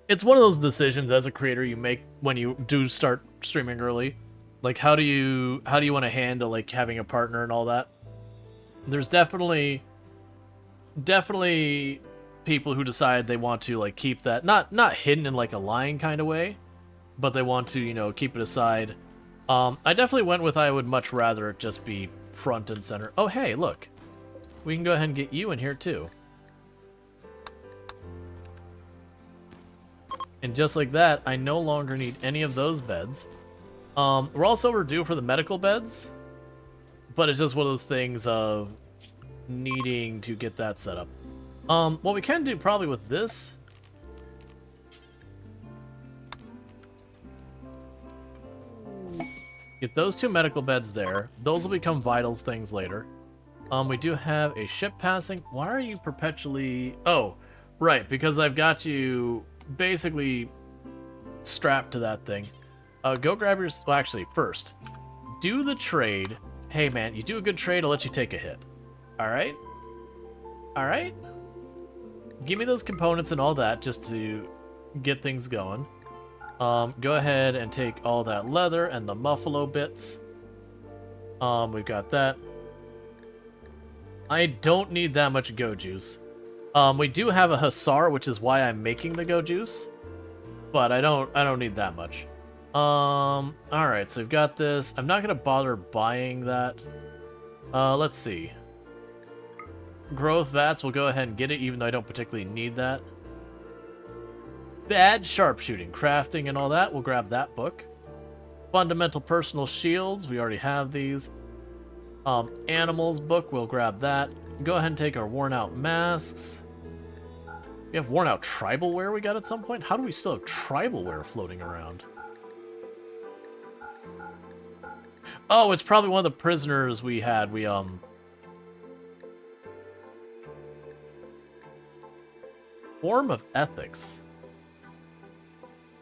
It's one of those decisions as a creator you make when you do start streaming early. Like, how do you want to handle, like, having a partner and all that? There's definitely people who decide they want to, like, keep that not hidden in, like, a lying kind of way, but they want to, you know, keep it aside. I definitely went with I would much rather it just be front and center. Oh, hey, look. We can go ahead and get you in here, too. And just like that, I no longer need any of those beds. We're also overdue for the medical beds, but it's just one of those things of needing to get that set up. What we can do probably with this... Get those 2 medical beds there. Those will become vitals things later. We do have a ship passing. Why are you perpetually... Oh, right, because I've got you basically strapped to that thing. Go grab your... Well, actually, first, do the trade. Hey, man, you do a good trade, I'll let you take a hit. Alright? Alright? Give me those components and all that just to get things going. Go ahead and take all that leather and the muffalo bits. We've got that. I don't need that much go juice. We do have a hussar, which is why I'm making the go juice, but I don't need that much. Alright, so we've got this. I'm not gonna bother buying that. Let's see. Growth vats, we'll go ahead and get it, even though I don't particularly need that. Bad sharpshooting, crafting, and all that, we'll grab that book. Fundamental personal shields, we already have these. Animals book, we'll grab that. Go ahead and take our worn out masks. We have worn out tribal wear we got at some point? How do we still have tribal wear floating around? Oh, it's probably one of the prisoners we had. Form of ethics.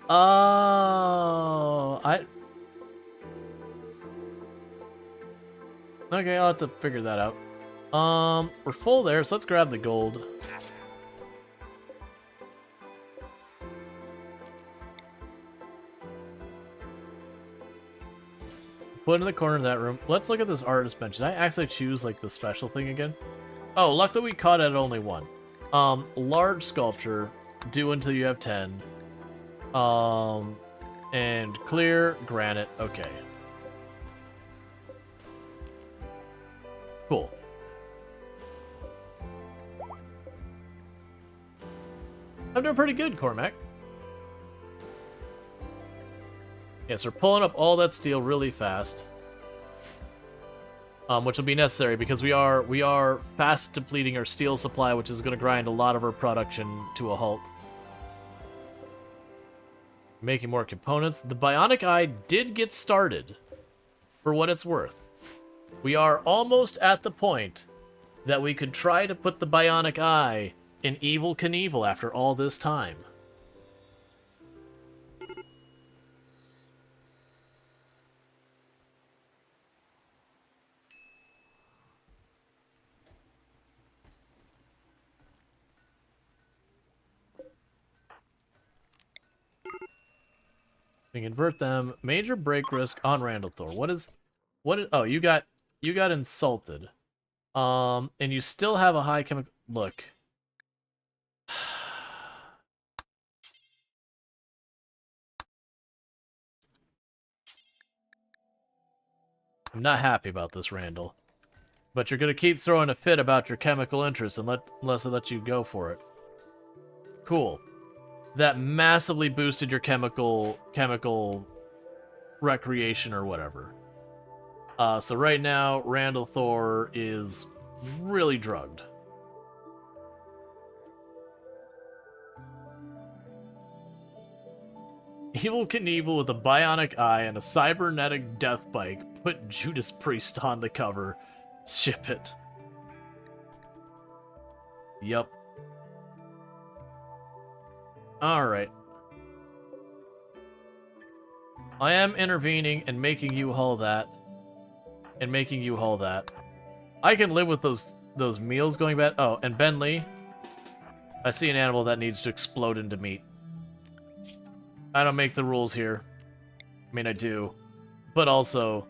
Oh, Okay, I'll have to figure that out. We're full there, so let's grab the gold. Put it in the corner of that room. Let's look at this artist bench. Did I actually choose, like, the special thing again? Oh, luckily we caught it at only 1. Large sculpture, due until you have 10. And clear, granite, okay. Cool. I'm doing pretty good, Cormac. Yes, we're pulling up all that steel really fast. Which will be necessary because we are fast depleting our steel supply, which is going to grind a lot of our production to a halt. Making more components. The bionic eye did get started, for what it's worth. We are almost at the point that we could try to put the bionic eye in Evel Knievel after all this time. We can convert them. Major break risk on Randall Thor. What is oh, you got insulted. And you still have a high chemical look. I'm not happy about this, Randall. But you're gonna keep throwing a fit about your chemical interests unless I let you go for it. Cool. That massively boosted your chemical recreation or whatever. So right now, Randall Thor is really drugged. Evel Knievel with a bionic eye and a cybernetic death bike. Put Judas Priest on the cover. Ship it. Yup. Alright. I am intervening and making you haul that. And making you haul that. I can live with those meals going bad. Oh, and Bentley. I see an animal that needs to explode into meat. I don't make the rules here. I mean, I do. But also,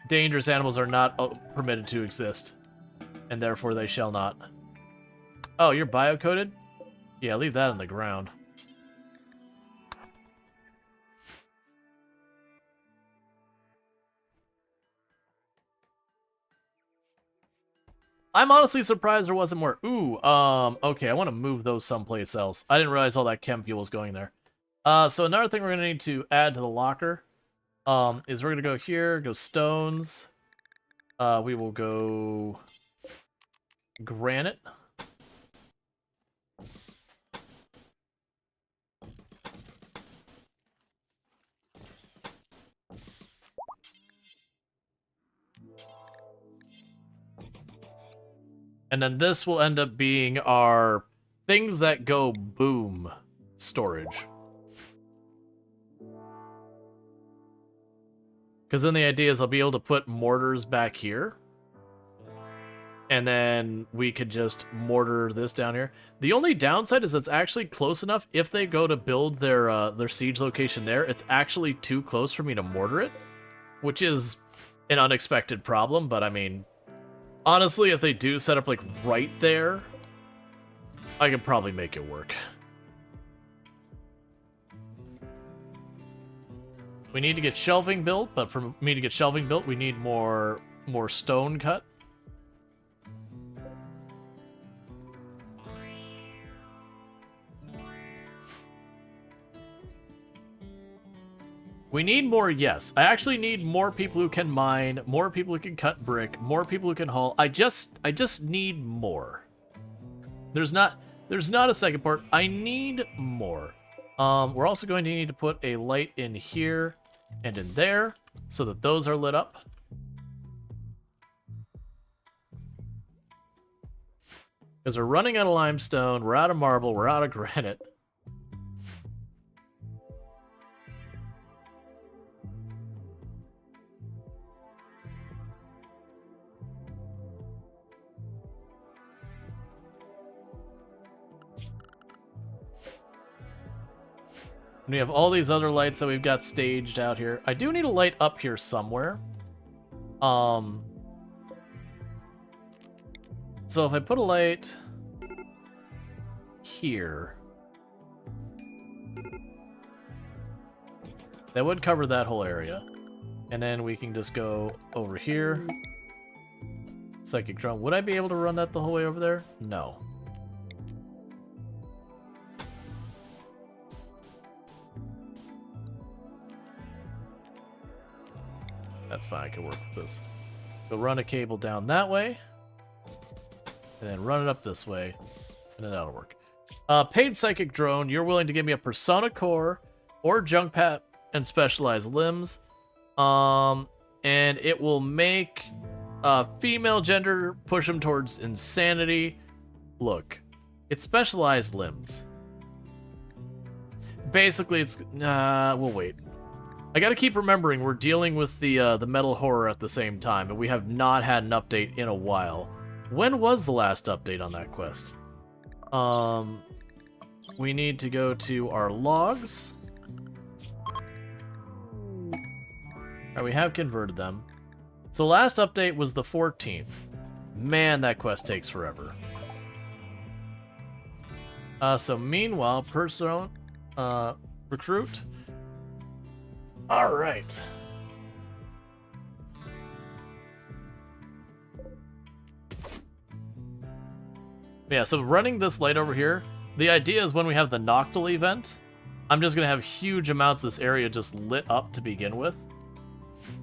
dangerous animals are not permitted to exist. And therefore they shall not. Oh, you're biocoded? Yeah, leave that on the ground. I'm honestly surprised there wasn't more. Ooh, okay, I want to move those someplace else. I didn't realize all that chem fuel was going there. So another thing we're going to need to add to the locker, is we're going to go here, go stones. We will go granite. And then this will end up being our things that go boom storage. Because then the idea is I'll be able to put mortars back here. And then we could just mortar this down here. The only downside is it's actually close enough. If they go to build their siege location there, it's actually too close for me to mortar it. Which is an unexpected problem, but I mean... honestly, if they do set up, like, right there, I could probably make it work. We need to get shelving built, but for me to get shelving built, we need more stone cut. We need more, yes. I actually need more people who can mine, more people who can cut brick, more people who can haul. I just need more. There's not a second part. I need more. We're also going to need to put a light in here and in there so that those are lit up. Because we're running out of limestone, we're out of marble, we're out of granite. And we have all these other lights that we've got staged out here. I do need a light up here somewhere. So if I put a light here, that would cover that whole area. And then we can just go over here. Psychic drone. Would I be able to run that the whole way over there? No. That's fine, I can work with this. Go run a cable down that way. And then run it up this way. And then that'll work. Paid Psychic Drone, you're willing to give me a Persona Core or Junk Pat and Specialized Limbs. And it will make female gender push them towards insanity. Look, it's Specialized Limbs. Basically, it's... we'll wait. I gotta keep remembering we're dealing with the metal horror at the same time, and we have not had an update in a while. When was the last update on that quest? We need to go to our logs. Alright, we have converted them. So last update was the 14th. Man, that quest takes forever. So meanwhile, personal recruit. All right. Yeah, so running this light over here, the idea is when we have the Noctil event, I'm just gonna have huge amounts of this area just lit up to begin with.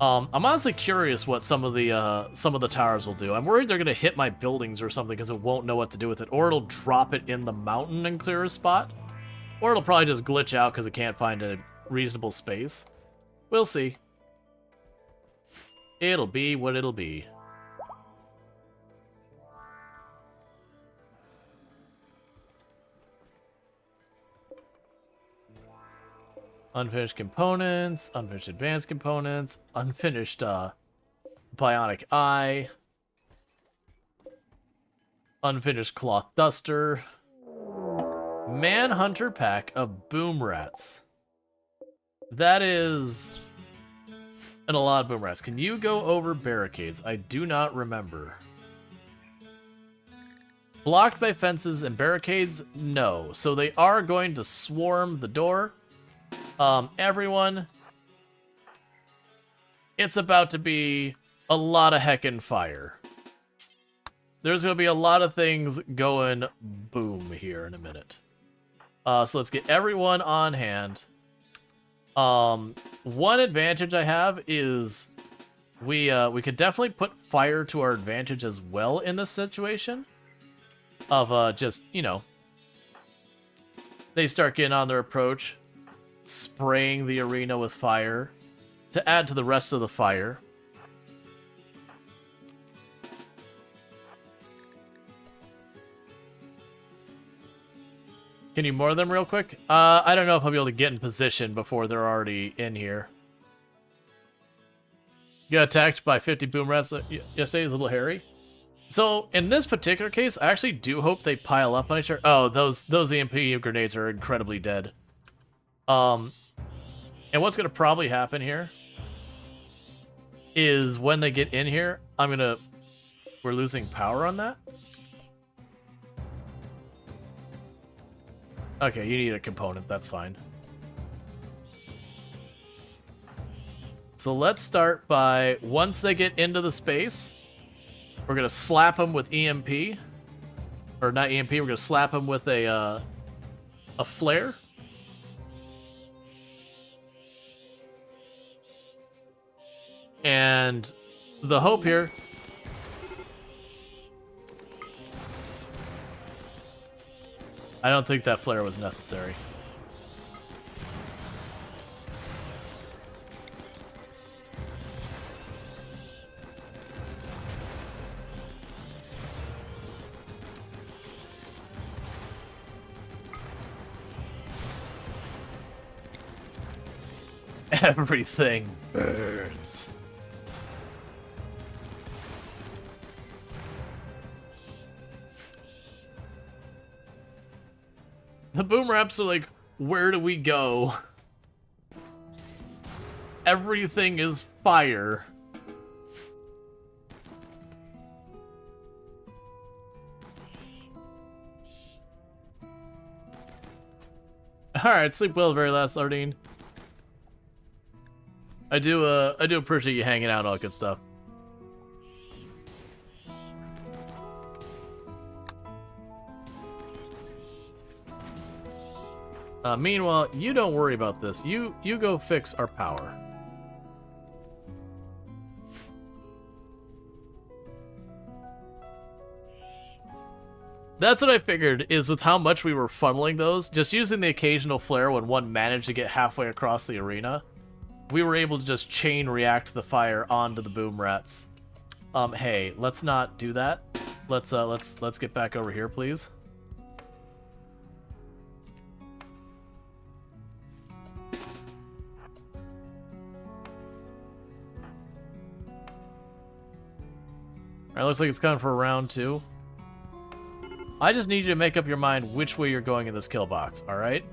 I'm honestly curious what some of the towers will do. I'm worried they're gonna hit my buildings or something because it won't know what to do with it, or it'll drop it in the mountain and clear a spot, or it'll probably just glitch out because it can't find a reasonable space. We'll see. It'll be what it'll be. Unfinished components, unfinished advanced components, unfinished bionic eye, unfinished cloth duster, manhunter pack of boom rats. That is a lot of boom rats. Can you go over barricades? I do not remember. Blocked by fences and barricades? No. So they are going to swarm the door. Everyone, it's about to be a lot of heckin' fire. There's going to be a lot of things going boom here in a minute. So let's get everyone on hand. One advantage I have is we could definitely put fire to our advantage as well in this situation. Of, just, you know, they start getting on their approach, spraying the arena with fire to add to the rest of the fire. Can you more them real quick? I don't know if I'll be able to get in position before they're already in here. Got attacked by 50 boom rats yesterday. Is a little hairy. So in this particular case, I actually do hope they pile up on each other. Oh, those EMP grenades are incredibly dead. And what's gonna probably happen here is when they get in here, we're losing power on that. Okay, you need a component, that's fine. So let's start by, once they get into the space, we're gonna slap them with EMP. Or not EMP, we're gonna slap them with a flare. And the hope here... I don't think that flare was necessary. Everything burns. The boom raps are like, where do we go? Everything is fire. Alright, sleep well, very last Lardine. I do appreciate you hanging out, all good stuff. Meanwhile, you don't worry about this. You go fix our power. That's what I figured, is with how much we were funneling those, just using the occasional flare when one managed to get halfway across the arena, we were able to just chain react the fire onto the boom rats. Hey, let's not do that. Let's get back over here, please. Alright, looks like it's coming for round 2. I just need you to make up your mind which way you're going in this kill box, alright?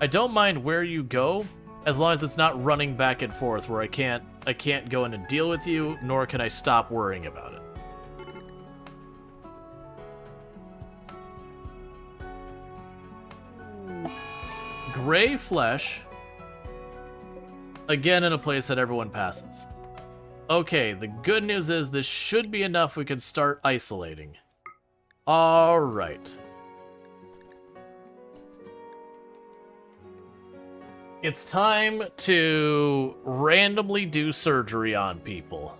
I don't mind where you go, as long as it's not running back and forth where I can't go in and deal with you, nor can I stop worrying about it. Gray flesh. Again in a place that everyone passes. Okay, the good news is this should be enough we can start isolating. Alright. It's time to randomly do surgery on people.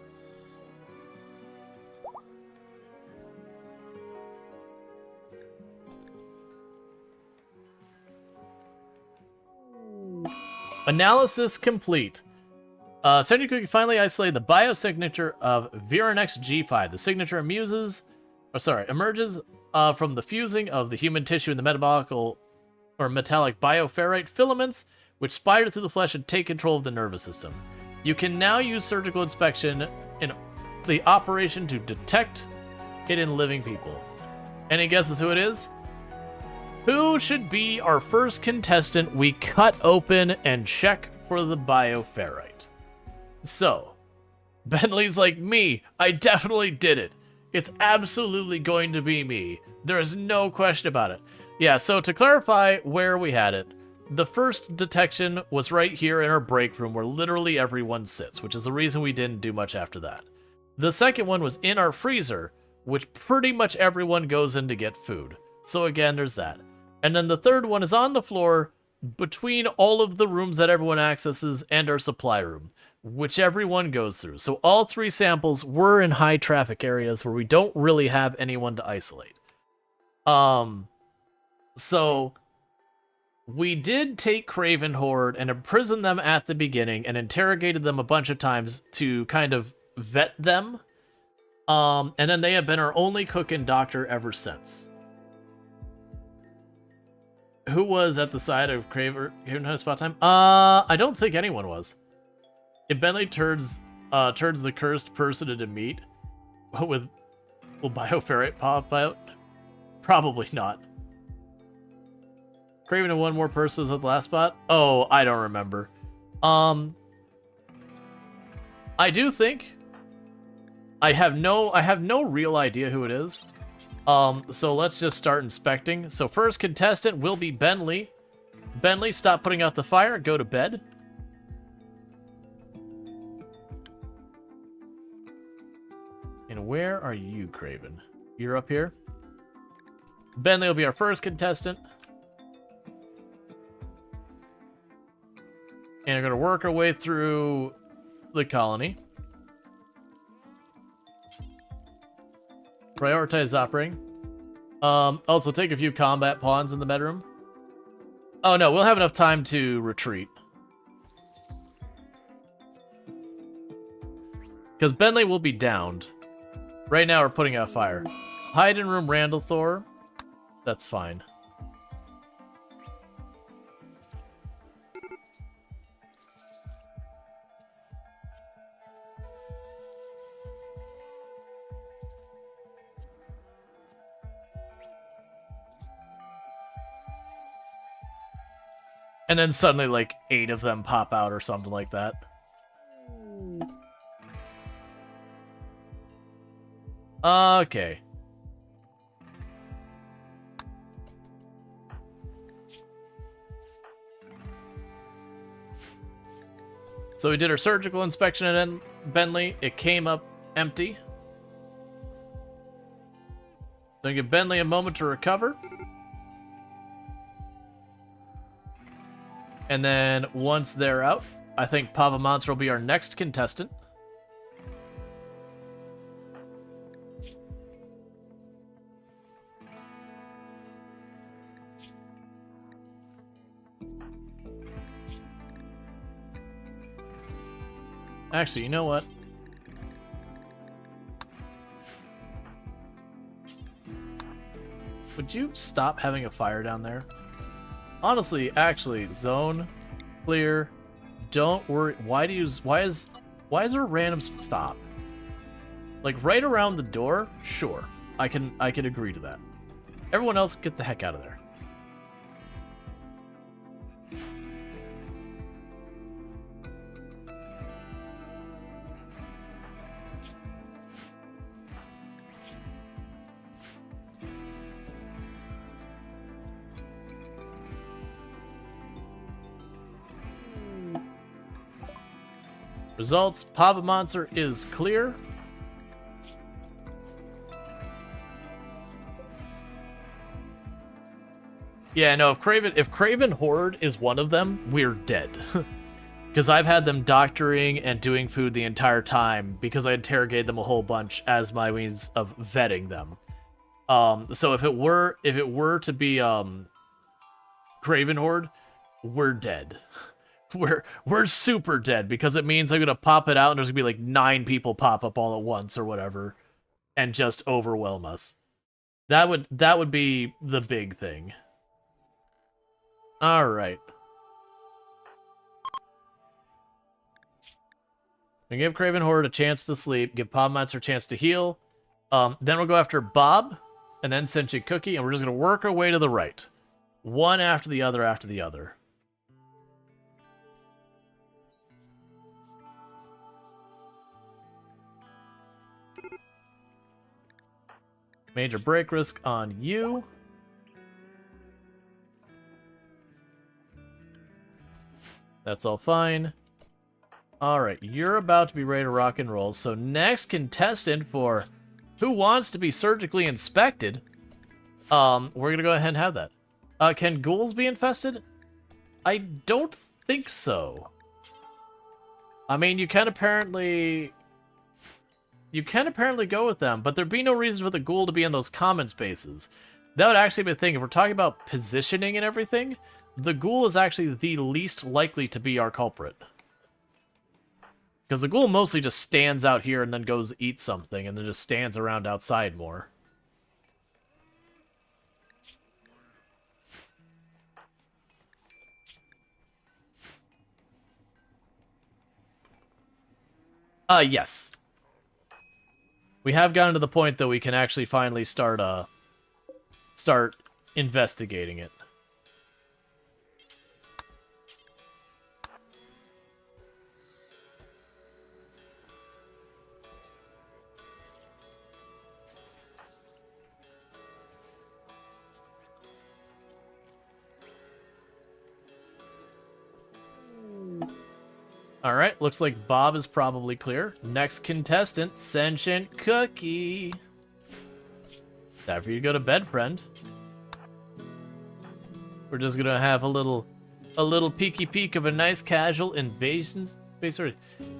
Analysis complete. Technically, finally isolated the biosignature of Viranex G5. The signature emerges from the fusing of the human tissue and the or metallic bioferrite filaments, which spider through the flesh and take control of the nervous system. You can now use surgical inspection in the operation to detect it in living people. Any guesses who it is? Who should be our first contestant we cut open and check for the bioferrite? So, Bentley's like, me, I definitely did it. It's absolutely going to be me. There is no question about it. Yeah, so to clarify where we had it, the first detection was right here in our break room where literally everyone sits, which is the reason we didn't do much after that. The second one was in our freezer, which pretty much everyone goes in to get food. So again, there's that. And then the third one is on the floor between all of the rooms that everyone accesses and our supply room, which everyone goes through. So all 3 samples were in high traffic areas where we don't really have anyone to isolate. So we did take Craven Horde and imprison them at the beginning and interrogated them a bunch of times to kind of vet them. And then they have been our only cook and doctor ever since. Who was at the side of Craven spot time? I don't think anyone was. If Bentley turns the cursed person into meat, will bioferrite pop out? Probably not. Craven and one more person was at the last spot? Oh, I don't remember. I do think I have no real idea who it is. So let's just start inspecting. So first contestant will be Bentley. Bentley, stop putting out the fire. Go to bed. And where are you, Craven? You're up here. Bentley will be our first contestant. And we're going to work our way through the colony. Prioritize operating. Also take a few combat pawns in the bedroom. Oh no, we'll have enough time to retreat. Because Bentley will be downed. Right now we're putting out fire. Hide in room Randall Thor. That's fine. And then suddenly, like, 8 of them pop out or something like that. Okay. So we did our surgical inspection at Bentley. It came up empty. So give Bentley a moment to recover. And then once they're out, I think Pava Monster will be our next contestant. Actually, you know what? Would you stop having a fire down there? Honestly, actually, zone, clear, don't worry. Why is there a random stop? Like right around the door? Sure, I can agree to that. Everyone else, get the heck out of there. Results, Papa Monster is clear. Yeah, no, if Craven Horde is one of them, we're dead. Because I've had them doctoring and doing food the entire time because I interrogated them a whole bunch as my means of vetting them. So if it were to be Craven Horde, we're dead. We're super dead because it means I'm gonna pop it out and there's gonna be like 9 people pop up all at once or whatever and just overwhelm us. That would be the big thing. Alright. We give Craven Horde a chance to sleep, give Pod Monster a chance to heal. Then we'll go after Bob, and then Sentient Cookie, and we're just going to work our way to the right. One after the other after the other. Major break risk on you. That's all fine. Alright, you're about to be ready to rock and roll. So next contestant for Who Wants to Be Surgically Inspected, we're going to go ahead and have that. Can ghouls be infested? I don't think so. I mean, you can apparently go with them, but there'd be no reason for the ghoul to be in those common spaces. That would actually be a thing. If we're talking about positioning and everything, the ghoul is actually the least likely to be our culprit. Because the ghoul mostly just stands out here and then goes eat something, and then just stands around outside more. Yes. We have gotten to the point that we can actually finally start investigating it. Alright, looks like Bob is probably clear. Next contestant, Sentient Cookie. Time for you to go to bed, friend. We're just gonna have a little peeky peek of a nice casual invasion space.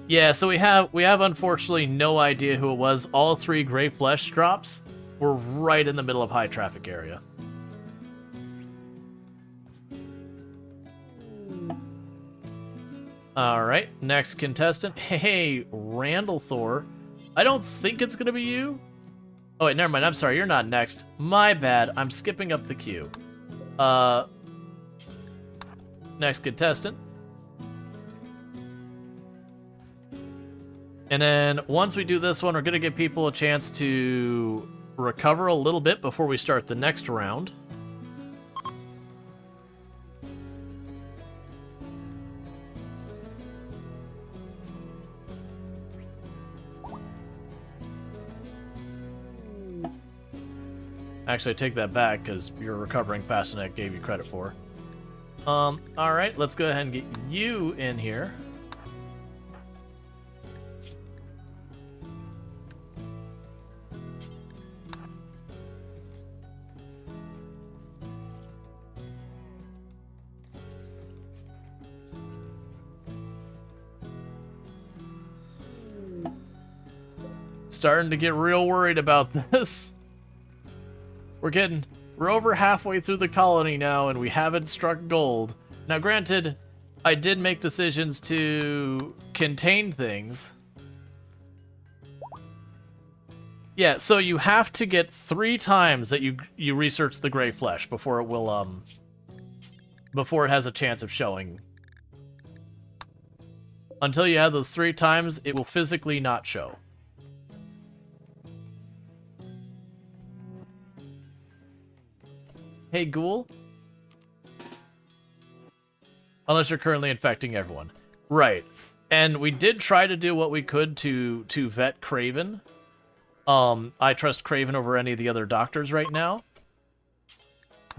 Yeah, so we have unfortunately no idea who it was. All 3 gray flesh drops were right in the middle of high traffic area. Alright, next contestant. Hey, Randall Thor. I don't think it's gonna be you. Oh wait, never mind, I'm sorry, you're not next. My bad, I'm skipping up the queue. Next contestant. And then, once we do this one, we're gonna give people a chance to recover a little bit before we start the next round. Actually, I take that back, because you're recovering faster than I gave you credit for. Alright, let's go ahead and get you in here. Starting to get real worried about this. We're over halfway through the colony now, and we haven't struck gold. Now, granted, I did make decisions to contain things. Yeah, so you have to get 3 times that you research the gray flesh before it will, before it has a chance of showing. Until you have those 3 times, it will physically not show. Hey, ghoul? Unless you're currently infecting everyone. Right. And we did try to do what we could to vet Craven. I trust Craven over any of the other doctors right now.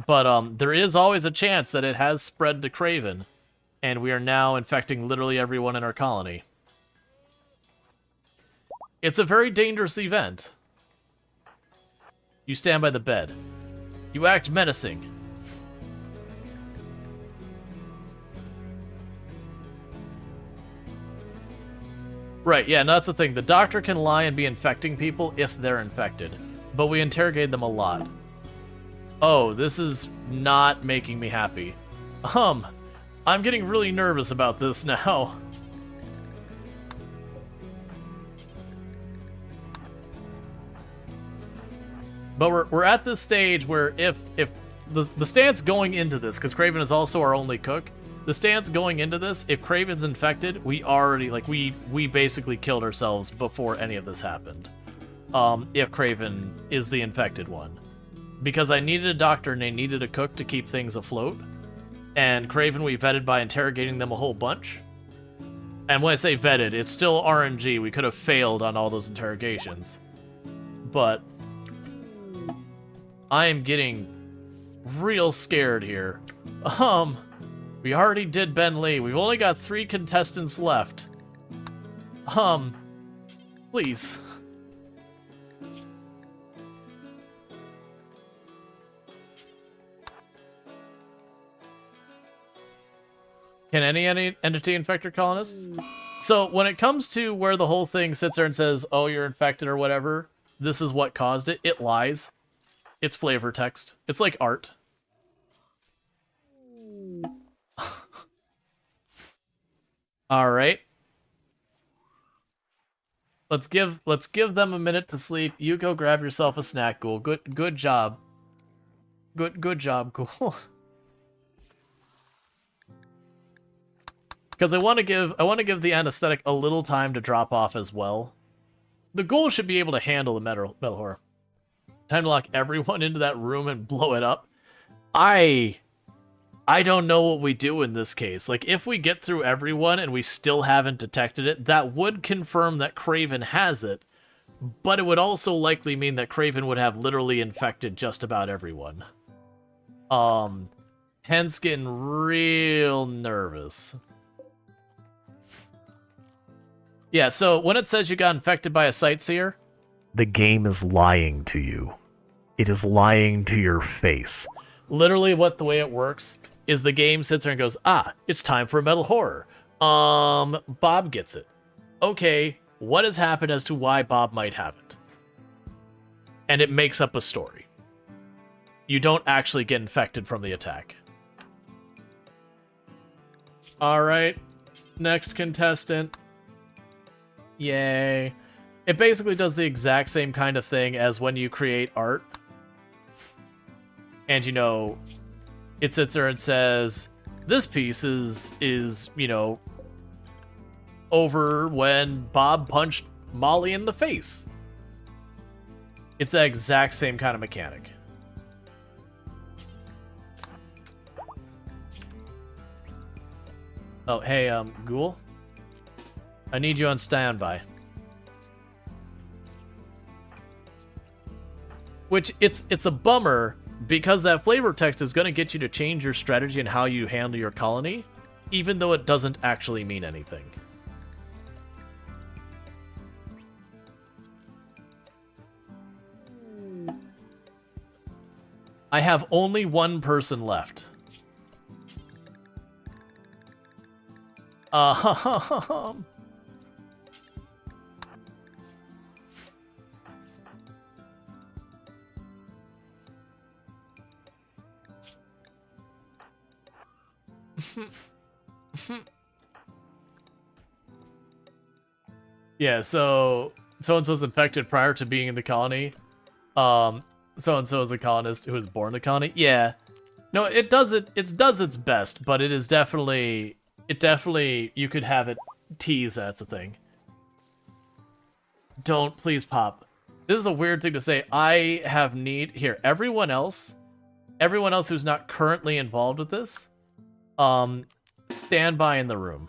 But there is always a chance that it has spread to Craven. And we are now infecting literally everyone in our colony. It's a very dangerous event. You stand by the bed. You act menacing. Right, yeah, no, that's the thing. The doctor can lie and be infecting people if they're infected. But we interrogate them a lot. Oh, this is not making me happy. I'm getting really nervous about this now. But we're at this stage where if the stance going into this, because Craven is also our only cook. The stance going into this, if Craven's infected, we already we basically killed ourselves before any of this happened. If Craven is the infected one, because I needed a doctor and I needed a cook to keep things afloat, and Craven we vetted by interrogating them a whole bunch. And when I say vetted, it's still RNG. We could have failed on all those interrogations, but I am getting real scared here. We already did Ben Lee. We've only got 3 contestants left. Please. Can any entity infect your colonists? So when it comes to where the whole thing sits there and says, oh, you're infected or whatever, this is what caused it, it lies. It's flavor text. It's like art. All right. Let's give them a minute to sleep. You go grab yourself a snack, Ghoul. Good job. Good job, Ghoul. Because I want to give the anesthetic a little time to drop off as well. The Ghoul should be able to handle the metal horror. Time to lock everyone into that room and blow it up. I don't know what we do in this case. Like, if we get through everyone and we still haven't detected it, that would confirm that Craven has it, but it would also likely mean that Craven would have literally infected just about everyone. Hence getting real nervous. Yeah, so when it says you got infected by a sightseer, the game is lying to you. It is lying to your face. Literally the way it works is the game sits there and goes, it's time for a metal horror. Bob gets it. Okay, what has happened as to why Bob might have it? And it makes up a story. You don't actually get infected from the attack. Alright, next contestant. Yay. It basically does the exact same kind of thing as when you create art. And, you know, it sits there and says, this piece is you know, over when Bob punched Molly in the face. It's the exact same kind of mechanic. Oh, hey, Ghoul? I need you on standby. Which, it's a bummer, because that flavor text is going to get you to change your strategy and how you handle your colony, even though it doesn't actually mean anything. I have only one person left. Yeah, so so-and-so's infected prior to being in the colony. So-and-so is a colonist who was born in the colony. Yeah. No, it does its best, but it is definitely you could have it tease that's a thing. Don't please pop. This is a weird thing to say. I have need here. Everyone else who's not currently involved with this, stand by in the room.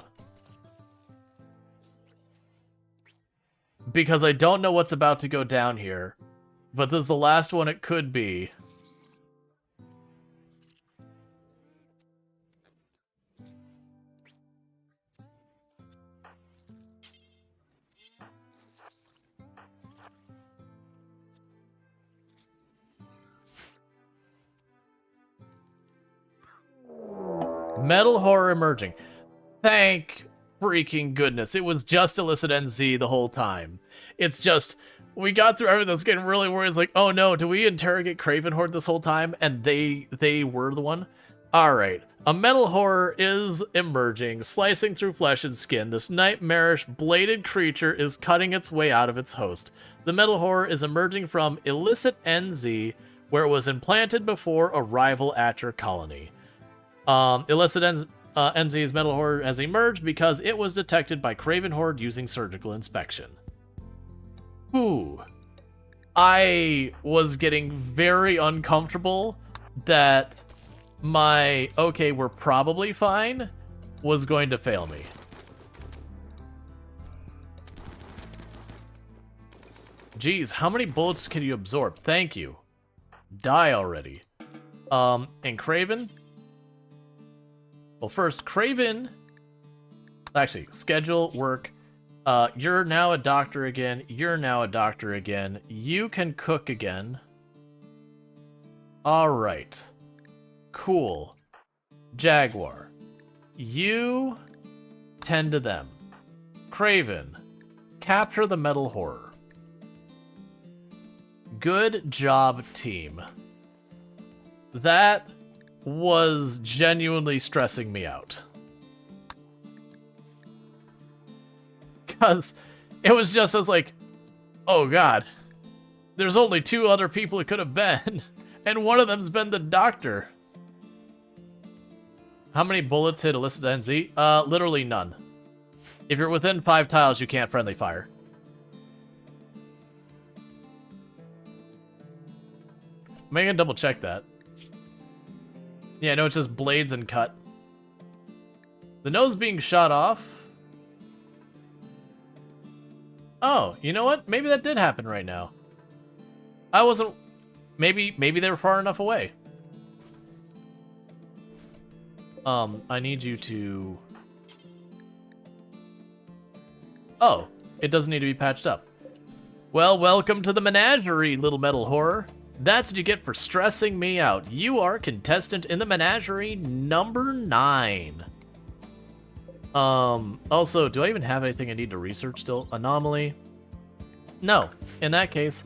Because I don't know what's about to go down here, but this is the last one it could be. Metal horror emerging. Thank freaking goodness. It was just illicit NZ the whole time. It's just, we got through everything. I was getting really worried. It's like, oh no, do we interrogate Craven Horde this whole time? And they were the one? Alright. A metal horror is emerging, slicing through flesh and skin. This nightmarish, bladed creature is cutting its way out of its host. The metal horror is emerging from illicit NZ, where it was implanted before arrival at your colony. Illicit NZ's metal horde has emerged because it was detected by Craven Horde using surgical inspection. Ooh. I was getting very uncomfortable that my okay, we're probably fine was going to fail me. Geez, how many bullets can you absorb? Thank you. Die already. And Craven? Well, first, Craven... Actually, schedule, work. You're now a doctor again. You're now a doctor again. You can cook again. Alright. Cool. Jaguar. You tend to them. Craven. Capture the metal horror. Good job, team. That was genuinely stressing me out. Because it was just as like, oh god, there's only 2 other people it could have been, and one of them's been the doctor. How many bullets hit illicit NZ? Literally none. If you're within 5 tiles, you can't friendly fire. I'm gonna double check that. Yeah, no, it's just blades and cut. The nose being shot off. Oh, you know what? Maybe that did happen right now. I wasn't... Maybe they were far enough away. I need you to... Oh, it doesn't need to be patched up. Well, welcome to the menagerie, little metal horror. That's what you get for stressing me out. You are contestant in the menagerie number 9. Also, do I even have anything I need to research still? Anomaly? No. In that case,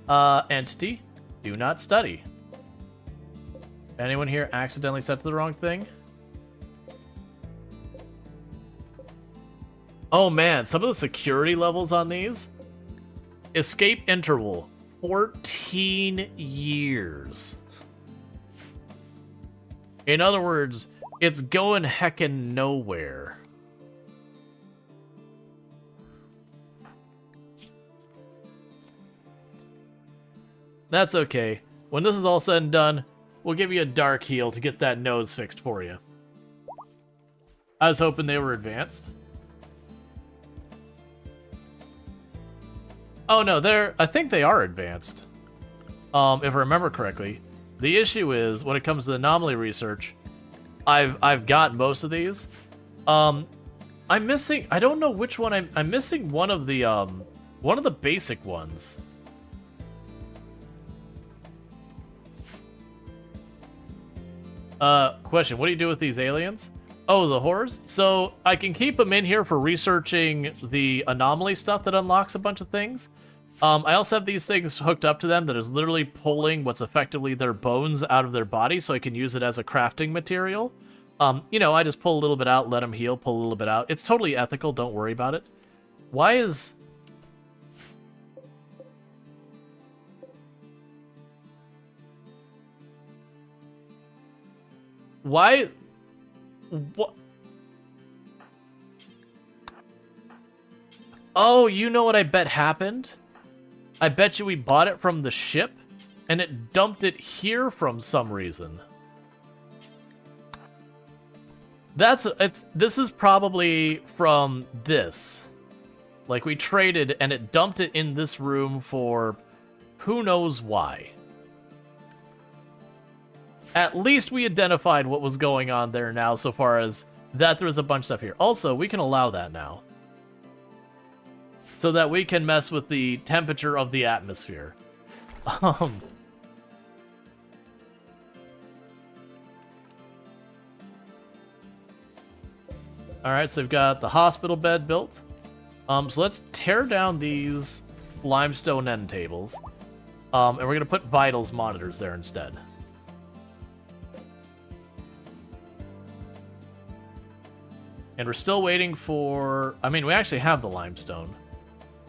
entity, do not study. Anyone here accidentally set to the wrong thing? Oh man, some of the security levels on these. Escape interval, 14 years. In other words, it's going heckin' nowhere. That's okay. When this is all said and done, we'll give you a dark heal to get that nose fixed for you. I was hoping they were advanced. Oh no, I think they are advanced. If I remember correctly. The issue is, when it comes to anomaly research, I've got most of these. I'm missing, I don't know which one I'm missing one of the basic ones. Question, what do you do with these aliens? Oh, the horrors? So, I can keep them in here for researching the anomaly stuff that unlocks a bunch of things. I also have these things hooked up to them that is literally pulling what's effectively their bones out of their body, so I can use it as a crafting material. You know, I just pull a little bit out, let them heal, pull a little bit out. It's totally ethical, don't worry about it. Why is... Why... What? Oh, you know what I bet happened? I bet you we bought it from the ship, and it dumped it here from some reason. This is probably from this. Like, we traded, and it dumped it in this room for who knows why. At least we identified what was going on there now, so far as that there was a bunch of stuff here. Also, we can allow that now. So that we can mess with the temperature of the atmosphere. Alright, so we've got the hospital bed built. So let's tear down these limestone end tables. And we're going to put vitals monitors there instead. And we're still waiting for... I mean, we actually have the limestone.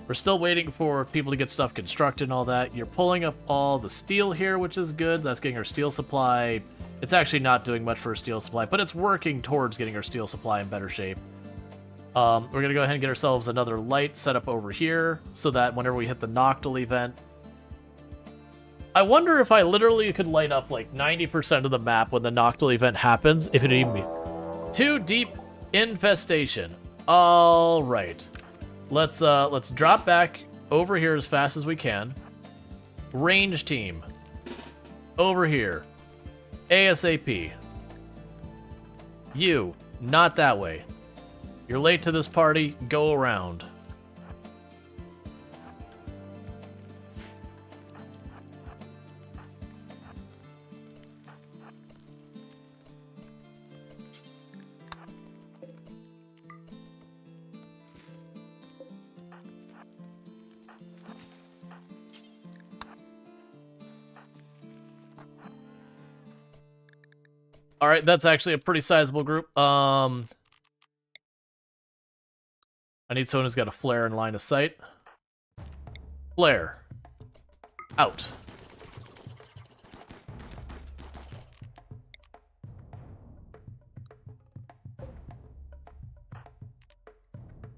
We're still waiting for people to get stuff constructed and all that. You're pulling up all the steel here, which is good. That's getting our steel supply. It's actually not doing much for our steel supply, but it's working towards getting our steel supply in better shape. We're going to go ahead and get ourselves another light set up over here so that whenever we hit the Noctil event... I wonder if I literally could light up like 90% of the map when the Noctil event happens, if it even be. Too deep infestation. All right. Let's drop back over here as fast as we can. Range team. Over here. ASAP. You, not that way. You're late to this party, go around. All right, that's actually a pretty sizable group. I need someone who's got a flare in line of sight. Flare. Out.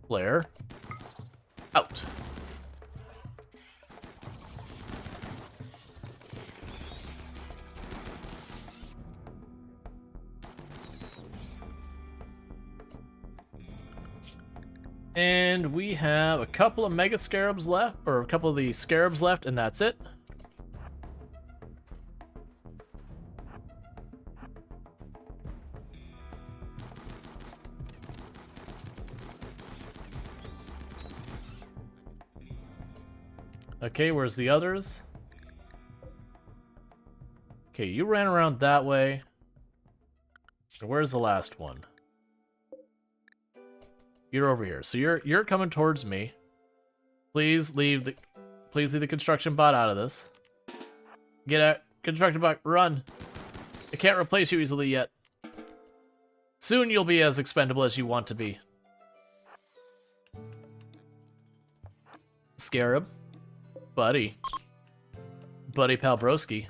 Flare. Out. And we have a couple of Mega Scarabs left, or a couple of the Scarabs left, and that's it. Okay, where's the others? Okay, you ran around that way. And where's the last one? You're over here. So you're coming towards me. Please leave the construction bot out of this. Get out. Construction bot, run. I can't replace you easily yet. Soon you'll be as expendable as you want to be. Scarab. Buddy. Buddy Palbrowski.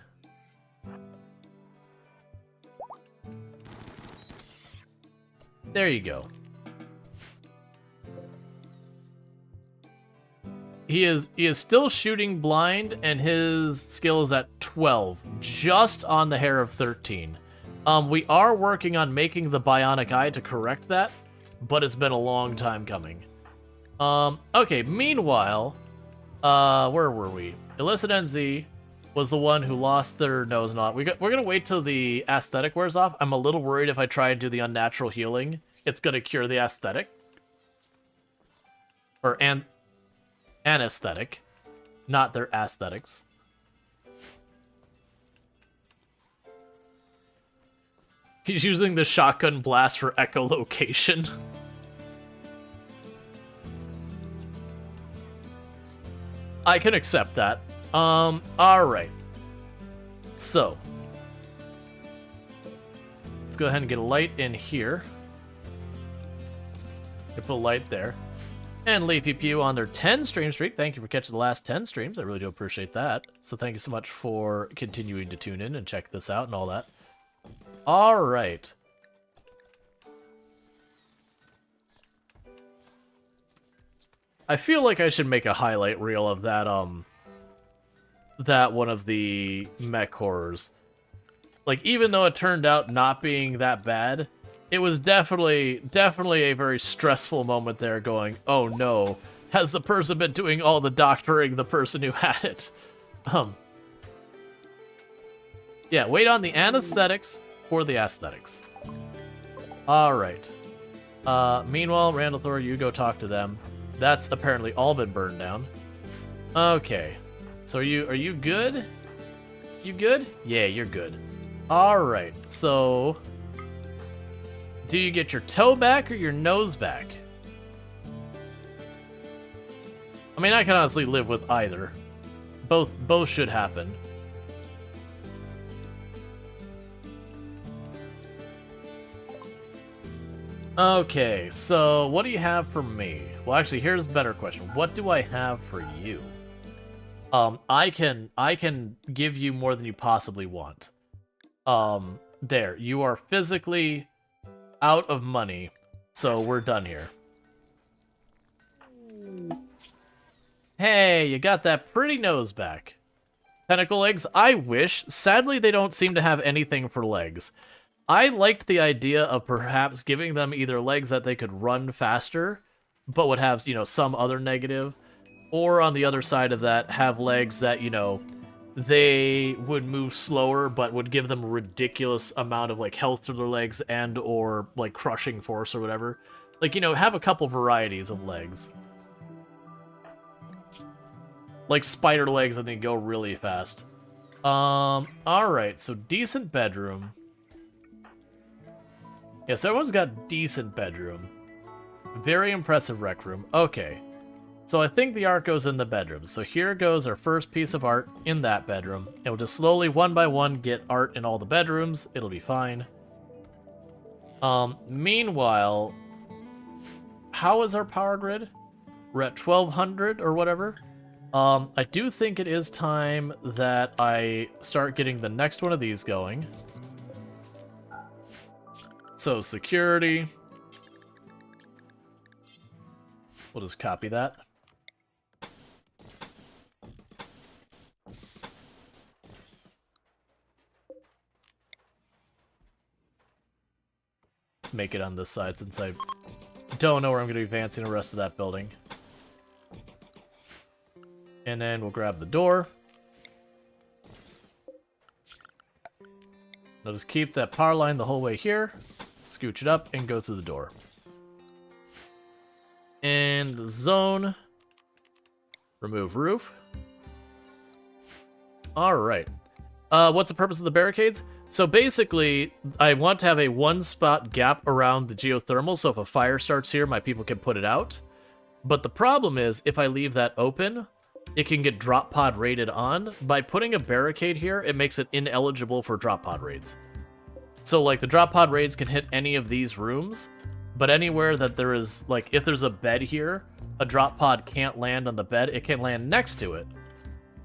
There you go. He is still shooting blind, and his skill is at 12, just on the hair of 13. We are working on making the bionic eye to correct that, but it's been a long time coming. Okay, meanwhile, where were we? Illicit NZ was the one who lost their nose knot. We're gonna wait till the aesthetic wears off. I'm a little worried if I try and do the unnatural healing, it's gonna cure the aesthetic. Or anesthetic, not their aesthetics. He's using the shotgun blast for echolocation. I can accept that. Alright. So. Let's go ahead and get a light in here. Put a light there. And Leafy Pew on their 10 stream streak. Thank you for catching the last 10 streams. I really do appreciate that. So thank you so much for continuing to tune in and check this out and all that. All right. I feel like I should make a highlight reel of that that one of the mech horrors. Like, even though it turned out not being that bad, it was definitely a very stressful moment there going, oh no, has the person been doing all the doctoring the person who had it? Yeah, wait on the anesthetics for the aesthetics. Alright. Meanwhile, Randall Thor, you go talk to them. That's apparently all been burned down. Okay. So are you good? You good? Yeah, you're good. Alright, so... do you get your toe back or your nose back? I mean, I can honestly live with either. Both should happen. Okay, so what do you have for me? Well, actually, here's a better question. What do I have for you? I can give you more than you possibly want. There, you are physically out of money, so we're done here. Hey, you got that pretty nose back. Tentacle legs, I wish. Sadly, they don't seem to have anything for legs. I liked the idea of perhaps giving them either legs that they could run faster, but would have, you know, some other negative, or on the other side of that, have legs that, you know, they would move slower, but would give them a ridiculous amount of, like, health to their legs and or, like, crushing force or whatever. Like, you know, have a couple varieties of legs. Like spider legs and they go really fast. Alright, so decent bedroom. Yes, everyone's got decent bedroom. Very impressive rec room. Okay. So I think the art goes in the bedroom. So here goes our first piece of art in that bedroom. And we'll just slowly, one by one, get art in all the bedrooms. It'll be fine. Meanwhile, how is our power grid? We're at 1200 or whatever. I do think it is time that I start getting the next one of these going. So, security. We'll just copy that. Let's make it on this side since I don't know where I'm going to be advancing the rest of that building. And then we'll grab the door. I'll just keep that power line the whole way here. Scooch it up and go through the door. And zone. Remove roof. Alright. What's the purpose of the barricades? So basically, I want to have a one-spot gap around the geothermal, so if a fire starts here, my people can put it out. But the problem is, if I leave that open, it can get drop pod raided on. By putting a barricade here, it makes it ineligible for drop pod raids. So, like, the drop pod raids can hit any of these rooms, but anywhere that there is, like, if there's a bed here, a drop pod can't land on the bed, it can land next to it.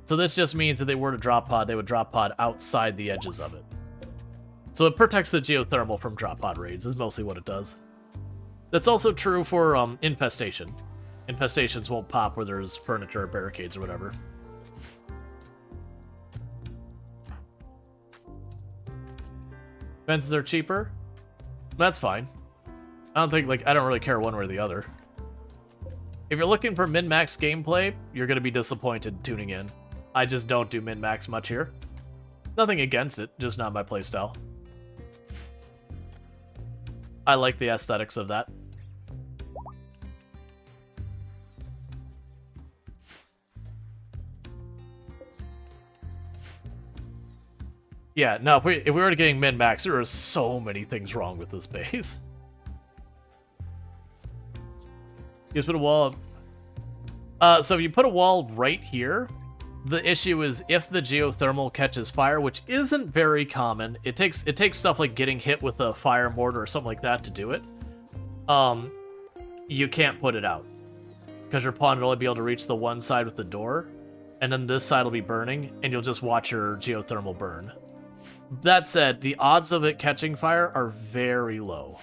So this just means if they were to drop pod, they would drop pod outside the edges of it. So it protects the geothermal from drop pod raids, is mostly what it does. That's also true for infestation. Infestations won't pop where there's furniture or barricades or whatever. Fences are cheaper. That's fine. I don't really care one way or the other. If you're looking for min-max gameplay, you're going to be disappointed tuning in. I just don't do min-max much here. Nothing against it, just not my playstyle. I like the aesthetics of that. Yeah, no, if we were getting min-max, there are so many things wrong with this base. You just put a wall up. So if you put a wall right here, the issue is if the geothermal catches fire, which isn't very common, it takes stuff like getting hit with a fire mortar or something like that to do it. You can't put it out because your pawn will only be able to reach the one side with the door, and then this side will be burning, and you'll just watch your geothermal burn. That said, the odds of it catching fire are very low.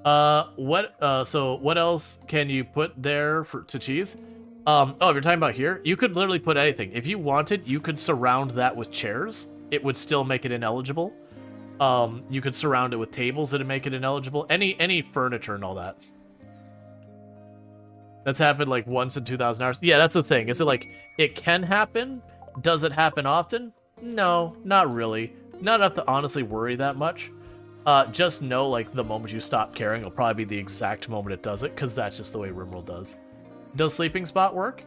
So what else can you put there to cheese? Oh, if you're talking about here, you could literally put anything. If you wanted, you could surround that with chairs. It would still make it ineligible. You could surround it with tables that'd make it ineligible. Any furniture and all that. That's happened like once in 2,000 hours. Yeah, that's the thing. Is it like, it can happen? Does it happen often? No, not really. Not enough to honestly worry that much. Just know, like, the moment you stop caring will probably be the exact moment it does it, because that's just the way RimWorld does. Does Sleeping Spot work?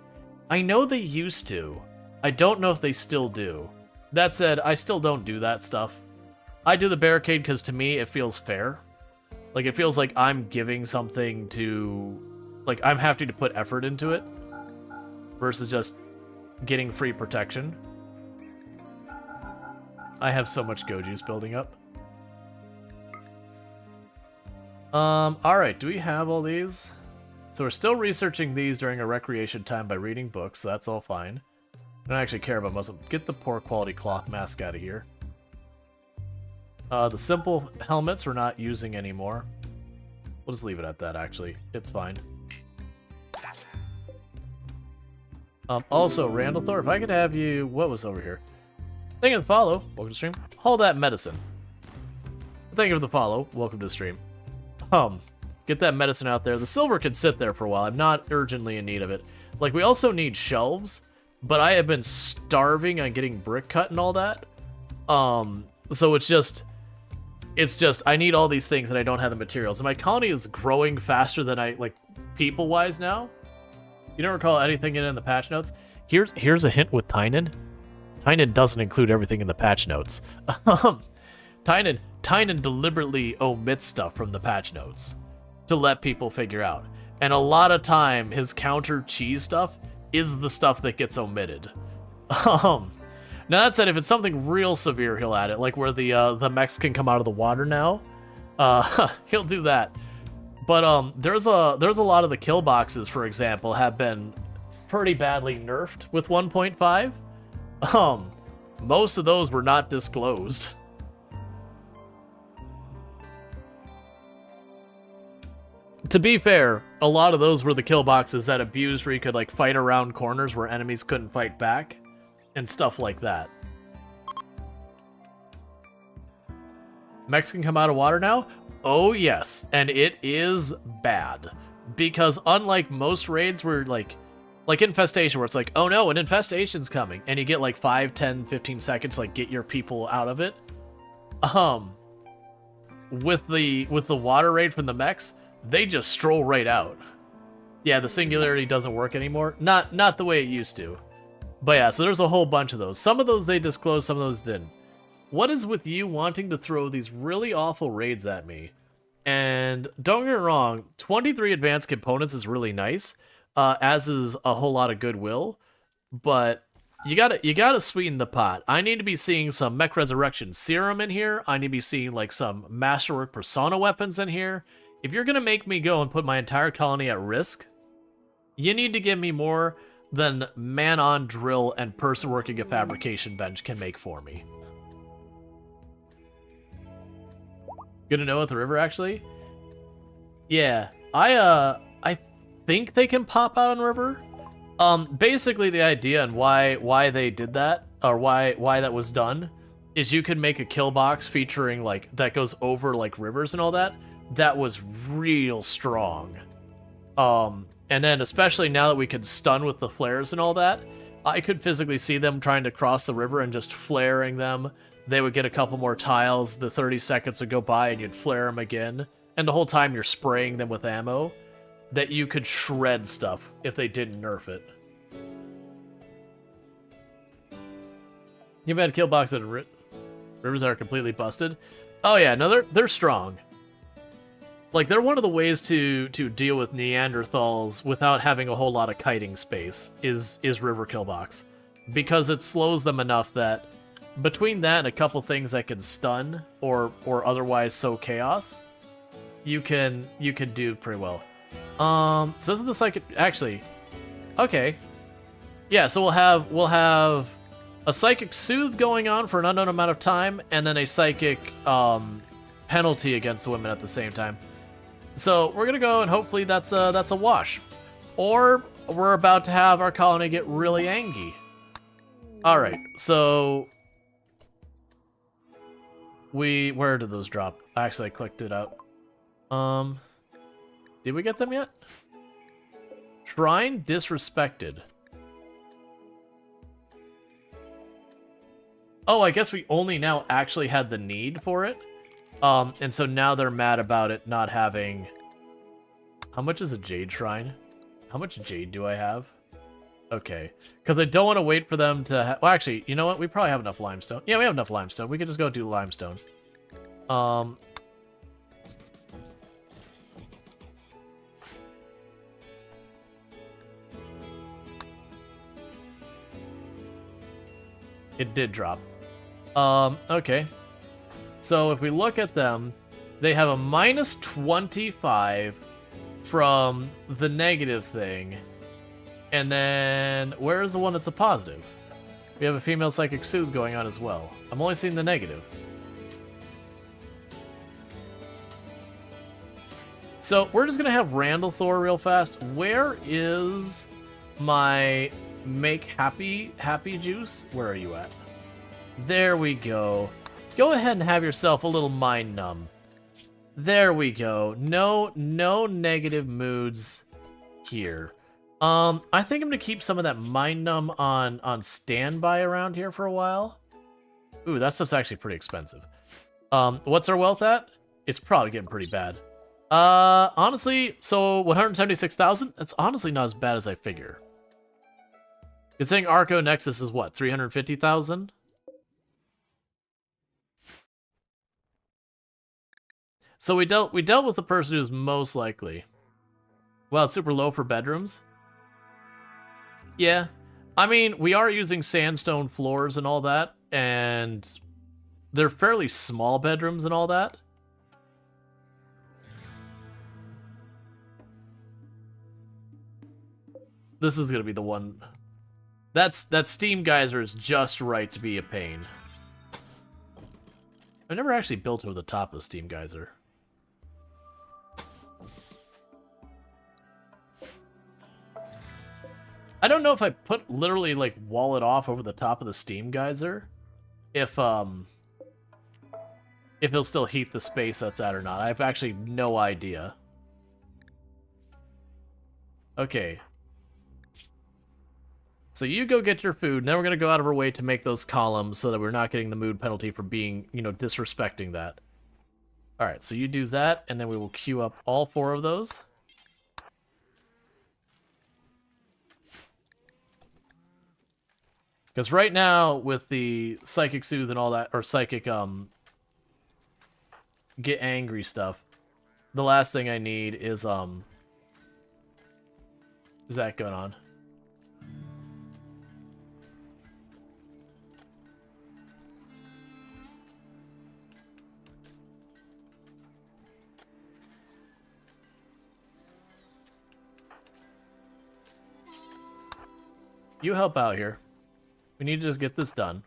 I know they used to. I don't know if they still do. That said, I still don't do that stuff. I do the barricade because to me it feels fair. Like, it feels like I'm giving something to... Like, I'm having to put effort into it versus just getting free protection. I have so much go juice building up. Alright, do we have all these? So we're still researching these during our recreation time by reading books, so that's all fine. I don't actually care about muscle. Get the poor quality cloth mask out of here. The simple helmets we're not using anymore. We'll just leave it at that, actually. It's fine. Also, Randall Thor, if I could have you... What was over here? Thank you for the follow. Welcome to stream. Hold that medicine. Thank you for the follow. Welcome to the stream. Get that medicine out there. The silver can sit there for a while. I'm not urgently in need of it. Like, we also need shelves, but I have been starving on getting brick cut and all that. So it's just, I need all these things and I don't have the materials. And my colony is growing faster than I, like, people-wise now. You don't recall anything in the patch notes? Here's a hint with Tynan. Tynan doesn't include everything in the patch notes. Tynan deliberately omits stuff from the patch notes to let people figure out. And a lot of time, his counter cheese stuff is the stuff that gets omitted. Now that said, if it's something real severe, he'll add it, like where the mechs can come out of the water now. He'll do that. But there's a lot of the kill boxes, for example, have been pretty badly nerfed with 1.5. Most of those were not disclosed. To be fair, a lot of those were the kill boxes that abused where you could like fight around corners where enemies couldn't fight back and stuff like that. Mechs can come out of water now? Oh yes, and it is bad. Because unlike most raids where like Infestation where it's like, oh no, an infestation's coming, and you get like 5, 10, 15 seconds to like get your people out of it. With the water raid from the mechs, they just stroll right out. Yeah, the singularity doesn't work anymore. Not the way it used to. But yeah, so there's a whole bunch of those. Some of those they disclosed, some of those didn't. What is with you wanting to throw these really awful raids at me? And don't get me wrong, 23 advanced components is really nice, as is a whole lot of goodwill, but you gotta sweeten the pot. I need to be seeing some Mech Resurrection Serum in here. I need to be seeing like some Masterwork Persona weapons in here. If you're gonna make me go and put my entire colony at risk, you need to give me more than man-on drill and person working a fabrication bench can make for me. Gonna know at the river, actually? Yeah, I think they can pop out on river. Basically the idea and why they did that, or why that was done, is you could make a kill box featuring like that goes over like rivers and all that. That was real strong. And then especially now that we could stun with the flares and all that, I could physically see them trying to cross the river and just flaring them. They would get a couple more tiles, the 30 seconds would go by and you'd flare them again. And the whole time you're spraying them with ammo, that you could shred stuff if they didn't nerf it. You've had a kill box at rivers that are completely busted? Oh yeah, no, they're strong. Like, they're one of the ways to deal with Neanderthals without having a whole lot of kiting space, is river kill box. Because it slows them enough that between that and a couple things that can stun or otherwise sow chaos, you can do pretty well. So isn't this like actually? Okay, yeah. So we'll have a psychic soothe going on for an unknown amount of time, and then a psychic penalty against the women at the same time. So we're gonna go and hopefully that's a wash, or we're about to have our colony get really angry. All right, so where did those drop? Actually, I clicked it out. Did we get them yet? Shrine disrespected. Oh, I guess we only now actually had the need for it. And so now they're mad about it not having... How much is a jade shrine? How much jade do I have? Okay. Because I don't want to wait for them to... Well, actually, you know what? We probably have enough limestone. Yeah, we have enough limestone. We could just go do limestone. It did drop. Okay. So if we look at them, They have a minus 25 from the negative thing. And then, where is the one that's a positive? We have a female psychic soothe going on as well. I'm only seeing the negative. So, we're just gonna have Randall Thor real fast. Where is my make happy juice? Where are you at? There we go. Go ahead and have yourself a little mind numb. There we go. No negative moods here. I think I'm gonna keep some of that mind numb on standby around here for a while. Ooh, that stuff's actually pretty expensive. What's our wealth at? It's probably getting pretty bad. Honestly, so 176,000? That's honestly not as bad as I figure. Good saying Arco Nexus is what, 350,000? So we dealt with the person who's most likely. Well, it's super low for bedrooms. Yeah. I mean, we are using sandstone floors and all that, and they're fairly small bedrooms and all that. This is gonna be the one. That steam geyser is just right to be a pain. I've never actually built over the top of the steam geyser. I don't know if I put literally like wall it off over the top of the steam geyser, if he'll still heat the space that's at or not. I have actually no idea. Okay. So you go get your food, and then we're gonna go out of our way to make those columns so that we're not getting the mood penalty for being, you know, disrespecting that. Alright, so you do that, and then we will queue up all 4 of those. Because right now, with the Psychic Soothe and all that, or Psychic, Get Angry stuff, the last thing I need is that going on? You help out here. We need to just get this done.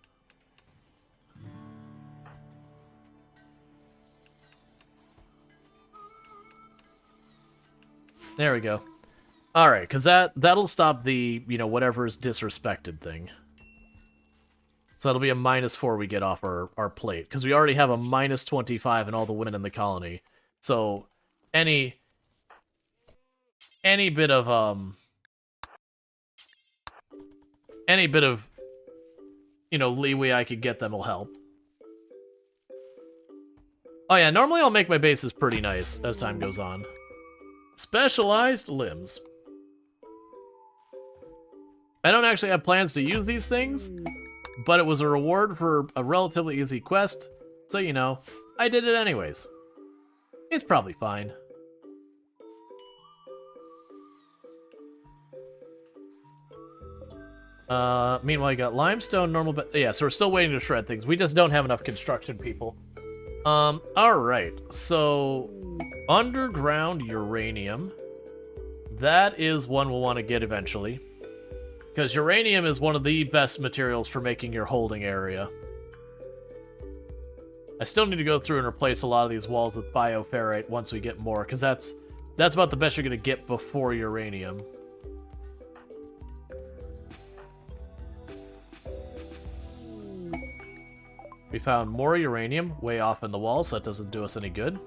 There we go. Alright, because that'll stop the, you know, whatever is disrespected thing. So that'll be a -4 we get off our plate. Because we already have a -25 in all the women in the colony. So, any bit of, you know, leeway I could get them will help. Oh yeah, normally I'll make my bases pretty nice as time goes on. Specialized limbs. I don't actually have plans to use these things, but it was a reward for a relatively easy quest, so you know, I did it anyways. It's probably fine. Meanwhile, you got limestone, normal, but yeah, so we're still waiting to shred things. We just don't have enough construction people. Alright, so underground uranium. That is one we'll want to get eventually. Because uranium is one of the best materials for making your holding area. I still need to go through and replace a lot of these walls with bioferrite once we get more, because that's about the best you're going to get before uranium. We found more uranium way off in the wall, so that doesn't do us any good.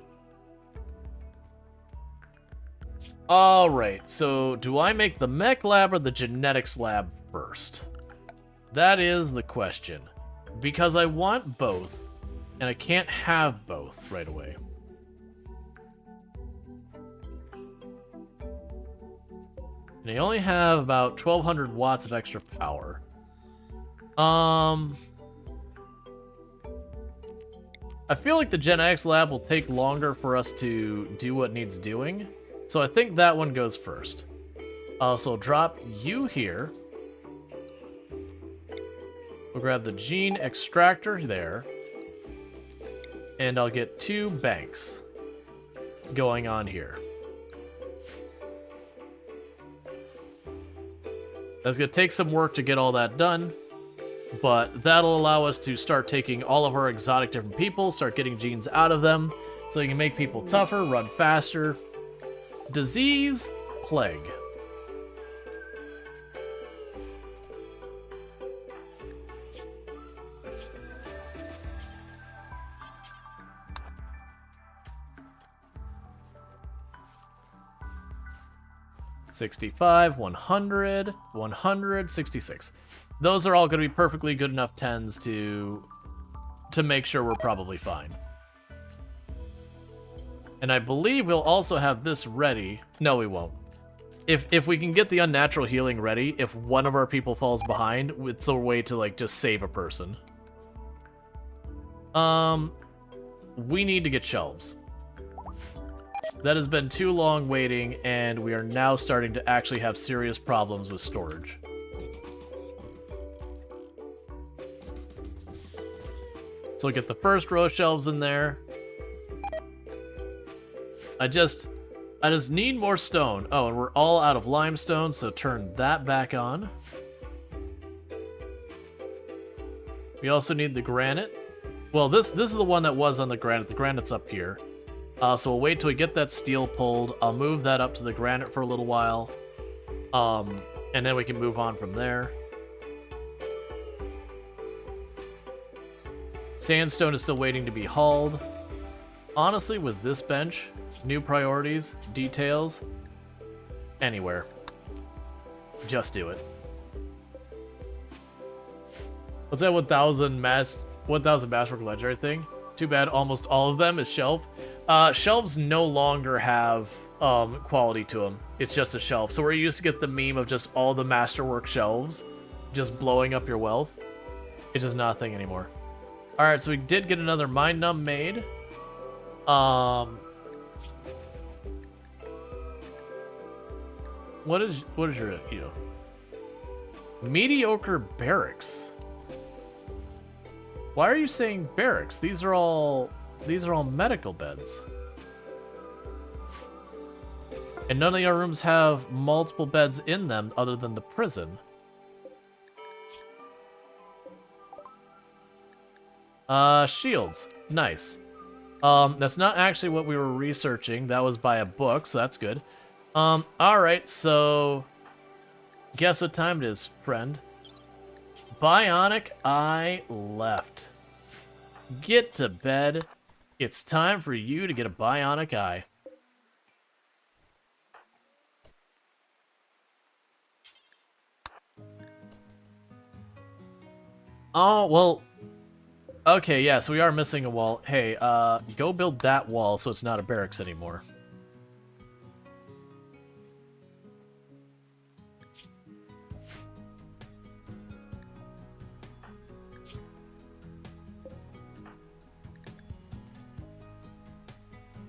Alright, so do I make the mech lab or the genetics lab first? That is the question. Because I want both, and I can't have both right away. And I only have about 1,200 watts of extra power. I feel like the Gen X lab will take longer for us to do what needs doing, so I think that one goes first. So drop you here. We'll grab the gene extractor there, and I'll get 2 banks. going on here. That's going to take some work to get all that done, but that'll allow us to start taking all of our exotic different people, start getting genes out of them, so you can make people tougher, run faster. Disease, plague. $65, 100, 100, 66. Those are all going to be perfectly good enough 10s to make sure we're probably fine. And I believe we'll also have this ready. No, we won't. If we can get the unnatural healing ready, if one of our people falls behind, it's a way to like just save a person. We need to get shelves. That has been too long waiting, and we are now starting to actually have serious problems with storage. So we'll get the first row of shelves in there. I just need more stone. Oh, and we're all out of limestone, so turn that back on. We also need the granite. Well, this is the one that was on the granite. The granite's up here. So we'll wait till we get that steel pulled. I'll move that up to the granite for a little while. And then we can move on from there. Sandstone is still waiting to be hauled. Honestly, with this bench, new priorities, details, anywhere. Just do it. What's that 1,000 masterwork legendary thing? Too bad almost all of them is shelf. Shelves no longer have quality to them. It's just a shelf. So we're used to get the meme of just all the masterwork shelves just blowing up your wealth. It's just not a thing anymore. Alright, so we did get another Mind Numb made. What is your, mediocre barracks? Why are you saying barracks? These are all medical beds. And none of your rooms have multiple beds in them other than the prison. Shields. Nice. That's not actually what we were researching. That was by a book, so that's good. Alright, so guess what time it is, friend? Bionic Eye left. Get to bed. It's time for you to get a bionic eye. Oh, well. Okay, yeah, so we are missing a wall. Hey, go build that wall so it's not a barracks anymore.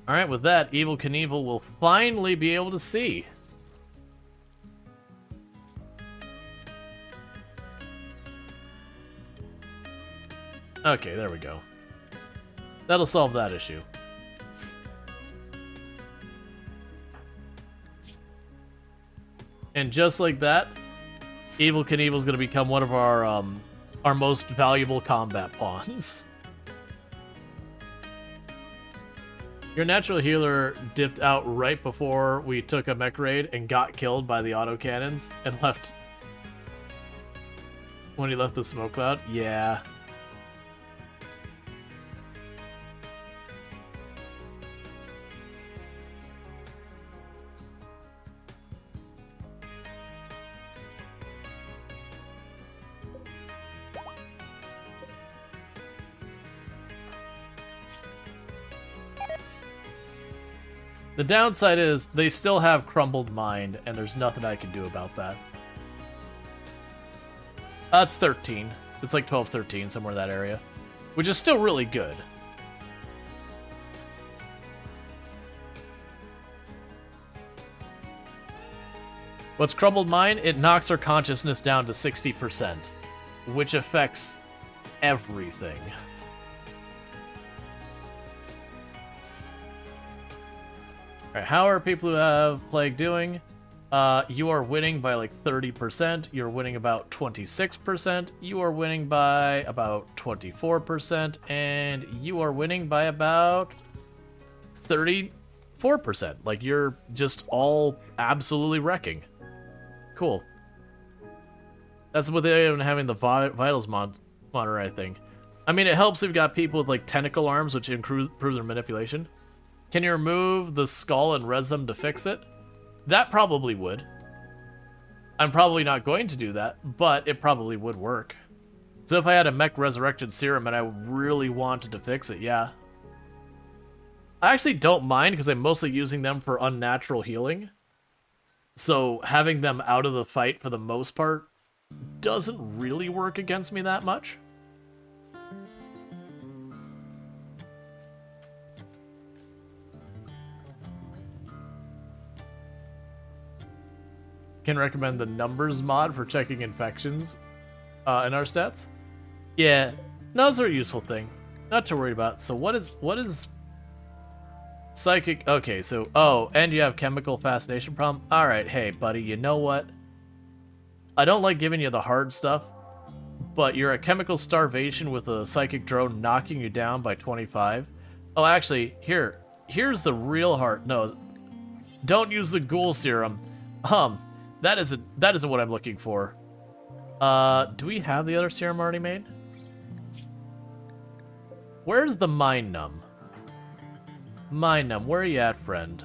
Alright, with that, Evel Knievel will finally be able to see. Okay, there we go. That'll solve that issue. And just like that, Evel Knievel's gonna become one of our most valuable combat pawns. Your natural healer dipped out right before we took a mech raid and got killed by the autocannons and left when he left the smoke cloud. Yeah. The downside is they still have crumbled mind, and there's nothing I can do about that. It's 13. It's like 12, 13, somewhere in that area. Which is still really good. What's crumbled mind? It knocks her consciousness down to 60%, which affects everything. Alright, how are people who have plague doing? You are winning by like 30%. You're winning about 26%. You are winning by about 24%. And you are winning by about 34%. Like, you're just all absolutely wrecking. Cool. That's what they're even having the vitals monitor, I think. I mean, it helps if you've got people with, like, tentacle arms, which improve their manipulation. Can you remove the skull and res them to fix it? That probably would. I'm probably not going to do that, but it probably would work. So if I had a mech resurrected serum and I really wanted to fix it, yeah. I actually don't mind because I'm mostly using them for unnatural healing. So having them out of the fight for the most part doesn't really work against me that much. Can recommend the numbers mod for checking infections in our stats. Yeah, those are a useful thing. Not to worry about. So what is psychic? Okay, so and you have chemical fascination problem. All right, hey buddy, you know what? I don't like giving you the hard stuff, but you're a chemical starvation with a psychic drone knocking you down by 25. Oh, actually, here's the real hard. No, don't use the ghoul serum. That isn't what I'm looking for. Do we have the other serum already made? Where's the Mind Numb? Mind Numb, where are you at, friend?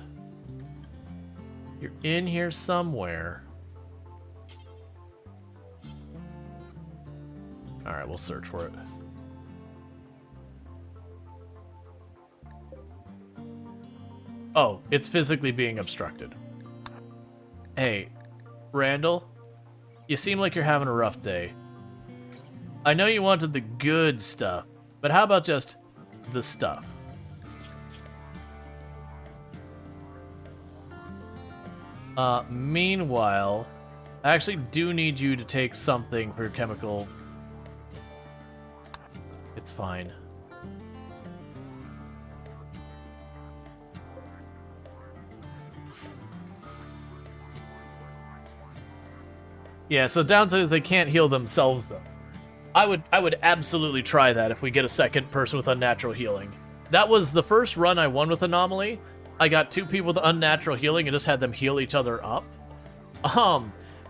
You're in here somewhere. Alright, we'll search for it. Oh, it's physically being obstructed. Hey, Randall, you seem like you're having a rough day. I know you wanted the good stuff, but how about just the stuff? Meanwhile, I actually do need you to take something for your chemical. It's fine. Yeah, so downside is they can't heal themselves, though. I would absolutely try that if we get a second person with unnatural healing. That was the first run I won with Anomaly. I got 2 people with unnatural healing and just had them heal each other up.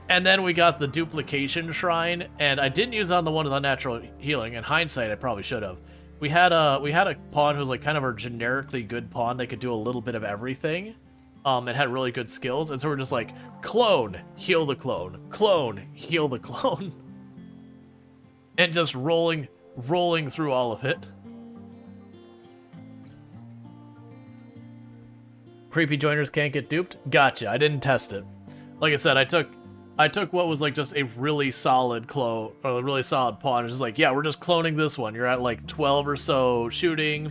And then we got the duplication shrine, and I didn't use it on the one with unnatural healing. In hindsight, I probably should have. We had a pawn who was like kind of a generically good pawn that could do a little bit of everything. It had really good skills, and so we're just like, clone, heal the clone, clone, heal the clone. And just rolling through all of it. Creepy joiners can't get duped? Gotcha, I didn't test it. Like I said, I took what was like just a really solid clone, or a really solid pawn, and just like, yeah, we're just cloning this one. You're at like 12 or so shooting.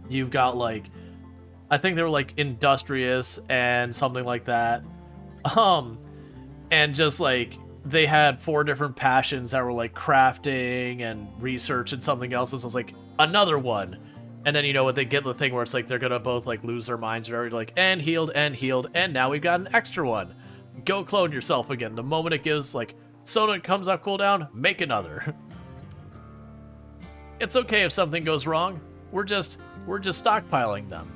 You've got like, I think they were like industrious and something like that. And just like, they had 4 different passions that were like crafting and research and something else. So it was like, another one. And then, you know, what they get the thing where it's like, they're gonna both like lose their minds or like, and healed, and now we've got an extra one. Go clone yourself again. The moment it gives like, Sona comes up cooldown, make another. It's okay if something goes wrong. We're just stockpiling them.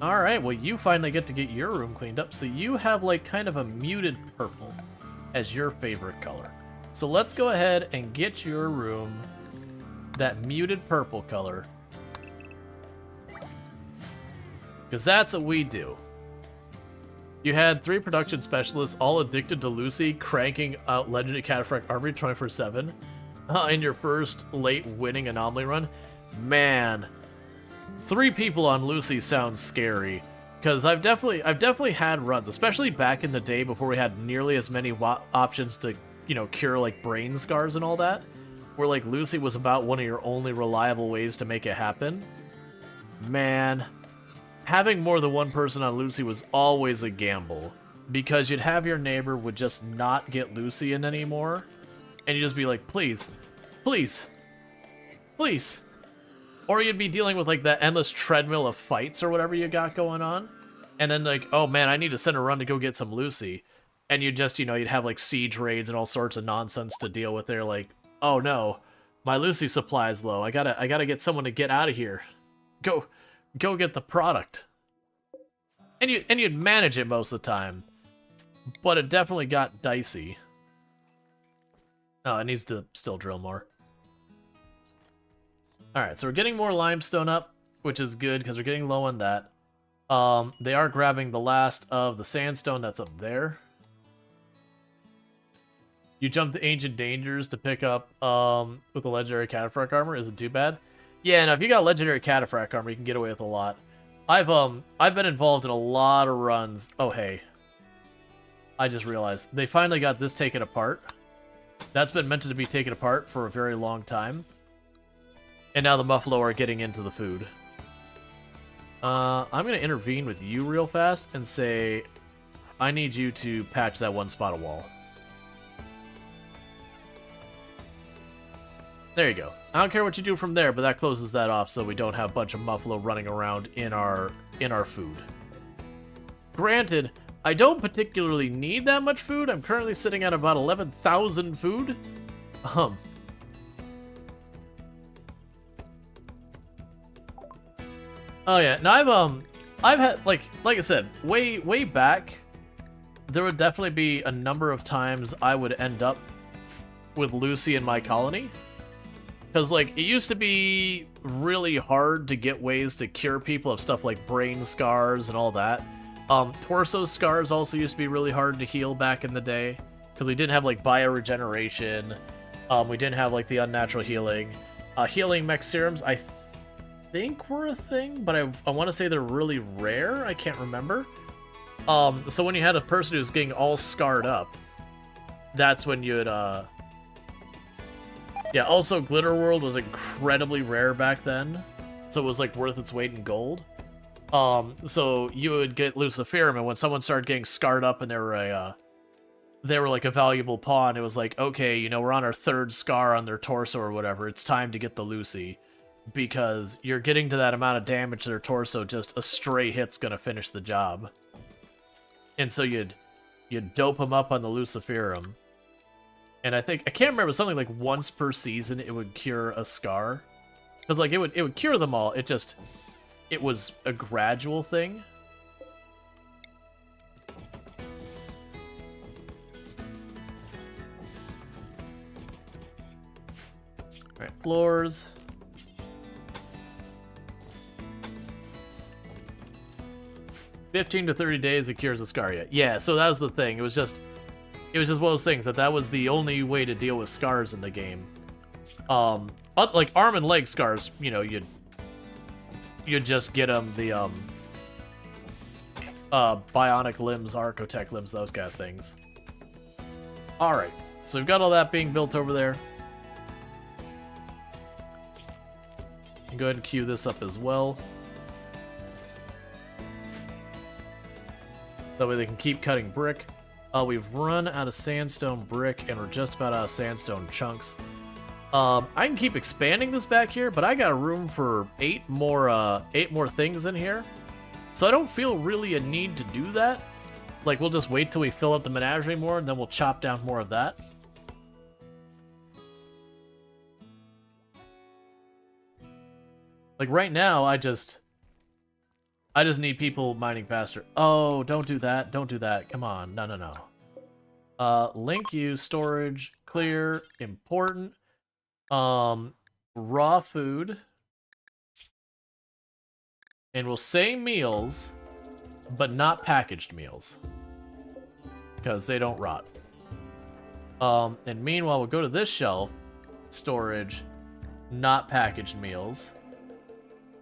Alright, well you finally get to get your room cleaned up, so you have like kind of a muted purple as your favorite color. So let's go ahead and get your room that muted purple color. Because that's what we do. You had 3 production specialists all addicted to Lucy, cranking out Legendary Cataphract Armory 24/7 in your first late winning Anomaly run. Man, 3 people on Lucy sounds scary, because I've definitely had runs, especially back in the day before we had nearly as many options to, you know, cure like brain scars and all that, where like Lucy was about one of your only reliable ways to make it happen. Man, having more than one person on Lucy was always a gamble, because you'd have your neighbor would just not get Lucy in anymore, and you just be like, please, please, please. Or you'd be dealing with like that endless treadmill of fights or whatever you got going on. And then like, oh man, I need to send a run to go get some Lucy. And you just, you know, you'd have like siege raids and all sorts of nonsense to deal with there. Like, oh no, my Lucy supply is low. I gotta get someone to get out of here. Go get the product. And you'd manage it most of the time. But it definitely got dicey. Oh, it needs to still drill more. Alright, so we're getting more limestone up, which is good because we're getting low on that. They are grabbing the last of the sandstone that's up there. You jump the Ancient Dangers to pick up with the Legendary Cataphract armor. Isn't too bad. Yeah, no, if you got Legendary Cataphract armor, you can get away with a lot. I've been involved in a lot of runs. Oh, hey. I just realized. They finally got this taken apart. That's been meant to be taken apart for a very long time. And now the Muffalo are getting into the food. I'm going to intervene with you real fast and say, I need you to patch that one spot of wall. There you go. I don't care what you do from there, but that closes that off so we don't have a bunch of Muffalo running around in our food. Granted, I don't particularly need that much food. I'm currently sitting at about 11,000 food. Oh yeah, now I've had like I said, way back, there would definitely be a number of times I would end up with Lucy in my colony. Because, like, it used to be really hard to get ways to cure people of stuff like brain scars and all that. Torso scars also used to be really hard to heal back in the day. Because we didn't have, like, bioregeneration. We didn't have, like, the unnatural healing. Healing mech serums, I think were a thing, but I want to say they're really rare. I can't remember. So when you had a person who's getting all scarred up, that's when you'd, yeah, also Glitter World was incredibly rare back then, so it was like worth its weight in gold. So you would get Luciferum, and when someone started getting scarred up and they were like a valuable pawn, it was like, okay, you know, we're on our third scar on their torso or whatever, it's time to get the Lucy. Because you're getting to that amount of damage to their torso, just a stray hit's gonna finish the job. And so you'd dope them up on the Luciferum. And I can't remember, something like once per season it would cure a scar. Because like it would cure them all, it was a gradual thing. Alright, floors. "15 to 30 days it cures a scar." Yeah, so that was the thing. It was just one of those things that was the only way to deal with scars in the game. Like arm and leg scars, you know, you'd just get them the bionic limbs, archotech limbs, those kind of things. All right, so we've got all that being built over there. And go ahead and queue this up as well. That way they can keep cutting brick. We've run out of sandstone brick, and we're just about out of sandstone chunks. I can keep expanding this back here, but I got room for 8 more things in here. So I don't feel really a need to do that. Like, we'll just wait till we fill up the menagerie more, and then we'll chop down more of that. Like, right now, I just need people mining faster. Oh, don't do that. Don't do that. Come on. No. Link you, storage, clear, important. Raw food. And we'll say meals, but not packaged meals. Because they don't rot. And meanwhile, we'll go to this shelf. Storage, not packaged meals.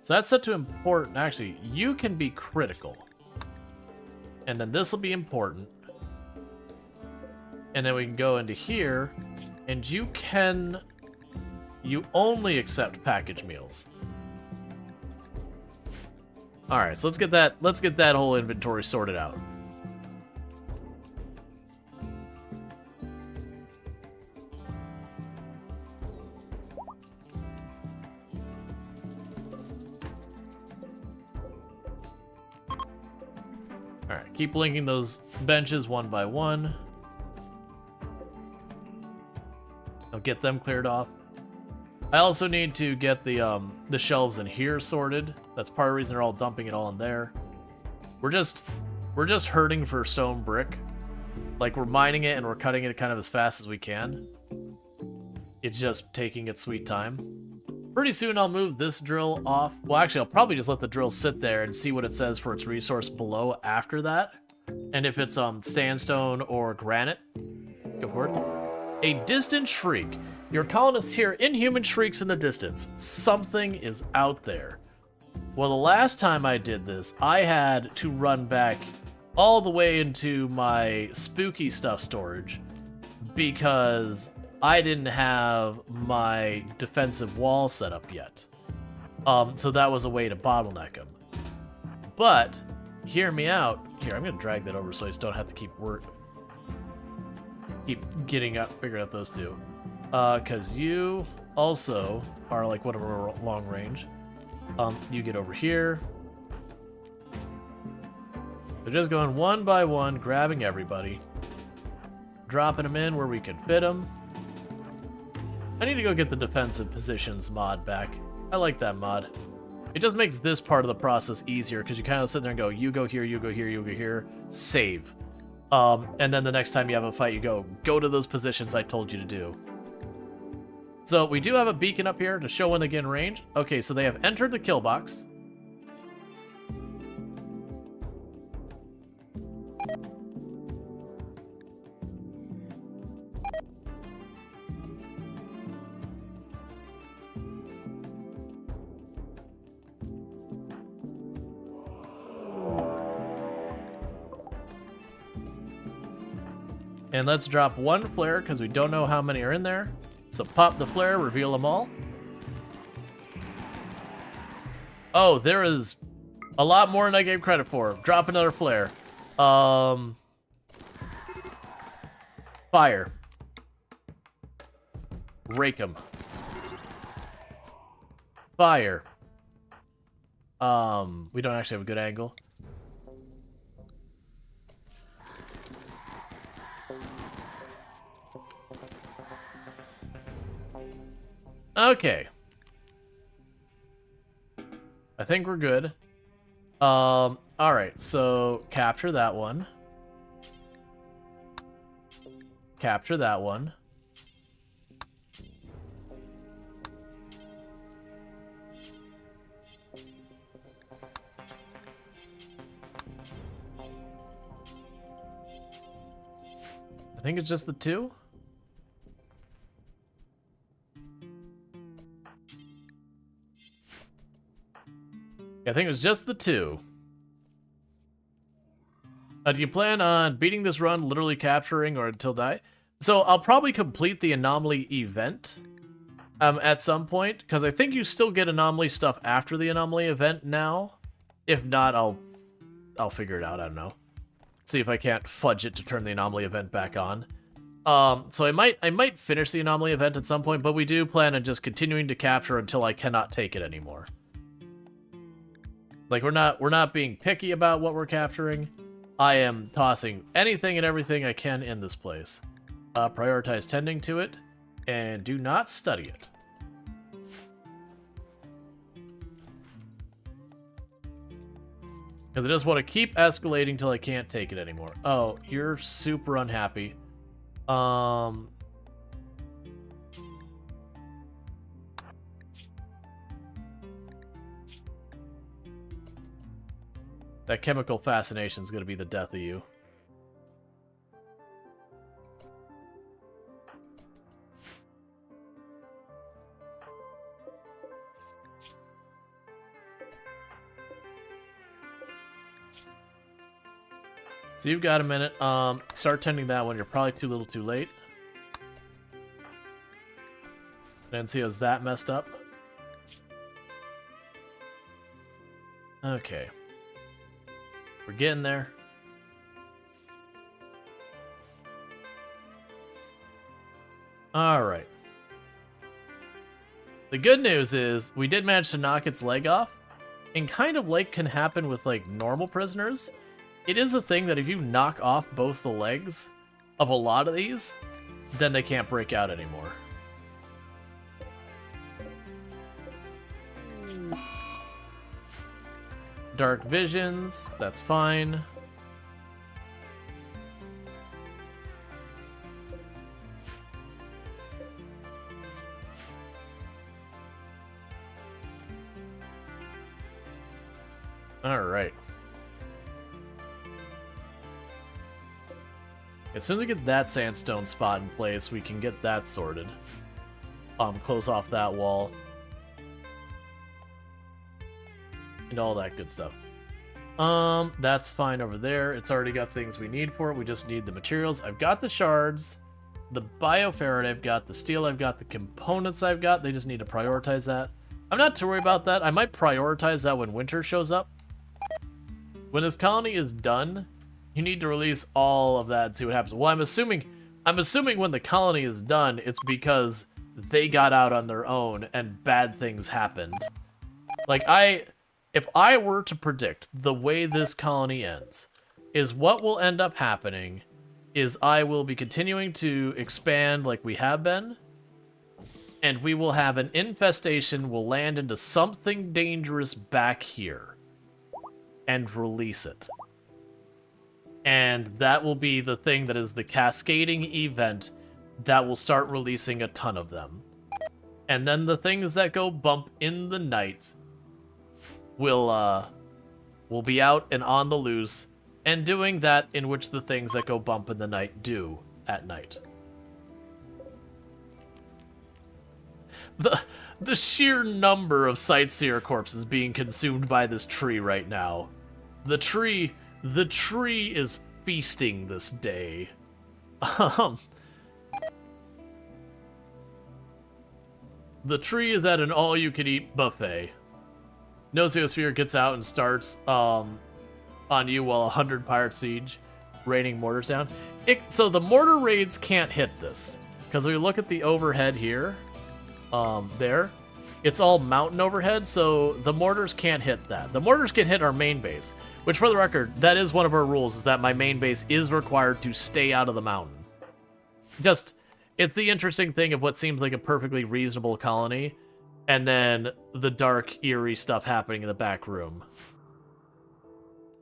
So that's set to important. Actually, you can be critical. And then this will be important. And then we can go into here, and you only accept packaged meals. Alright, so let's get that whole inventory sorted out. Alright, keep linking those benches one by one. I'll get them cleared off. I also need to get the shelves in here sorted. That's part of the reason they're all dumping it all in there. We're just hurting for stone brick. Like, we're mining it and we're cutting it kind of as fast as we can. It's just taking its sweet time. Pretty soon I'll move this drill off. Well, actually, I'll probably just let the drill sit there and see what it says for its resource below after that. And if it's sandstone or granite, go for it. A distant shriek. Your colonists hear inhuman shrieks in the distance. Something is out there. Well, the last time I did this, I had to run back all the way into my spooky stuff storage because I didn't have my defensive wall set up yet. So that was a way to bottleneck them. But, hear me out. Here, I'm going to drag that over so I just don't have to keep figuring out those two. Because you also are like whatever long range. You get over here. They're just going one by one, grabbing everybody. Dropping them in where we can fit them. I need to go get the defensive positions mod back. I like that mod. It just makes this part of the process easier because you kind of sit there and go, you go here, you go here, you go here, save. And then the next time you have a fight, you go to those positions I told you to do. So we do have a beacon up here to show when they get in range. Okay, so they have entered the kill box. And let's drop one flare because we don't know how many are in there. So pop the flare, reveal them all. Oh, there is a lot more than I gave credit for. Drop another flare. Fire. Rake them. Fire. We don't actually have a good angle. Okay. I think we're good. Alright, so capture that one. Capture that one. I think it's just the two. I think it was just the two. Do you plan on beating this run, literally capturing, or until die? So I'll probably complete the anomaly event at some point, because I think you still get anomaly stuff after the anomaly event now. If not, I'll figure it out. I don't know. See if I can't fudge it to turn the anomaly event back on. So I might finish the anomaly event at some point, but we do plan on just continuing to capture until I cannot take it anymore. Like, we're not being picky about what we're capturing. I am tossing anything and everything I can in this place. Prioritize tending to it, and do not study it. Because I just want to keep escalating till I can't take it anymore. Oh, you're super unhappy. That chemical fascination is going to be the death of you. So you've got a minute. Start tending that one. You're probably too little too late. Nancy's that messed up. Okay. We're getting there. Alright. The good news is, we did manage to knock its leg off. And kind of like can happen with, like, normal prisoners, It is a thing that if you knock off both the legs of a lot of these, then they can't break out anymore. Dark visions, that's fine. Alright. As soon as we get that sandstone spot in place, we can get that sorted. Close off that wall. And all that good stuff. That's fine over there. It's already got things we need for it. We just need the materials. I've got the shards, the bioferrite I've got, the steel I've got, the components I've got. They just need to prioritize that. I'm not too worried about that. I might prioritize that when winter shows up. When this colony is done, you need to release all of that and see what happens. Well, I'm assuming when the colony is done, it's because they got out on their own and bad things happened. Like, if I were to predict the way this colony ends, is what will end up happening is I will be continuing to expand like we have been, and we will have an infestation, will land into something dangerous back here, and release it. And that will be the thing that is the cascading event that will start releasing a ton of them. And then the things that go bump in the night will be out and on the loose, and doing that in which the things that go bump in the night do at night. The sheer number of sightseer corpses being consumed by this tree right now. The tree is feasting this day. The tree is at an all-you-can-eat buffet. Nosiosphere gets out and starts on you while 100 pirate siege, raining mortars down. So the mortar raids can't hit this, because when we look at the overhead here, there, it's all mountain overhead, so the mortars can't hit that. The mortars can hit our main base, which, for the record, that is one of our rules, is that my main base is required to stay out of the mountain. Just, it's the interesting thing of what seems like a perfectly reasonable colony, and then the dark, eerie stuff happening in the back room.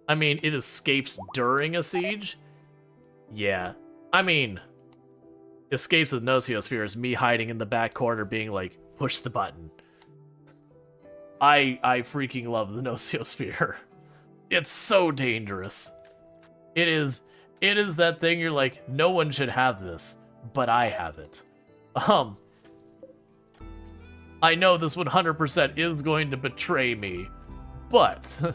I mean, it escapes during a siege? Yeah. I mean, escapes with Nosiosphere is me hiding in the back corner being like, push the button. I freaking love the Nosiosphere. It's so dangerous. It is that thing you're like, no one should have this, but I have it. I know this 100% is going to betray me, but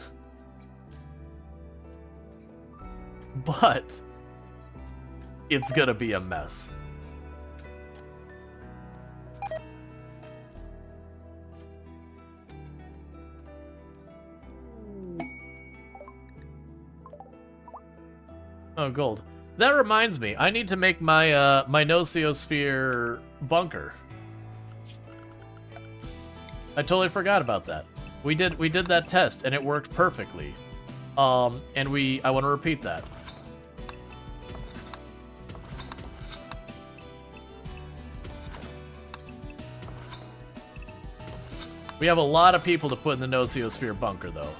it's gonna be a mess. Oh, gold. That reminds me, I need to make my my Nosiosphere bunker. I totally forgot about that. We did that test and it worked perfectly. And I want to repeat that. We have a lot of people to put in the Nosiosphere bunker, though.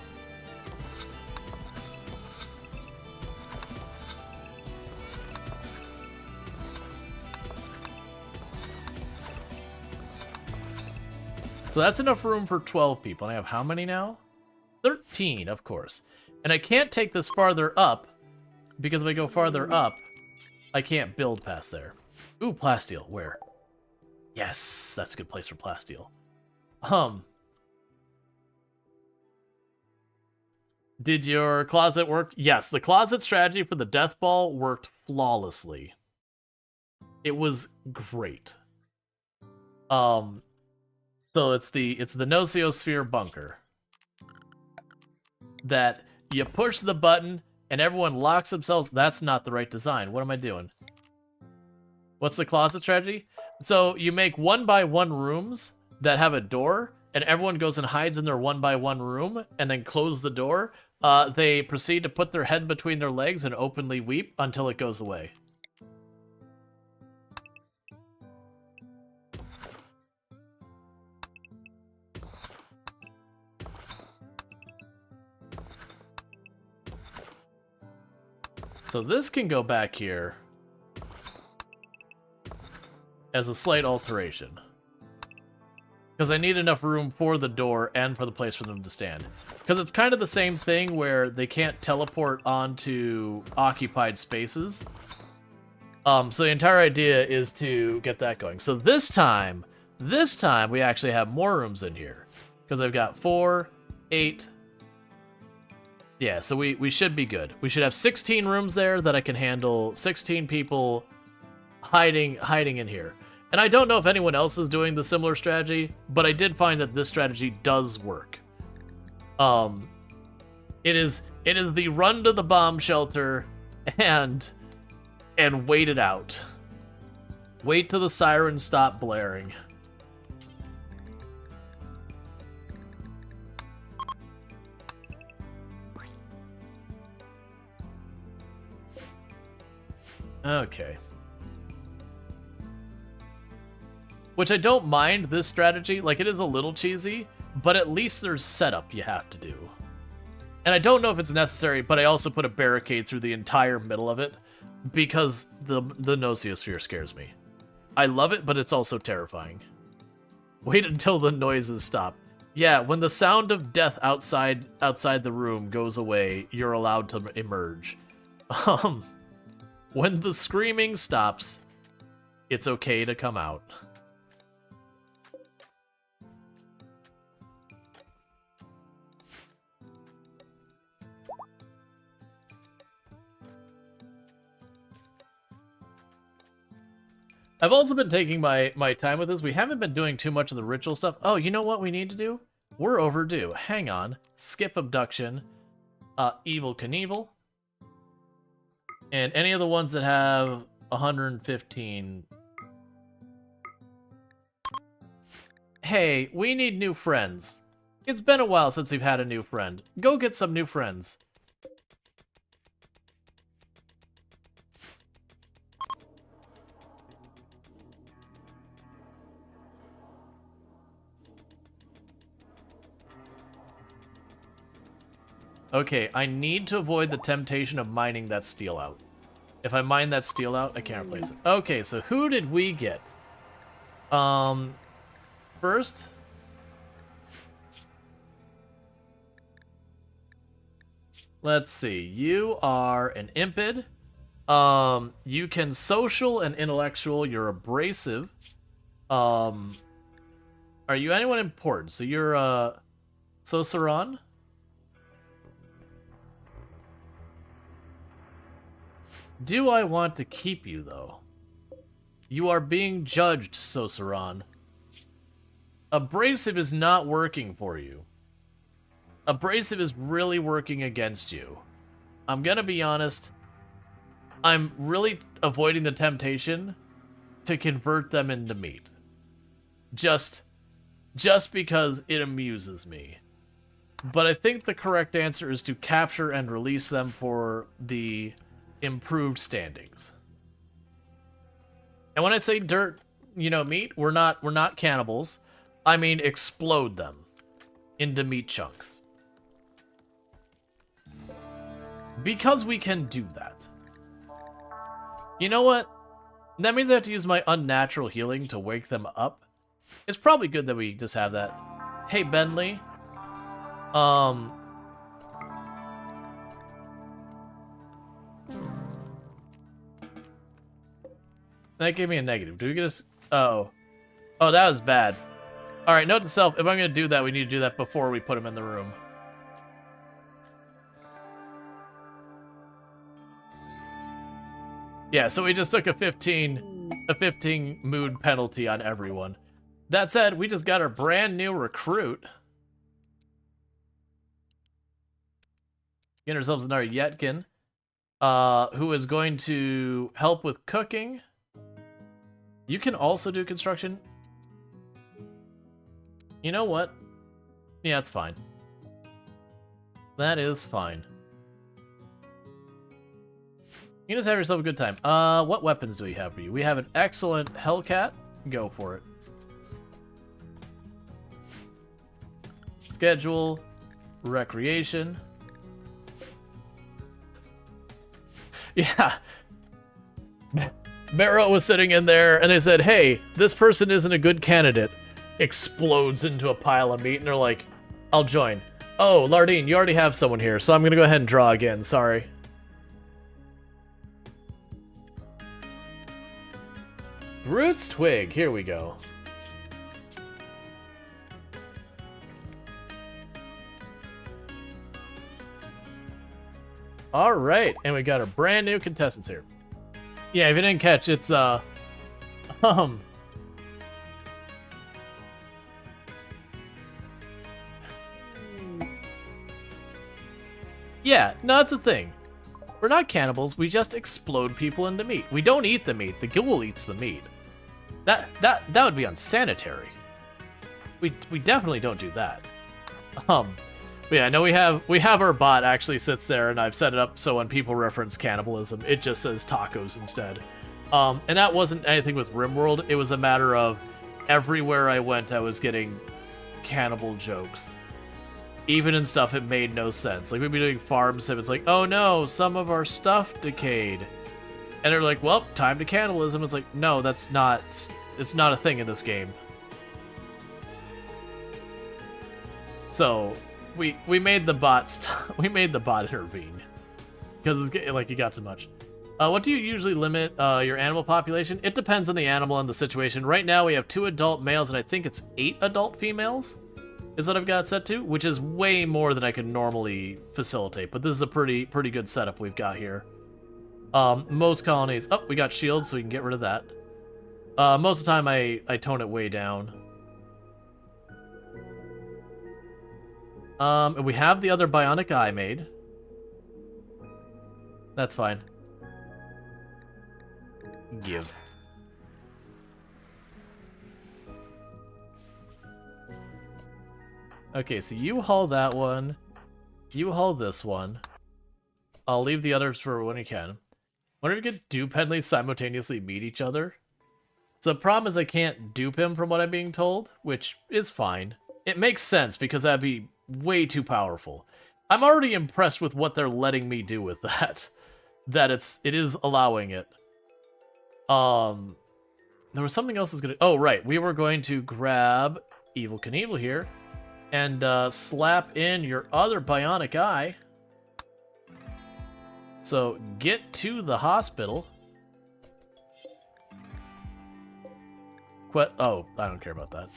So that's enough room for 12 people. And I have how many now? 13, of course. And I can't take this farther up, because if I go farther up, I can't build past there. Ooh, plasteel. Where? Yes, that's a good place for plasteel. Did your closet work? Yes, the closet strategy for the death ball worked flawlessly. It was great. So it's the Nosiosphere bunker. That you push the button and everyone locks themselves. That's not the right design. What am I doing? What's the closet strategy? So you make 1x1 rooms that have a door, and everyone goes and hides in their 1x1 room, and then close the door. they proceed to put their head between their legs and openly weep until it goes away. So this can go back here as a slight alteration. Because I need enough room for the door and for the place for them to stand. Because it's kind of the same thing where they can't teleport onto occupied spaces. So the entire idea is to get that going. So this time we actually have more rooms in here. Because I've got 4, 8... Yeah, so we should be good. We should have 16 rooms there that I can handle 16 people hiding in here. And I don't know if anyone else is doing the similar strategy, but I did find that this strategy does work. It is the run to the bomb shelter and wait it out. Wait till the sirens stop blaring. Okay. Which I don't mind this strategy. Like, it is a little cheesy, but at least there's setup you have to do. And I don't know if it's necessary, but I also put a barricade through the entire middle of it because the Nosiosphere scares me. I love it, but it's also terrifying. Wait until the noises stop. Yeah, when the sound of death outside the room goes away, you're allowed to emerge. When the screaming stops, it's okay to come out. I've also been taking my time with this. We haven't been doing too much of the ritual stuff. Oh, you know what we need to do? We're overdue. Hang on. Skip abduction. Evil Knievel. And any of the ones that have 115. Hey, we need new friends. It's been a while since we've had a new friend. Go get some new friends. Okay, I need to avoid the temptation of mining that steel out. If I mine that steel out, I can't replace it. Okay, so who did we get? First... Let's see, you are an impid. You can social and intellectual, you're abrasive. Are you anyone important? So you're, Sosaron? Do I want to keep you, though? You are being judged, Sosaron. Abrasive is not working for you. Abrasive is really working against you. I'm gonna be honest. I'm really avoiding the temptation to convert them into meat. Just because it amuses me. But I think the correct answer is to capture and release them for the improved standings. And when I say dirt, meat, we're not cannibals. I mean explode them into meat chunks. Because we can do that. You know what? That means I have to use my unnatural healing to wake them up. It's probably good that we just have that. Hey, Bentley. That gave me a negative. Do we get a... Oh, that was bad. Alright, note to self, if I'm going to do that, we need to do that before we put him in the room. Yeah, so we just took a 15 mood penalty on everyone. That said, we just got our brand new recruit. Getting ourselves another Yetkin, who is going to help with cooking. You can also do construction. You know what? Yeah, it's fine. That is fine. You just have yourself a good time. What weapons do we have for you? We have an excellent Hellcat. Go for it. Schedule. Recreation. Yeah. Barrow was sitting in there, and they said, hey, this person isn't a good candidate. Explodes into a pile of meat, and they're like, I'll join. Oh, Lardine, you already have someone here, so I'm gonna go ahead and draw again. Sorry. Roots Twig, here we go. Alright, and we got our brand new contestants here. Yeah, if you didn't catch, it's, yeah, no, that's the thing. We're not cannibals, we just explode people into meat. We don't eat the meat, the ghoul eats the meat. That would be unsanitary. We definitely don't do that. But yeah, no, we have our bot actually sits there, and I've set it up so when people reference cannibalism, it just says tacos instead. And that wasn't anything with RimWorld, it was a matter of everywhere I went I was getting cannibal jokes. Even in stuff it made no sense. Like, we'd be doing farm sim, it's like, oh no, some of our stuff decayed. And they're like, well, time to cannibalism. It's like, no, it's not a thing in this game. So, we made the bot we made the bot intervene. Because it's getting, like, you got too much. What do you usually limit your animal population? It depends on the animal and the situation. Right now we have 2 adult males, and I think it's 8 adult females. Is what I've got it set to, which is way more than I could normally facilitate. But this is a pretty good setup we've got here. Most colonies... Oh, we got shields, so we can get rid of that. Most of the time, I tone it way down. And we have the other bionic eye made. That's fine. Give. Okay, so you haul that one. You haul this one. I'll leave the others for when you can. Wonder if you could dupe Henley simultaneously meet each other. So the problem is I can't dupe him from what I'm being told, which is fine. It makes sense because that'd be way too powerful. I'm already impressed with what they're letting me do with that. That it is allowing it. There was something else I was gonna... Oh, right. We were going to grab Evil Knievel here and slap in your other bionic eye. So, get to the hospital. Oh, I don't care about that.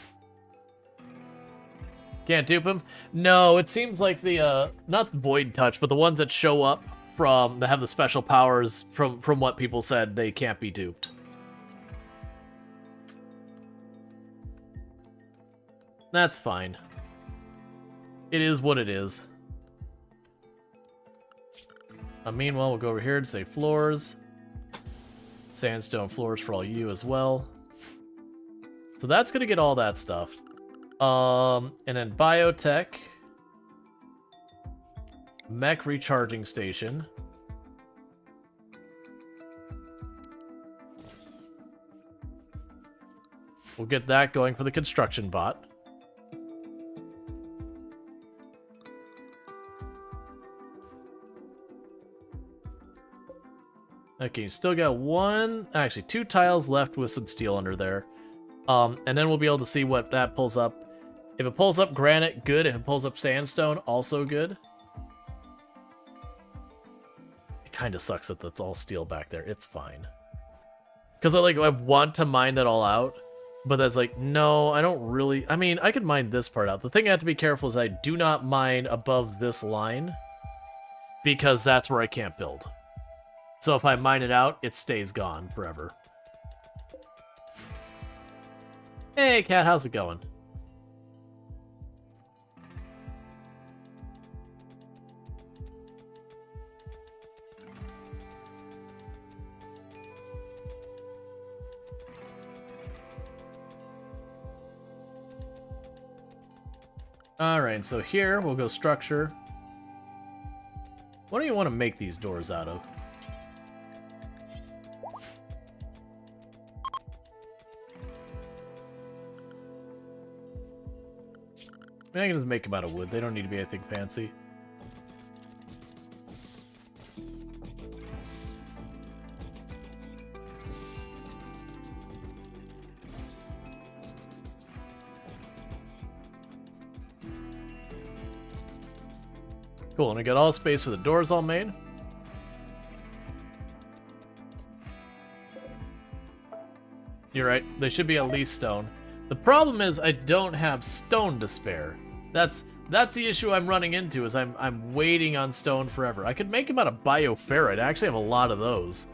Can't dupe him? No, it seems like the, not Void Touch, but the ones that show up that have the special powers from what people said, they can't be duped. That's fine. It is what it is. Meanwhile, we'll go over here to say floors. Sandstone floors for all you as well. So that's gonna get all that stuff. And then biotech. Mech recharging station. We'll get that going for the construction bot. Okay, you still got actually 2 tiles left with some steel under there. And then we'll be able to see what that pulls up. If it pulls up granite, good. If it pulls up sandstone, also good. It kind of sucks that that's all steel back there. It's fine. Because I want to mine that all out, but that's like, no, I don't really... I mean, I could mine this part out. The thing I have to be careful is I do not mine above this line, because that's where I can't build. So if I mine it out, it stays gone forever. Hey, Cat, how's it going? Alright, so here we'll go structure. What do you want to make these doors out of? I mean, I can just make them out of wood. They don't need to be anything fancy. Cool, and I got all space for the doors all made. You're right, they should be at least stone. The problem is I don't have stone to spare. That's the issue I'm running into, is I'm waiting on stone forever. I could make them out of bioferrite. I actually have a lot of those.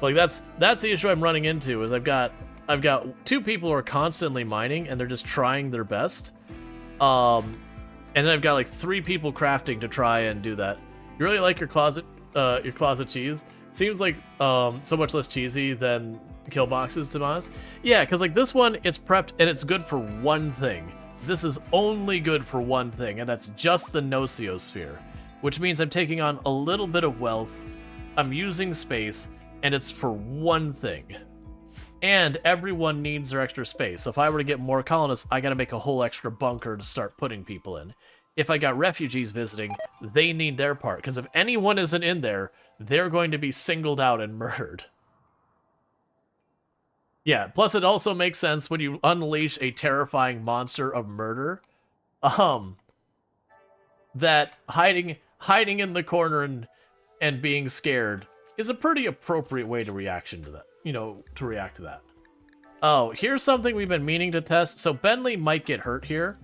Like that's the issue I'm running into, is I've got 2 people who are constantly mining and they're just trying their best. And then I've got like 3 people crafting to try and do that. You really like your closet cheese? Seems like so much less cheesy than kill boxes, to be honest. Yeah, because like this one, it's prepped and it's good for one thing. This is only good for one thing, and that's just the Nociosphere, which means I'm taking on a little bit of wealth, I'm using space, and it's for one thing. And everyone needs their extra space. So if I were to get more colonists, I gotta make a whole extra bunker to start putting people in. If I got refugees visiting, they need their part, because if anyone isn't in there, they're going to be singled out and murdered. Yeah, plus it also makes sense when you unleash a terrifying monster of murder, that hiding in the corner and being scared is a pretty appropriate way to react to that. Oh, here's something we've been meaning to test. So Bentley might get hurt here,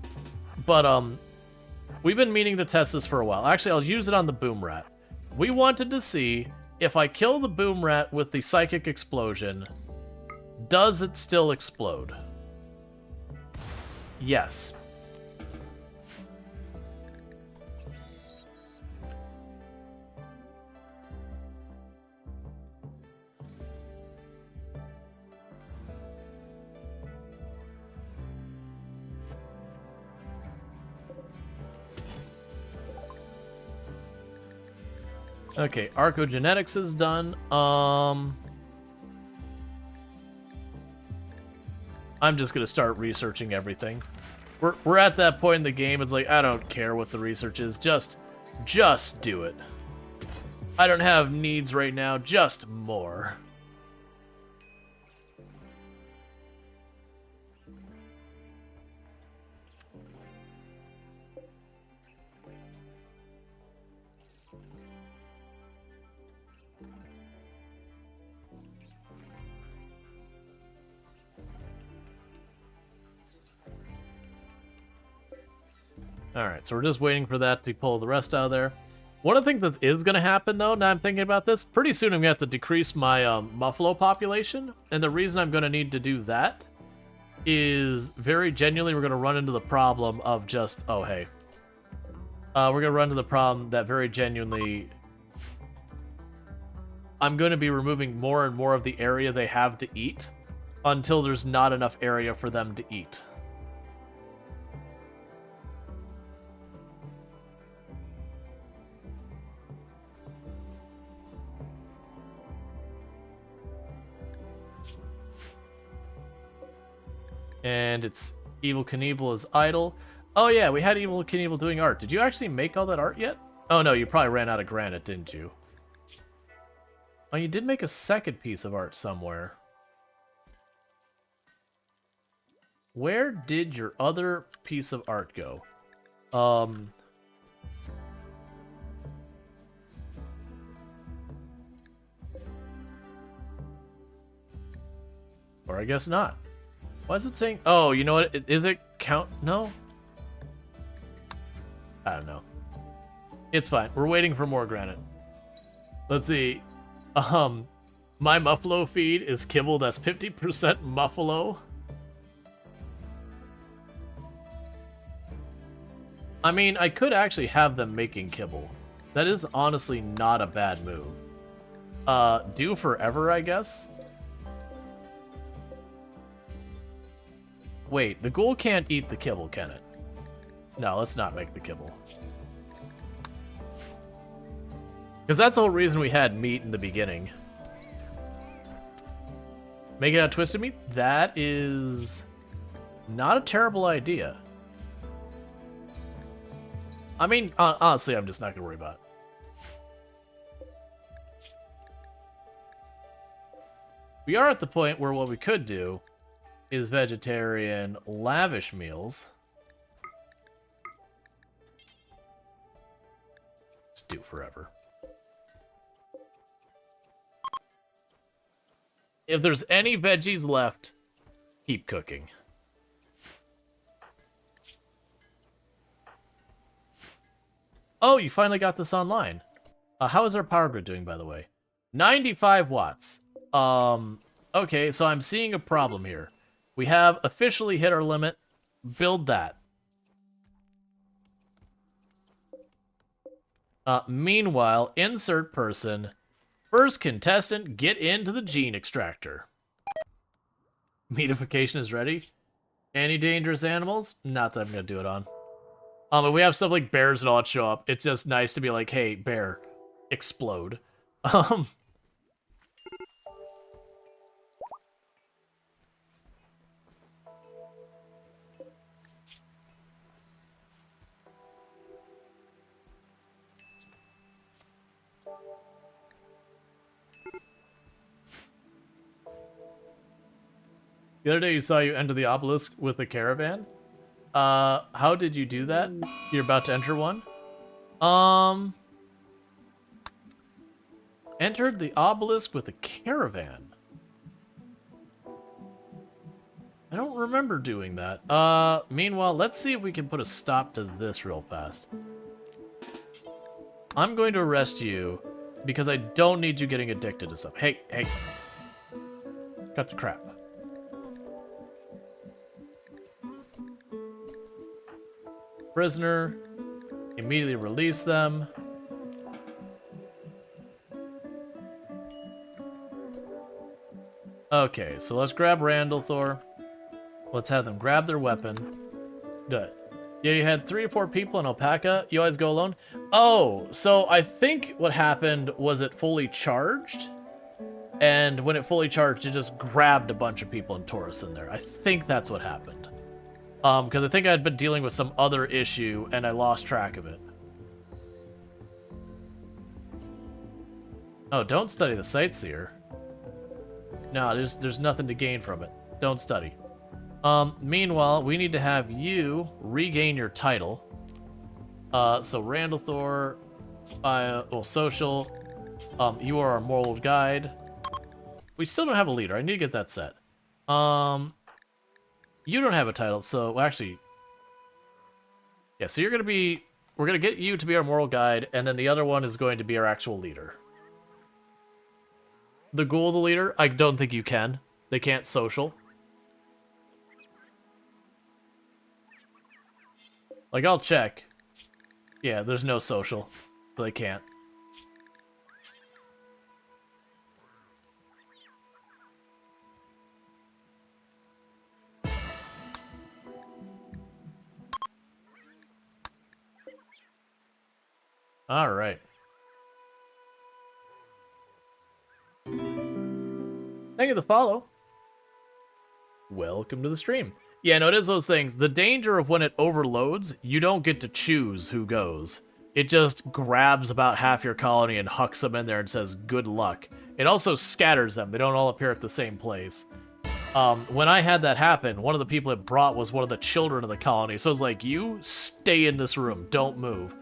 but we've been meaning to test this for a while. Actually, I'll use it on the boom rat. We wanted to see if I kill the boom rat with the psychic explosion, does it still explode? Yes. Okay, Archogenetics is done. I'm just gonna start researching everything. We're at that point in the game, it's like, I don't care what the research is, just do it. I don't have needs right now, just more. Alright, so we're just waiting for that to pull the rest out of there. One of the things that is going to happen, though, now I'm thinking about this, pretty soon I'm going to have to decrease my Muffalo population, and the reason I'm going to need to do that is, very genuinely, we're going to run into the problem of just, oh, hey. We're going to run into the problem that very genuinely, I'm going to be removing more and more of the area they have to eat until there's not enough area for them to eat. And it's Evil Knievel is idle. Oh yeah, we had Evil Knievel doing art. Did you actually make all that art yet? Oh no, you probably ran out of granite, didn't you? Oh, you did make a second piece of art somewhere. Where did your other piece of art go? Or I guess not. Why is it saying... Oh, you know what? Is it count? No? I don't know. It's fine. We're waiting for more granite. Let's see. My Muffalo feed is kibble. That's 50% Muffalo. I mean, I could actually have them making kibble. That is honestly not a bad move. Do forever, I guess? Wait, the ghoul can't eat the kibble, can it? No, let's not make the kibble. Because that's the whole reason we had meat in the beginning. Make it out twisted meat? That is not a terrible idea. I mean, honestly, I'm just not going to worry about it. We are at the point where what we could do is vegetarian lavish meals. Just do forever. If there's any veggies left, keep cooking. Oh, you finally got this online. How is our power grid doing, by the way? 95 watts. Okay, so I'm seeing a problem here. We have officially hit our limit. Build that. Meanwhile, insert person. First contestant, get into the gene extractor. Meatification is ready. Any dangerous animals? Not that I'm gonna do it on. But we have stuff like bears and all that show up. It's just nice to be like, hey, bear, explode. The other day you saw you enter the obelisk with a caravan. How did you do that? You're about to enter one? Entered the obelisk with a caravan. I don't remember doing that. Meanwhile, let's see if we can put a stop to this real fast. I'm going to arrest you because I don't need you getting addicted to stuff. Hey, hey. Cut the crap. Prisoner. Immediately release them. Okay, so let's grab Randall Thor. Let's have them grab their weapon. Good. Yeah, you had 3 or 4 people in Alpaca. You always go alone? Oh, so I think what happened was it fully charged. And when it fully charged, it just grabbed a bunch of people and tore us in there. I think that's what happened. Because I think I'd been dealing with some other issue and I lost track of it. Oh, don't study the Sightseer. No, there's nothing to gain from it. Don't study. Meanwhile, we need to have you regain your title. So Randall Thor, social. You are our moral guide. We still don't have a leader. I need to get that set. You don't have a title, so well, actually, yeah. So you're gonna be. We're gonna get you to be our moral guide, and then the other one is going to be our actual leader. The ghoul, the leader. I don't think you can. They can't social. Like, I'll check. Yeah, there's no social. They can't. All right. Thank you for the follow. Welcome to the stream. Yeah, no, it is those things. The danger of when it overloads, you don't get to choose who goes. It just grabs about half your colony and hucks them in there and says, good luck. It also scatters them. They don't all appear at the same place. When I had that happen, one of the people it brought was one of the children of the colony. So it was like, you stay in this room. Don't move.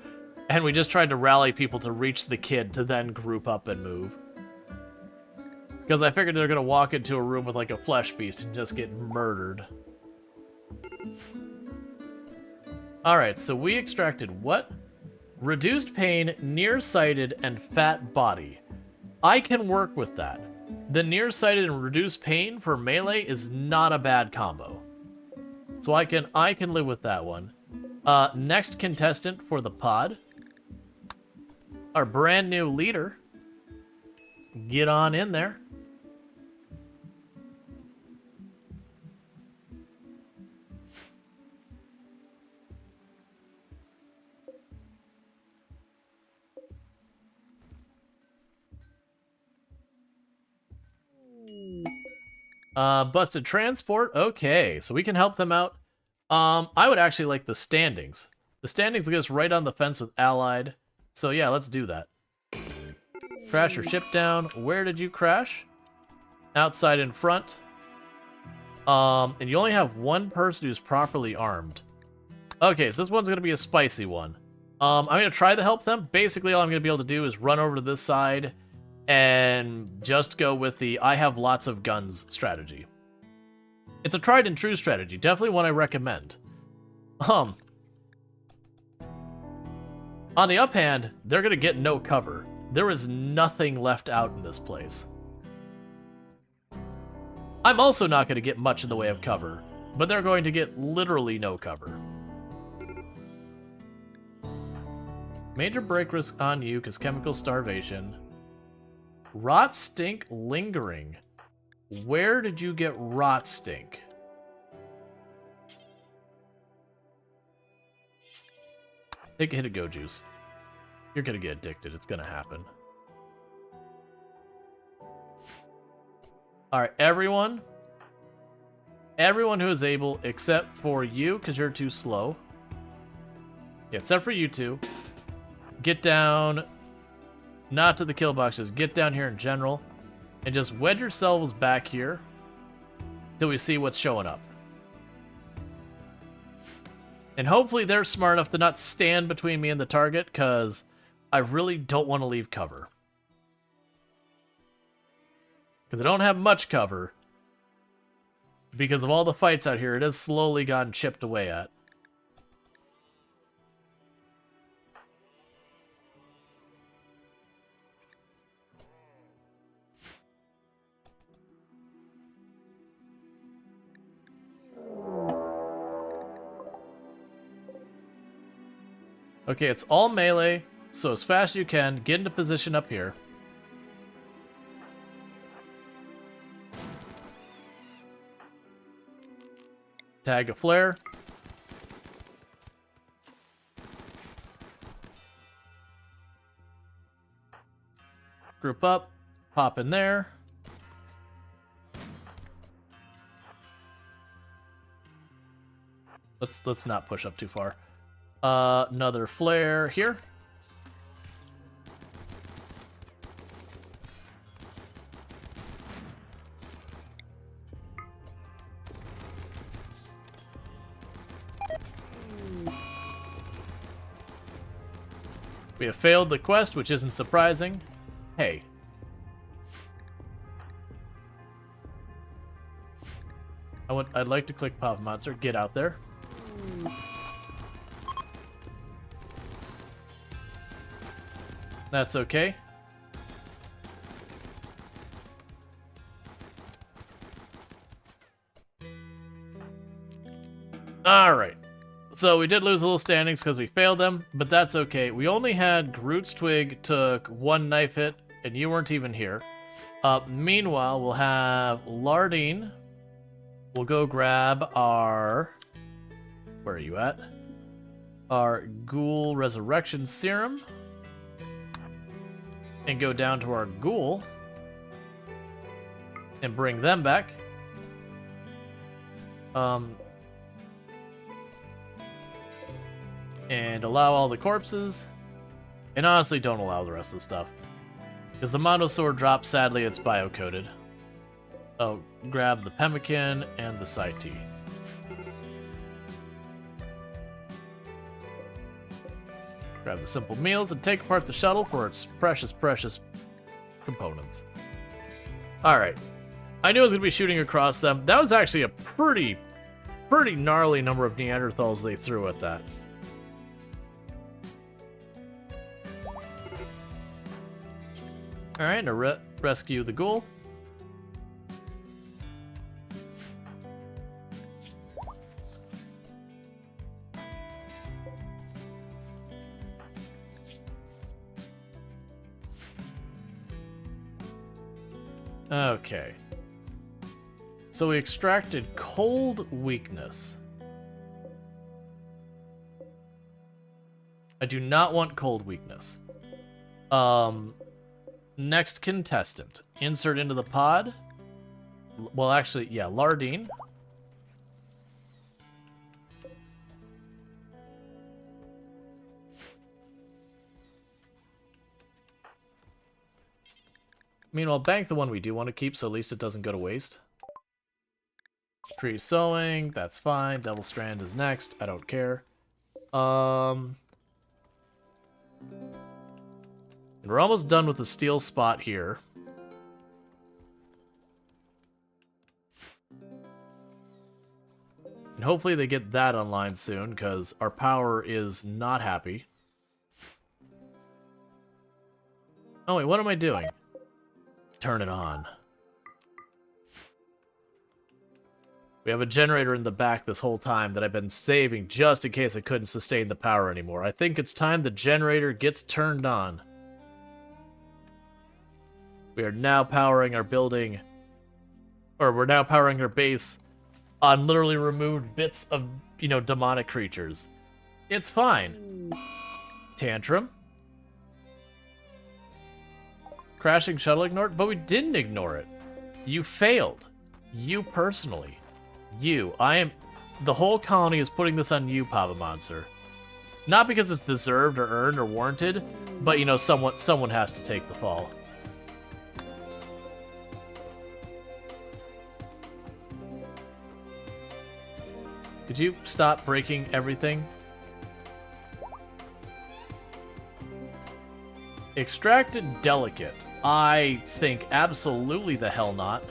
And we just tried to rally people to reach the kid to then group up and move. Because I figured they're going to walk into a room with like a flesh beast and just get murdered. Alright, so we extracted what? Reduced pain, nearsighted, and fat body. I can work with that. The nearsighted and reduced pain for melee is not a bad combo. So I can live with that one. Next contestant for the pod. Our brand new leader. Get on in there. Busted transport. Okay, so we can help them out. I would actually like the standings. The standings get us right on the fence with Allied. So yeah, let's do that. Crash your ship down. Where did you crash? Outside in front. And you only have one person who's properly armed. Okay, so this one's gonna be a spicy one. I'm gonna try to help them. Basically, all I'm gonna be able to do is run over to this side and just go with the I have lots of guns strategy. It's a tried and true strategy. Definitely one I recommend. On the uphand, they're gonna get no cover. There is nothing left out in this place. I'm also not gonna get much in the way of cover, but they're going to get literally no cover. Major break risk on you because chemical starvation. Rot stink lingering. Where did you get rot stink? Take a hit of go juice. You're gonna get addicted. It's gonna happen. Alright, everyone. Everyone who is able, except for you, because you're too slow. Yeah, except for you two. Get down, not to the kill boxes, get down here in general, and just wedge yourselves back here till we see what's showing up. And hopefully they're smart enough to not stand between me and the target, because I really don't want to leave cover. Because I don't have much cover. Because of all the fights out here, it has slowly gotten chipped away at. Okay, it's all melee, so as fast as you can, get into position up here. Tag a flare. Group up, pop in there. Let's not push up too far. Another flare here. We have failed the quest, which isn't surprising. Hey. I'd like to click Pop Monster. Get out there. That's okay. Alright. So we did lose a little standings because we failed them, but that's okay. We only had Groot's Twig took one knife hit, and you weren't even here. Meanwhile, we'll have Lardine. We'll go grab our... Where are you at? Our Ghoul Resurrection Serum. And go down to our Ghoul. And bring them back. And allow all the corpses. And honestly, don't allow the rest of the stuff. Because the Mono Sword drop, sadly, it's bio-coded. Oh, grab the Pemmican and the Saiti. Grab the simple meals and take apart the shuttle for its precious, precious components. Alright. I knew I was going to be shooting across them. That was actually a pretty gnarly number of Neanderthals they threw at that. Alright, to rescue the ghoul. Okay. So we extracted cold weakness. I do not want cold weakness. Next contestant. Insert into the pod. Well, actually, yeah, Lardine. Meanwhile, bank the one we do want to keep, so at least it doesn't go to waste. Pre-sewing, that's fine. Devil Strand is next. I don't care. And we're almost done with the steel spot here. And hopefully they get that online soon, because our power is not happy. Oh wait, what am I doing? Turn it on. We have a generator in the back this whole time that I've been saving just in case I couldn't sustain the power anymore. I think it's time the generator gets turned on. We are now powering our building, or we're now powering our base on literally removed bits of, you know, demonic creatures. It's fine. Tantrum. Crashing shuttle ignored, but we didn't ignore it. You failed. You personally. You. The whole colony is putting this on you, Papa Monster. Not because it's deserved or earned or warranted, but, you know, someone has to take the fall. Could you stop breaking everything? Extracted Delicate. I think absolutely the hell not.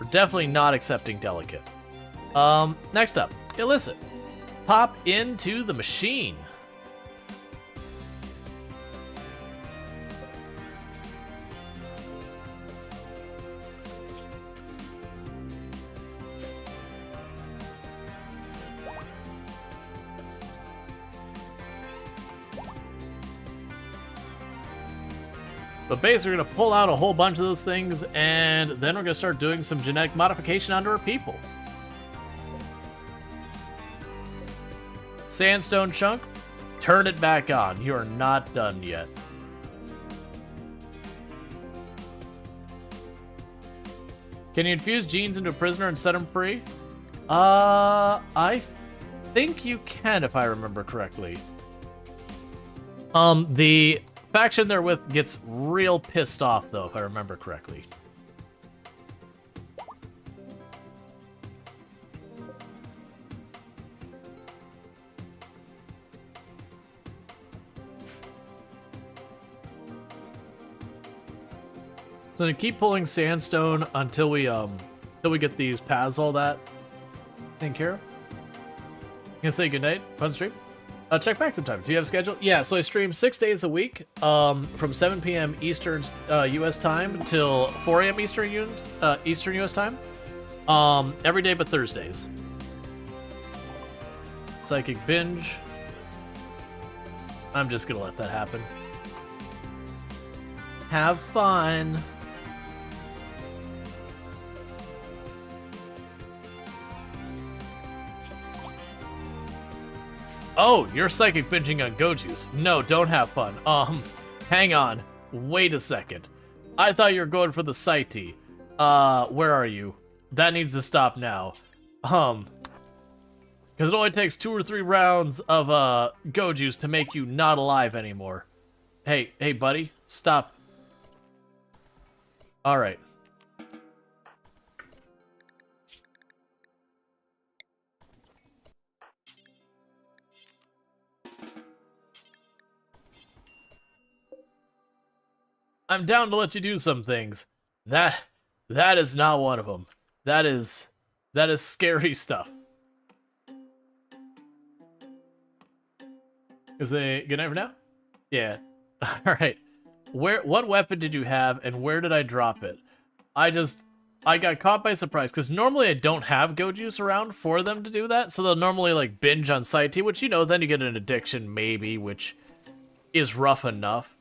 We're definitely not accepting Delicate. Next up, Illicit. Pop into the machine. But basically, we're going to pull out a whole bunch of those things, and then we're going to start doing some genetic modification onto our people. Sandstone chunk, turn it back on. You are not done yet. Can you infuse genes into a prisoner and set him free? I think you can, if I remember correctly. The faction they're with gets real pissed off, though, if I remember correctly. So to keep pulling sandstone until we get these paths all that taken care of. Gonna say goodnight. Fun stream. Check back sometimes. Do you have a schedule? Yeah, so I stream 6 days a week, from 7 p.m. Eastern U.S. time till 4 a.m. Eastern U.S. time, every day but Thursdays. Psychic binge. I'm just gonna let that happen. Have fun. Oh, you're psychic binging on Gojuice. No, don't have fun. Hang on. Wait a second. I thought you were going for the Sighty. Where are you? That needs to stop now. Because it only takes 2 or 3 rounds of, Gojuice to make you not alive anymore. Hey, buddy. Stop. Alright. I'm down to let you do some things. That is not one of them. That is scary stuff. Is it good night for now? Yeah. All right. What weapon did you have, and where did I drop it? I got caught by surprise because normally I don't have Gojuice around for them to do that, so they'll normally like binge on Sighty, which you know then you get an addiction maybe, which is rough enough.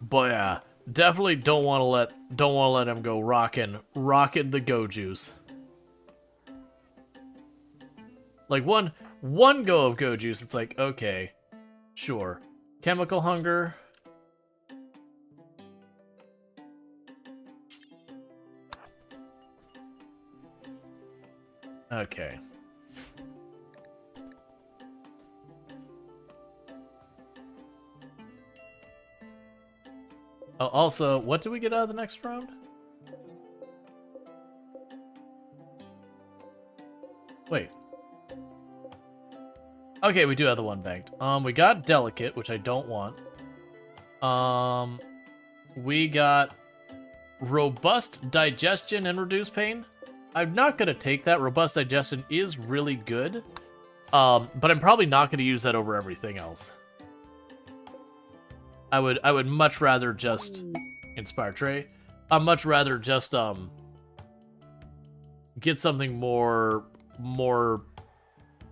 But yeah. Definitely don't want to let him go rocking the Gojuice. Like one go of Gojuice, it's like okay, sure. Chemical hunger. Okay. Oh, also, what did we get out of the next round? Wait. Okay, we do have the one banked. We got Delicate, which I don't want. We got Robust Digestion and Reduce Pain. I'm not gonna take that. Robust Digestion is really good. But I'm probably not gonna use that over everything else. I would much rather just Inspire Trey. I'd much rather just get something more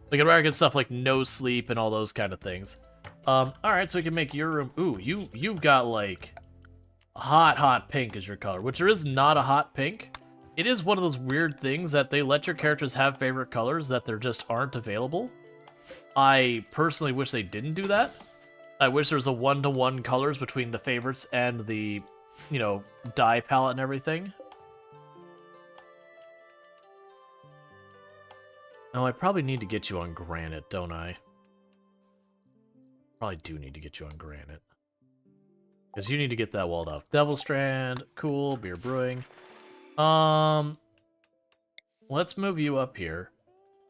like I'd rather get stuff like no sleep and all those kind of things. Alright, so we can make your room. Ooh, you've got like hot pink as your color, which there is not a hot pink. It is one of those weird things that they let your characters have favorite colors that there just aren't available. I personally wish they didn't do that. I wish there was a one-to-one colors between the favorites and the, you know, dye palette and everything. Oh, I probably need to get you on Granite, don't I? Probably do need to get you on Granite. Because you need to get that walled off. Devil Strand, cool, Beer Brewing. Let's move you up here.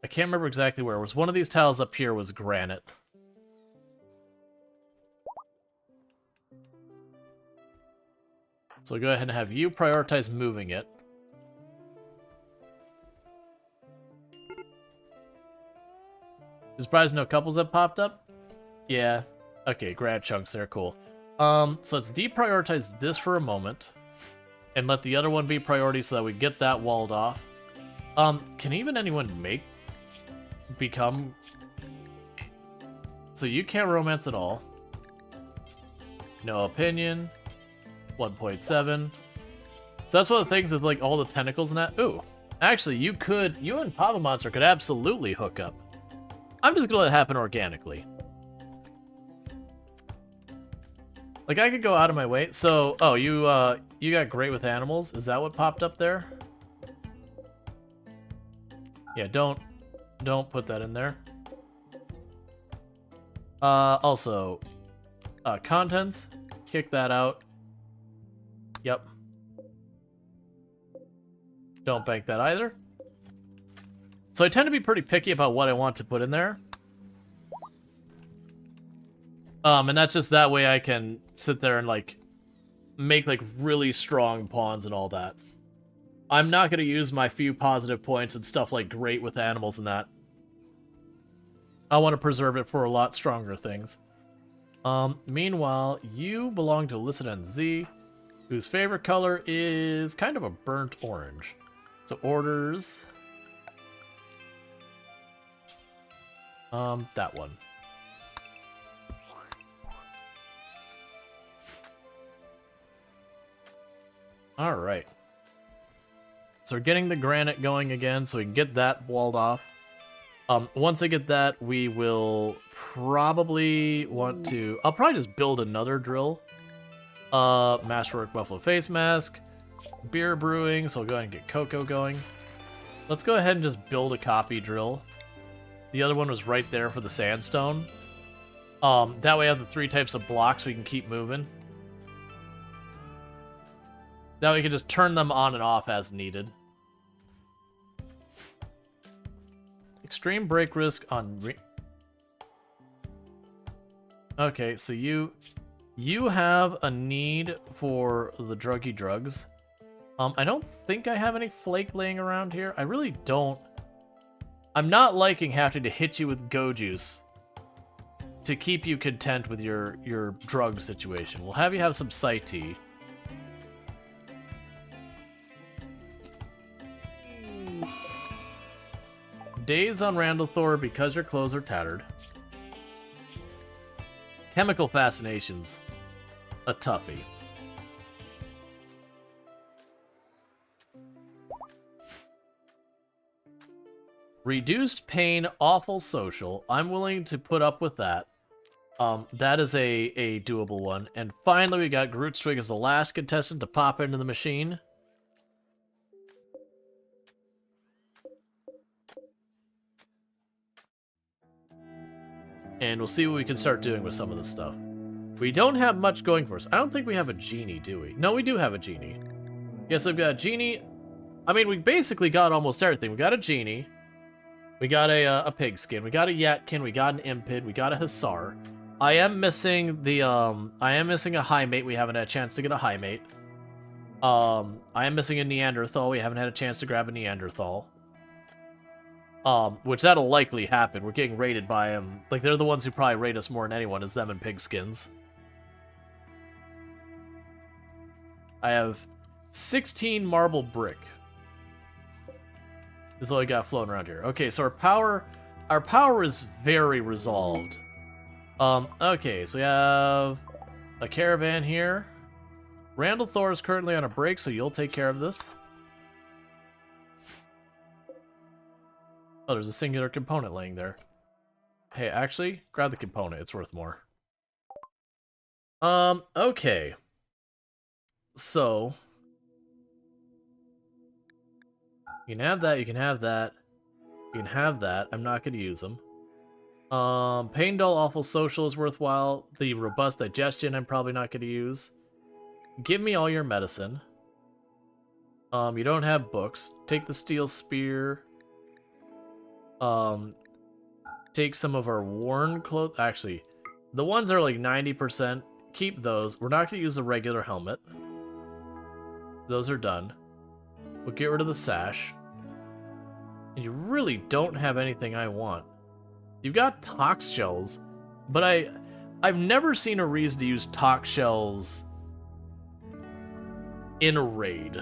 I can't remember exactly where it was. One of these tiles up here was Granite. So go ahead and have you prioritize moving it. Surprised no couples have popped up? Yeah. Okay, grab chunks there, cool. So let's deprioritize this for a moment. And let the other one be priority so that we get that walled off. Can even anyone become... So you can't romance at all. No opinion. 1.7. So that's one of the things with like all the tentacles and that. Ooh, actually you and Papa Monster could absolutely hook up. I'm just gonna let it happen organically. Like I could go out of my way. So, oh, you got great with animals. Is that what popped up there? Yeah, don't put that in there. Also, contents, kick that out. Yep. Don't bank that either. So I tend to be pretty picky about what I want to put in there. And that's just that way I can sit there and like make like really strong pawns and all that. I'm not going to use my few positive points and stuff like great with animals and that. I want to preserve it for a lot stronger things. Meanwhile, you belong to Lycidon Z, whose favorite color is kind of a burnt orange. So orders... that one. Alright. So we're getting the granite going again, so we can get that walled off. Once I get that, we will probably want to... I'll probably just build another drill. Masterwork Buffalo Face Mask. Beer Brewing, so we'll go ahead and get cocoa going. Let's go ahead and just build a copy drill. The other one was right there for the sandstone. That way I have the 3 types of blocks we can keep moving. That way we can just turn them on and off as needed. Extreme break risk on... Okay, so you have a need for the druggy drugs. I don't think I have any flake laying around here. I really don't. I'm not liking having to hit you with go juice to keep you content with your drug situation. We'll have you have some sight tea. Days on Randall because your clothes are tattered. Chemical Fascinations. A toughie. Reduced Pain, Awful Social. I'm willing to put up with that. That is a doable one. And finally, we got Groot's Twig as the last contestant to pop into the machine. And we'll see what we can start doing with some of this stuff. We don't have much going for us. I don't think we have a genie, do we? No, we do have a genie. Yes, I've got a genie. I mean, we basically got almost everything. We got a genie. We got a pigskin. We got a yatkin. We got an impid. We got a hussar. I am missing the I am missing a high mate. We haven't had a chance to get a high mate. I am missing a Neanderthal. We haven't had a chance to grab a Neanderthal. Which that'll likely happen. We're getting raided by them. Like, they're the ones who probably raid us more than anyone, is them and pigskins. I have 16 marble brick. This is all I got floating around here. Okay, so our power is very resolved. Okay, so we have a caravan here. Randall Thor is currently on a break, so you'll take care of this. Oh, there's a singular component laying there. Hey, actually, grab the component. It's worth more. Okay. So, you can have that, you can have that, you can have that. I'm not going to use them. Pain Dull Awful Social is worthwhile. The Robust Digestion I'm probably not going to use. Give me all your medicine. You don't have books. Take the Steel Spear. Take some of our worn clothes. Actually, the ones that are like 90%, keep those. We're not going to use a regular helmet. Those are done. We'll get rid of the sash. And you really don't have anything I want. You've got tox shells, but I've never seen a reason to use tox shells in a raid.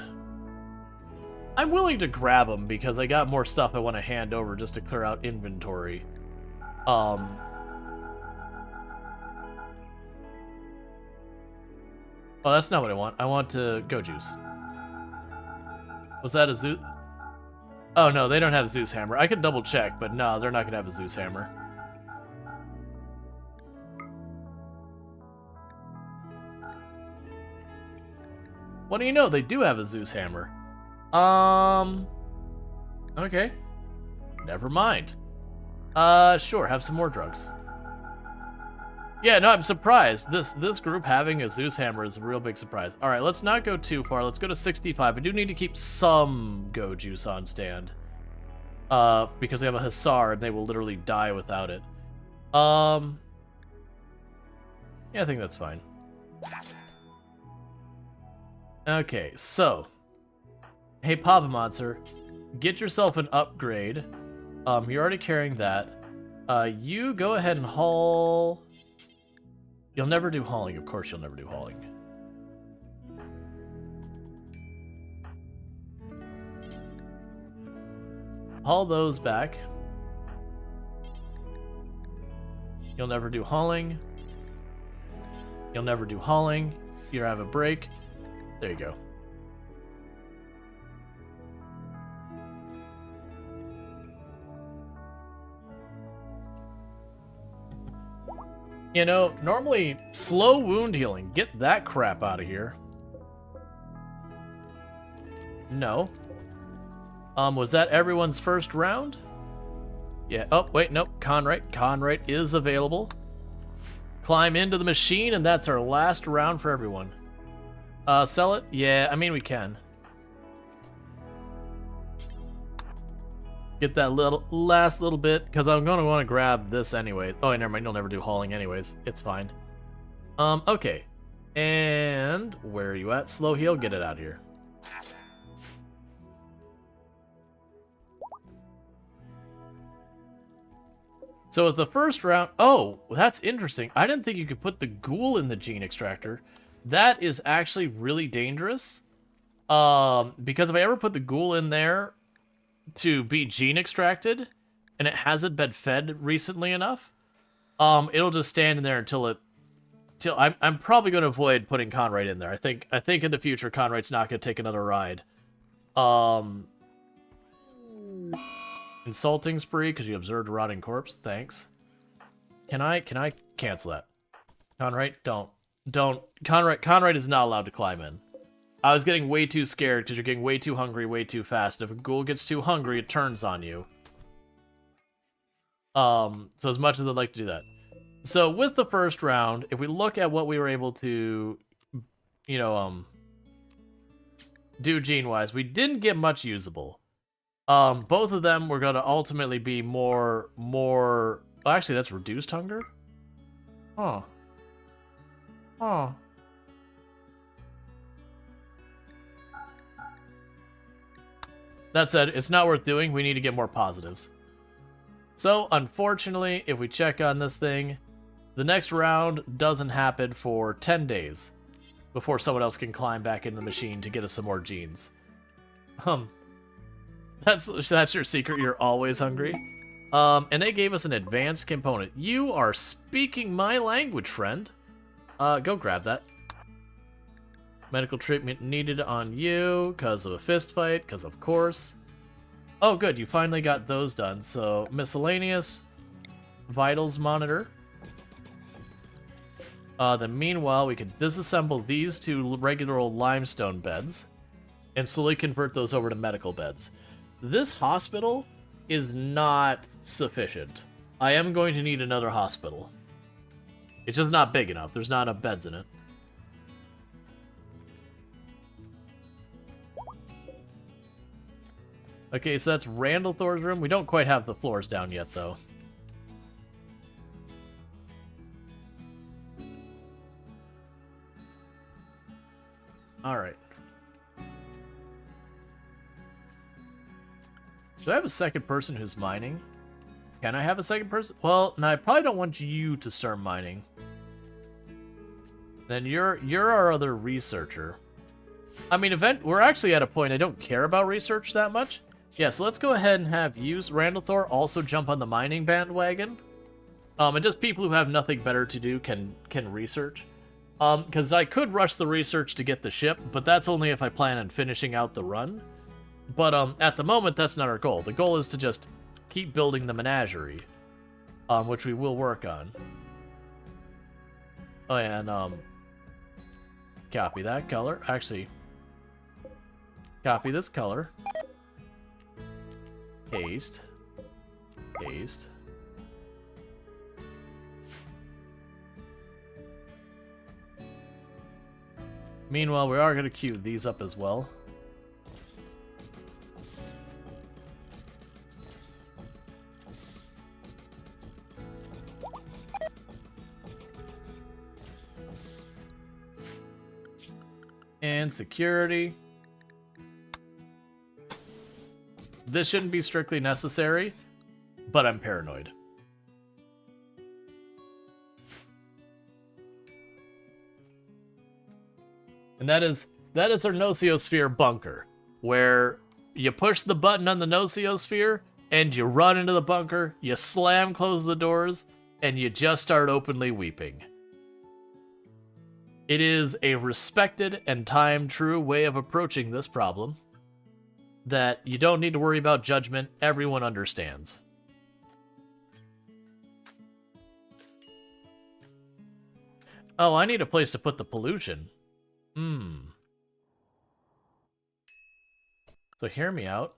I'm willing to grab them because I got more stuff I want to hand over just to clear out inventory. Oh, that's not what I want. I want go juice. Was that a Zeus? Oh no, they don't have a Zeus hammer. I could double check, but no, they're not gonna have a Zeus hammer. What do you know? They do have a Zeus hammer. Okay. Never mind. Sure, have some more drugs. Yeah, no, I'm surprised. This group having a Zeus hammer is a real big surprise. Alright, let's not go too far. Let's go to 65. I do need to keep some go juice on stand. Because they have a hussar and they will literally die without it. Yeah, I think that's fine. Okay, so. Hey, Papa Monster, get yourself an upgrade. You're already carrying that. You go ahead and haul. You'll never do hauling. Of course you'll never do hauling. Haul those back. You'll never do hauling. You'll never do hauling. You have a break. There you go. You know, normally, slow wound healing. Get that crap out of here. No. Was that everyone's first round? Yeah, oh, wait, nope. Conrite. Conrite is available. Climb into the machine, and that's our last round for everyone. Sell it? Yeah, I mean, we can. Get that last little bit, because I'm going to want to grab this anyway. Oh, never mind, you'll never do hauling anyways. It's fine. Okay. And where are you at? Slow heal, get it out of here. So with the first round... Oh, that's interesting. I didn't think you could put the ghoul in the gene extractor. That is actually really dangerous. Because if I ever put the ghoul in there to be gene extracted, and it hasn't been fed recently enough, it'll just stand in there until I'm probably going to avoid putting Conrite in there. I think in the future Conrite's not going to take another ride. Insulting spree because you observed a rotting corpse. Thanks. Can I cancel that? Conrite, don't. Conrite is not allowed to climb in. I was getting way too scared because you're getting way too hungry way too fast. If a ghoul gets too hungry, it turns on you. So as much as I'd like to do that. So with the first round, if we look at what we were able to, you know, do gene-wise, we didn't get much usable. Both of them were going to ultimately be more... Oh, actually, that's reduced hunger? Huh. Huh. That said, it's not worth doing. We need to get more positives. So, unfortunately, if we check on this thing, the next round doesn't happen for 10 days before someone else can climb back in the machine to get us some more genes. That's your secret. You're always hungry. And they gave us an advanced component. You are speaking my language, friend. Go grab that. Medical treatment needed on you because of a fist fight, because of course. Oh, good. You finally got those done. So, miscellaneous vitals monitor. Then meanwhile, we could disassemble these two regular old limestone beds and slowly convert those over to medical beds. This hospital is not sufficient. I am going to need another hospital. It's just not big enough. There's not enough beds in it. Okay, so that's Randall Thor's room. We don't quite have the floors down yet, though. Alright. Do I have a second person who's mining? Can I have a second person? Well, no, I probably don't want you to start mining. Then you're our other researcher. I mean, we're actually at a point I don't care about research that much. Yeah, so let's go ahead and have you, Randall Thor, also jump on the mining bandwagon. And just people who have nothing better to do can research. Because I could rush the research to get the ship, but that's only if I plan on finishing out the run. But at the moment, that's not our goal. The goal is to just keep building the menagerie, which we will work on. Oh, yeah, and copy that color. Actually, copy this color. Paste. Paste. Meanwhile, we are going to queue these up as well. And security. This shouldn't be strictly necessary, but I'm paranoid. And that is our Nociosphere bunker, where you push the button on the Nociosphere, and you run into the bunker, you slam close the doors, and you just start openly weeping. It is a respected and time-true way of approaching this problem, that you don't need to worry about judgment, everyone understands. Oh, I need a place to put the pollution. So hear me out.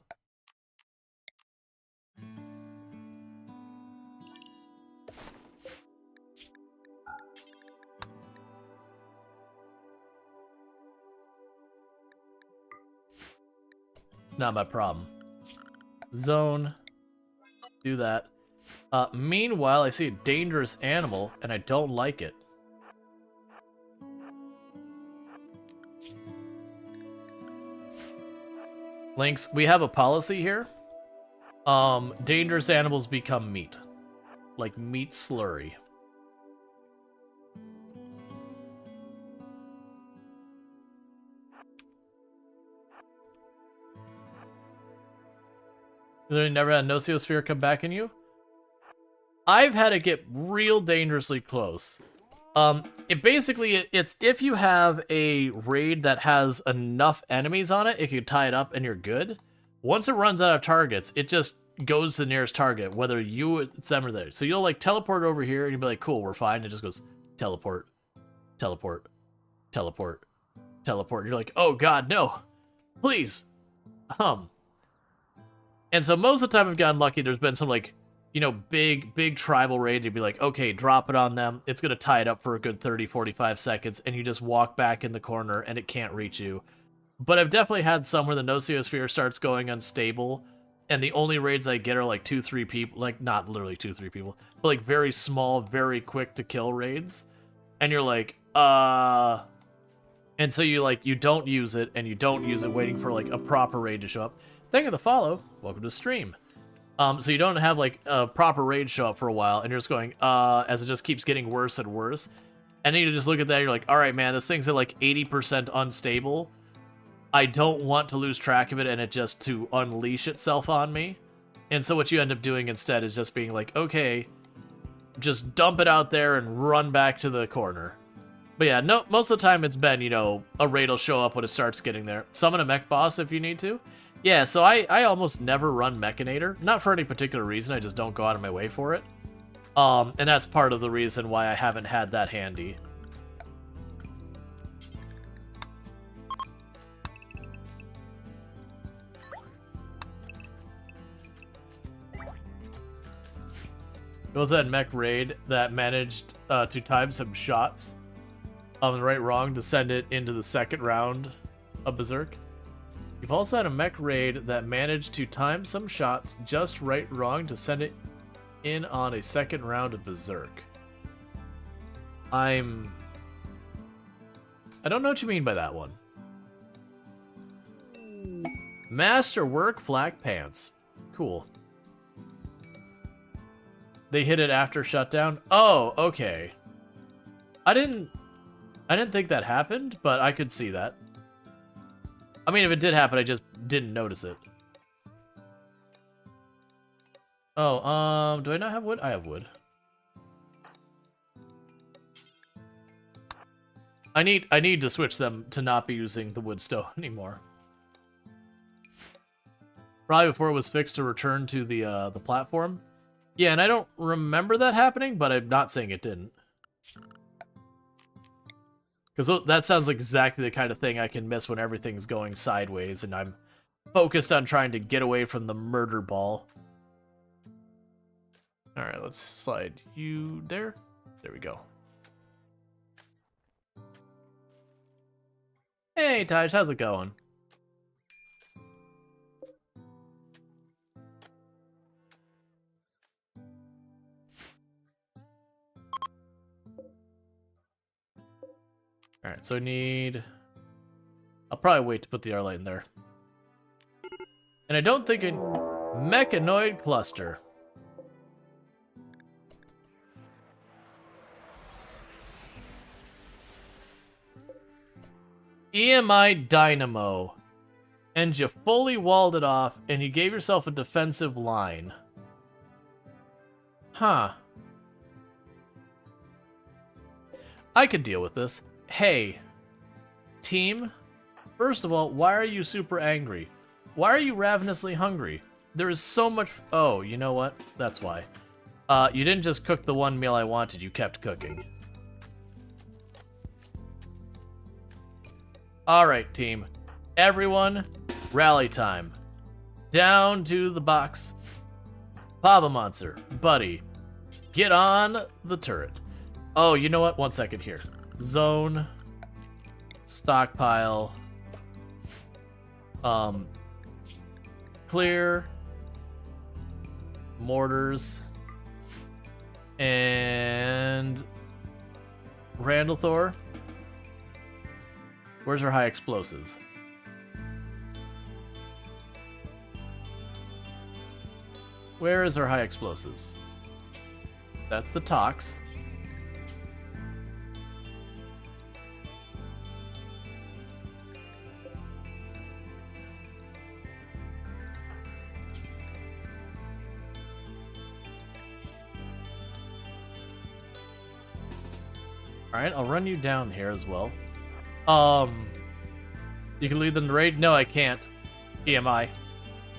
It's not my problem. Zone. Do that. Meanwhile, I see a dangerous animal, and I don't like it. Lynx, we have a policy here. Dangerous animals become meat. Like meat slurry. You never had a Nociosphere come back in you? I've had it get real dangerously close. It's if you have a raid that has enough enemies on it, it can tie it up and you're good. Once it runs out of targets, it just goes to the nearest target, whether it's them or there. So you'll like teleport over here and you'll be like, cool, we're fine. It just goes teleport, teleport, teleport, teleport. You're like, oh god, no, please. And so most of the time I've gotten lucky, there's been some like, you know, big tribal raid, you'd be like, okay, drop it on them. It's going to tie it up for a good 30, 45 seconds, and you just walk back in the corner, and it can't reach you. But I've definitely had some where the Nocosphere starts going unstable, and the only raids I get are like 2-3 people, like not literally 2-3 people, but like very small, very quick to kill raids. And you're like, and so you don't use it, and you don't use it waiting for like a proper raid to show up. Thank you for the follow. Welcome to stream. So you don't have like a proper raid show up for a while, and you're just going, as it just keeps getting worse and worse. And then you just look at that, and you're like, all right, man, this thing's at like 80% unstable. I don't want to lose track of it and it just to unleash itself on me. And so what you end up doing instead is just being like, okay, just dump it out there and run back to the corner. But yeah, no, most of the time it's been, you know, a raid will show up when it starts getting there. Summon a mech boss if you need to. Yeah, so I almost never run Mechanator. Not for any particular reason, I just don't go out of my way for it. And that's part of the reason why I haven't had that handy. Was that mech raid that managed to time some shots on the right wrong to send it into the second round of Berserk? You've also had a mech raid that managed to time some shots just right wrong to send it in on a second round of Berserk. I don't know what you mean by that one. Masterwork flak pants. Cool. They hit it after shutdown? Oh, okay. I didn't think that happened, but I could see that. I mean, if it did happen, I just didn't notice it. Oh, do I not have wood? I have wood. I need to switch them to not be using the wood stone anymore. Probably before it was fixed to return to the platform. Yeah, and I don't remember that happening, but I'm not saying it didn't. Because that sounds like exactly the kind of thing I can miss when everything's going sideways and I'm focused on trying to get away from the murder ball. Alright, let's slide you there. There we go. Hey, Taj, how's it going? Alright, so I need... I'll probably wait to put the R-Light in there. And I don't think a mechanoid cluster. EMI Dynamo. And you fully walled it off, and you gave yourself a defensive line. Huh. I could deal with this. Hey, team, first of all, why are you super angry? Why are you ravenously hungry? There is so much... Oh, you know what? That's why. You didn't just cook the one meal I wanted, you kept cooking. Alright, team. Everyone, rally time. Down to the box. Papa Monster, buddy, get on the turret. Oh, you know what? 1 second here. Zone, stockpile, clear, mortars, and Randall Thor. Where's our high explosives? Where is our high explosives? That's the Tox. Alright, I'll run you down here as well. You can lead them to raid? No, I can't. EMI.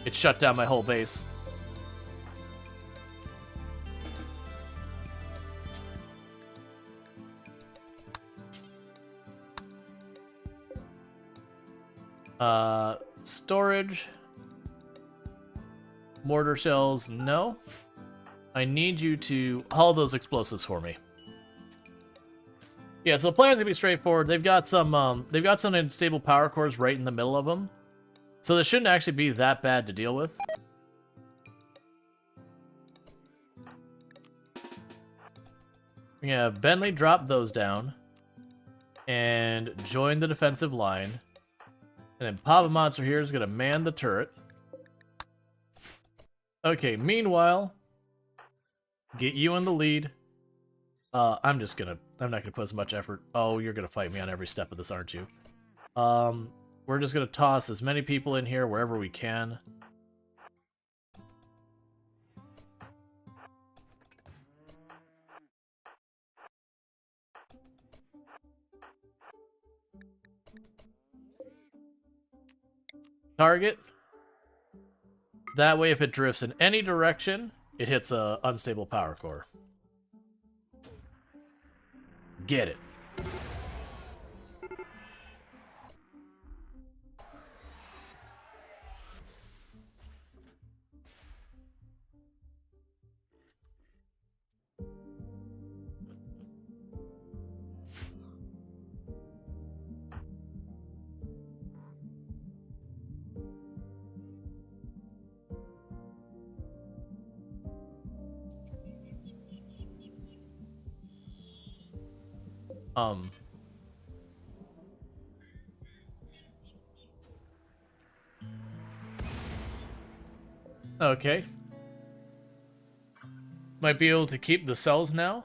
It shut down my whole base. Storage. Mortar shells, no. I need you to haul those explosives for me. Yeah, so the plan's gonna be straightforward. They've got some unstable power cores right in the middle of them, so this shouldn't actually be that bad to deal with. Yeah, Bentley drop those down and join the defensive line, and then Papa Monster here is gonna man the turret. Okay, meanwhile, get you in the lead. I'm not gonna put as much effort. Oh, you're gonna fight me on every step of this, aren't you? We're just gonna toss as many people in here wherever we can. Target. That way, if it drifts in any direction, it hits a unstable power core. Get it. Okay. Might be able to keep the cells now.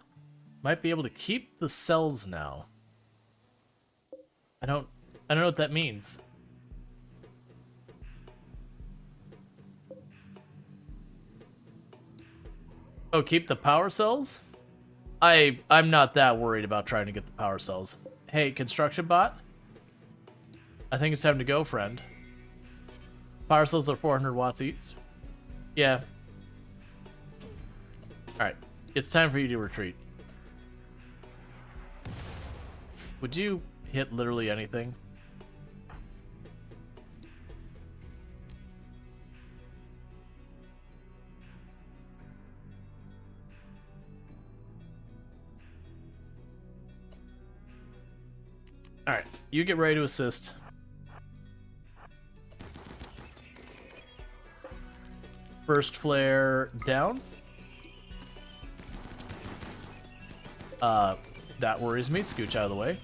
Might be able to keep the cells now. I don't know what that means. Oh, keep the power cells? I'm not that worried about trying to get the power cells. Hey, construction bot? I think it's time to go, friend. Power cells are 400 watts each. Yeah. Alright. It's time for you to retreat. Would you hit literally anything? Alright, you get ready to assist. First flare down. That worries me. Scooch out of the way.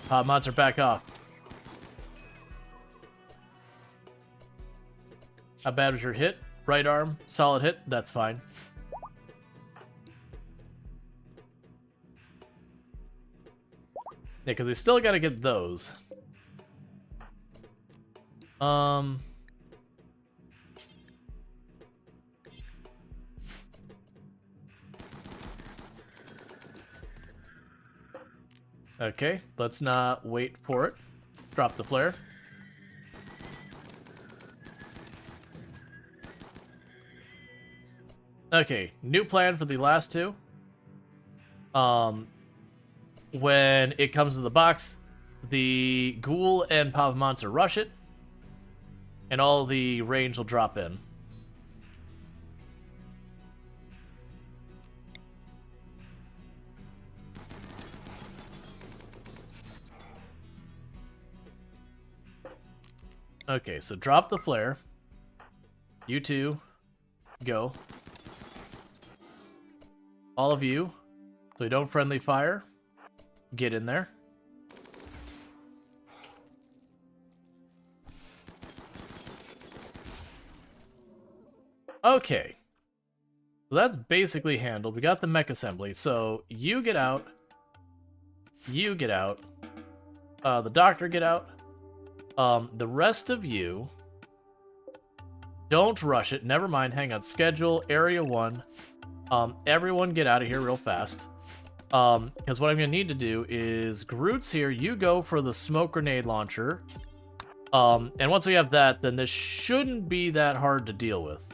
Monster, back off. How bad was your hit? Right arm, solid hit, that's fine. Yeah, because we still gotta get those. Okay, let's not wait for it. Drop the flare. Okay, new plan for the last two. When it comes to the box, the Ghoul and Papa Monster rush it, and all the range will drop in. Okay, so drop the flare. You two, go. All of you, so you don't friendly fire, get in there. Okay. So that's basically handled. We got the mech assembly. So you get out. You get out. The doctor get out. The rest of you, don't rush it. Never mind. Hang on. Schedule area 1. Everyone get out of here real fast. Because what I'm going to need to do is Groot's here. You go for the smoke grenade launcher. And once we have that, then this shouldn't be that hard to deal with.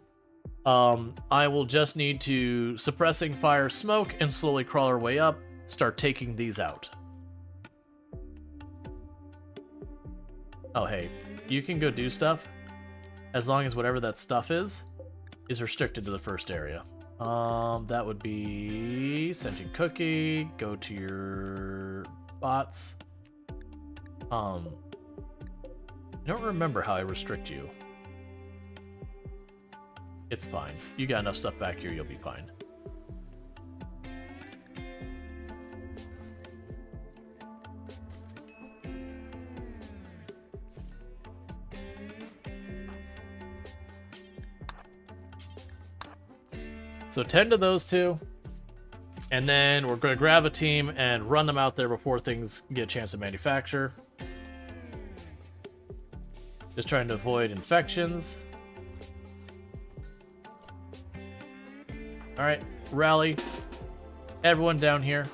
I will just need to suppressing fire smoke and slowly crawl our way up, start taking these out. Oh, hey, you can go do stuff as long as whatever that stuff is restricted to the first area. That would be sentient cookie, go to your bots. I don't remember how I restrict you. It's fine. You got enough stuff back here, you'll be fine. So 10 to those two, and then we're going to grab a team and run them out there before things get a chance to manufacture. Just trying to avoid infections. Alright, rally. Everyone down here.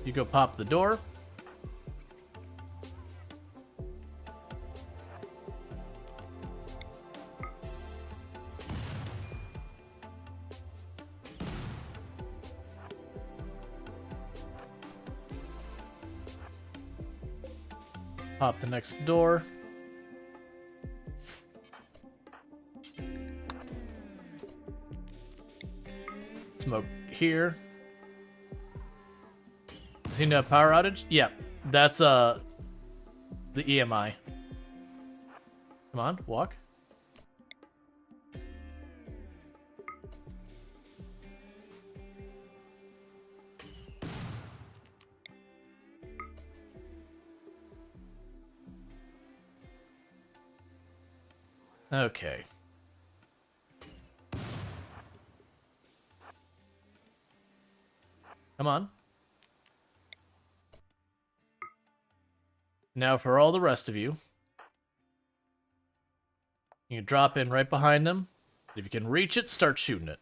You go pop the door. Pop the next door. Smoke here. Seem to have power outage? Yeah, that's the EMI. Come on, walk. Okay. Come on. Now for all the rest of you. You can drop in right behind them. If you can reach it, start shooting it.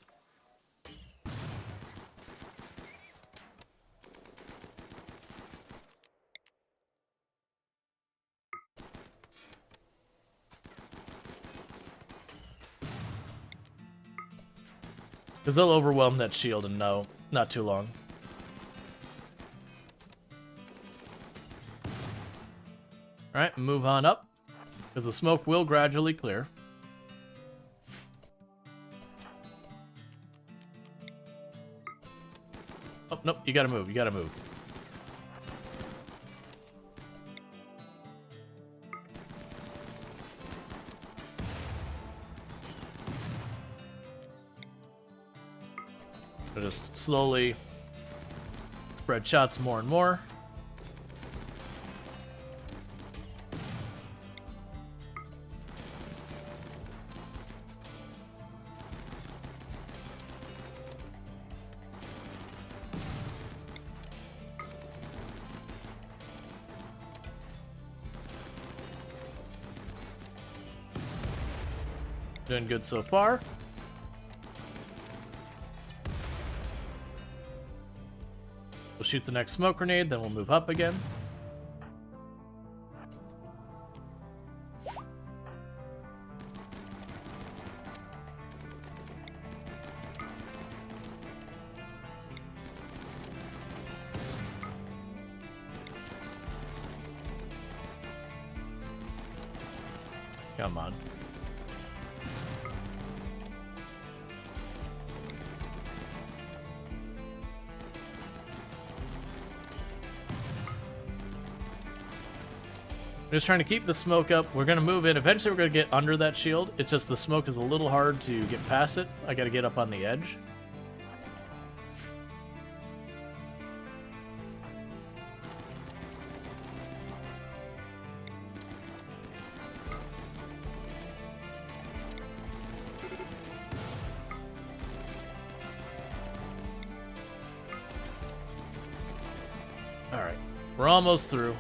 Because they'll overwhelm that shield in not too long. Alright, move on up. Because the smoke will gradually clear. Oh, nope, you gotta move, you gotta move. So just slowly spread shots more and more. Doing good so far. We'll shoot the next smoke grenade, then we'll move up again. Come on. Just trying to keep the smoke up. We're going to move in. Eventually we're going to get under that shield. It's just the smoke is a little hard to get past it. I got to get up on the edge. Alright. We're almost through.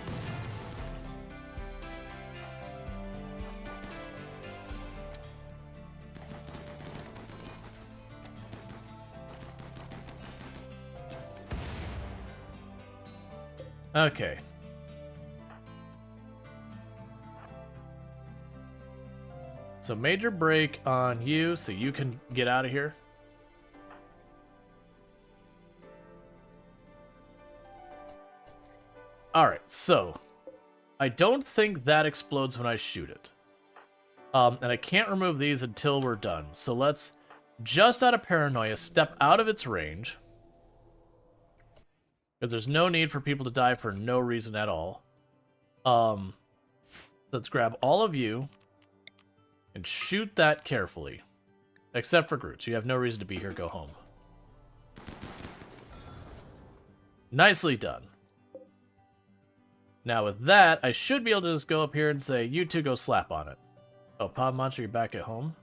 Okay. So major break on you so you can get out of here. Alright, so I don't think that explodes when I shoot it. And I can't remove these until we're done. So let's, just out of paranoia, step out of its range. Because there's no need for people to die for no reason at all. Let's grab all of you and shoot that carefully. Except for Groot. You have no reason to be here. Go home. Nicely done. Now with that, I should be able to just go up here and say, you two go slap on it. Oh, Pod Monster, you're back at home?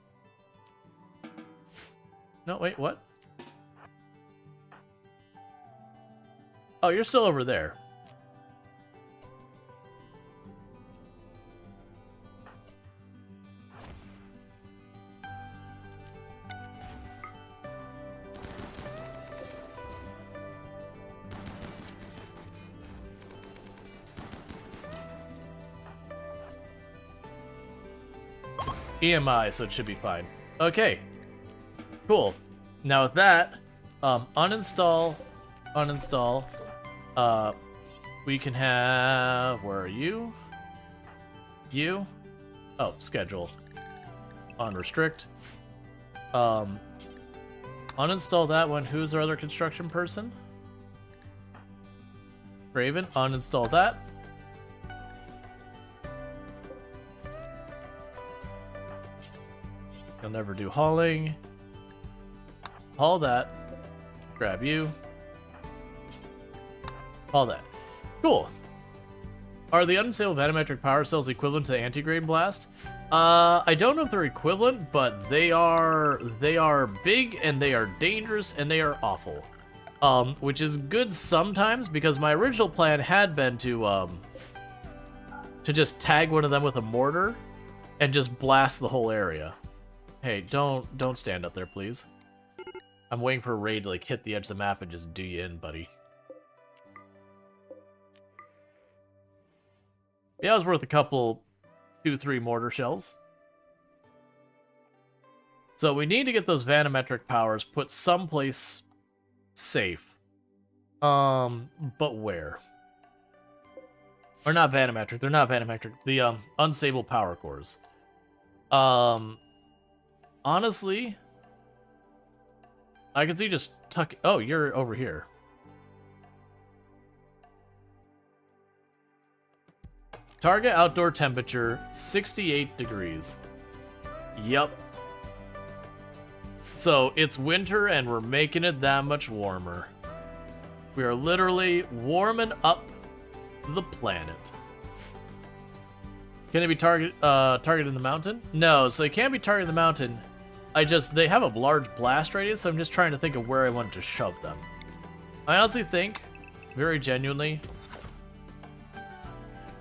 No, wait, what? Oh, you're still over there. EMI, so it should be fine. Okay. Cool. Now with that, uninstall. We can have, where are you? You? Oh, schedule. Unrestrict. Uninstall that one. Who's our other construction person? Raven, uninstall that. You'll never do hauling. Haul that. Grab you. Haul that. Cool. Are the unstable vanometric power cells equivalent to the anti-grain blast? I don't know if they're equivalent, but they are big and they are dangerous and they are awful. Which is good sometimes because my original plan had been to just tag one of them with a mortar and just blast the whole area. Hey, don't stand up there, please. I'm waiting for a raid to like hit the edge of the map and just do you in, buddy. Yeah, it was worth a couple, 2-3 mortar shells. So we need to get those vanometric powers put someplace safe. But where? Or not vanometric, they're not vanometric. The unstable power cores. Honestly, I can see just tuck. Oh, you're over here. Target outdoor temperature 68 degrees. Yup. So it's winter and we're making it that much warmer. We are literally warming up the planet. Can it be targeted in the mountain? No, so it can't be targeted in the mountain. They have a large blast radius, so I'm just trying to think of where I want to shove them. I honestly think, very genuinely...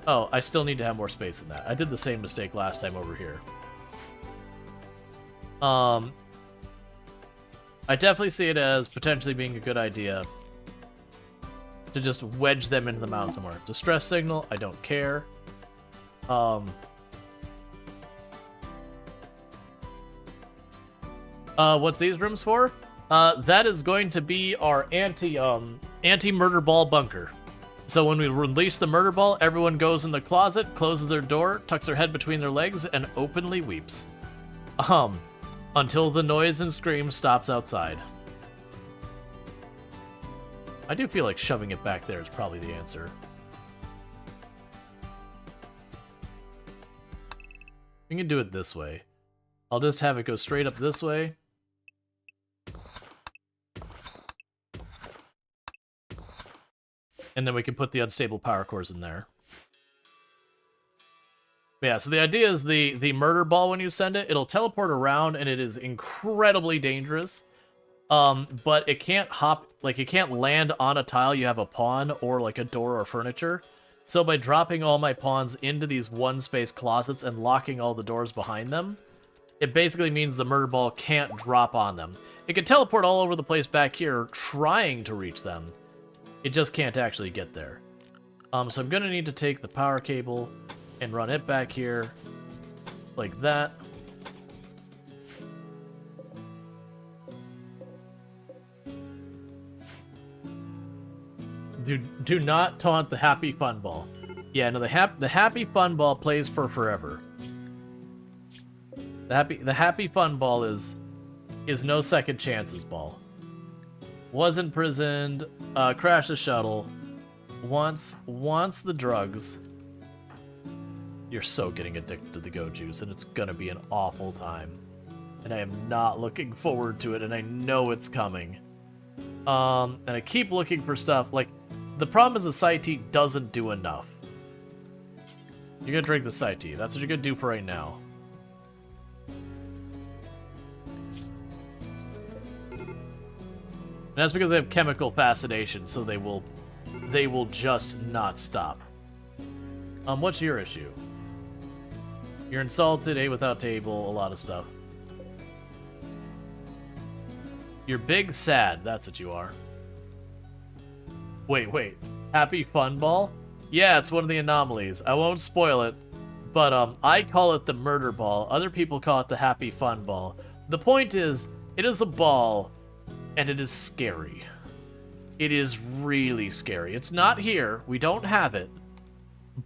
Oh, I still need to have more space than that. I did the same mistake last time over here. I definitely see it as potentially being a good idea to just wedge them into the mountain somewhere. Distress signal, I don't care. What's these rooms for? That is going to be our anti-murder ball bunker. So when we release the murder ball, everyone goes in the closet, closes their door, tucks their head between their legs, and openly weeps. Until the noise and scream stops outside. I do feel like shoving it back there is probably the answer. We can do it this way. I'll just have it go straight up this way. And then we can put the unstable power cores in there. But yeah, so the idea is the murder ball, when you send it, it'll teleport around and it is incredibly dangerous. But it can't hop, like it can't land on a tile you have a pawn or like a door or furniture. So by dropping all my pawns into these one-space closets and locking all the doors behind them, it basically means the murder ball can't drop on them. It can teleport all over the place back here trying to reach them. It just can't actually get there. So I'm gonna need to take the power cable and run it back here like that. Do not taunt the happy fun ball. Yeah, no, the happy fun ball plays for forever. The happy fun ball is no second chances ball. Was imprisoned, crashed the shuttle, wants the drugs. You're so getting addicted to the go juice, and it's gonna be an awful time. And I am not looking forward to it, and I know it's coming. And I keep looking for stuff. Like, the problem is the side tea doesn't do enough. You're gonna drink the side tea. That's what you're gonna do for right now. And that's because they have chemical fascination, so they will just not stop. What's your issue? You're insulted, ate without table, a lot of stuff. You're big sad, that's what you are. Wait. Happy fun ball? Yeah, it's one of the anomalies. I won't spoil it, but I call it the murder ball. Other people call it the happy fun ball. The point is, it is a ball, and it is scary. It is really scary. It's not here. We don't have it,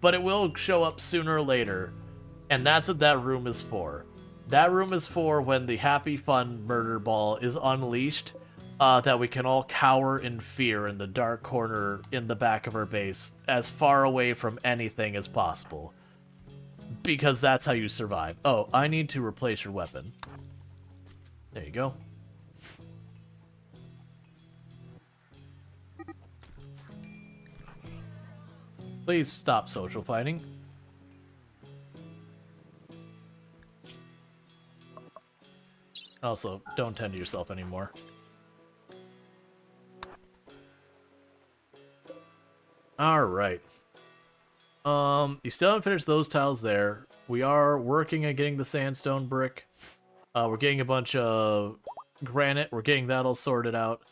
but it will show up sooner or later, and that's what that room is for. That room is for when the happy fun murder ball is unleashed, that we can all cower in fear in the dark corner in the back of our base, as far away from anything as possible. Because that's how you survive. Oh, I need to replace your weapon. There you go. Please stop social fighting. Also, don't tend to yourself anymore. Alright. You still haven't finished those tiles there. We are working on getting the sandstone brick. We're getting a bunch of granite. We're getting that all sorted out.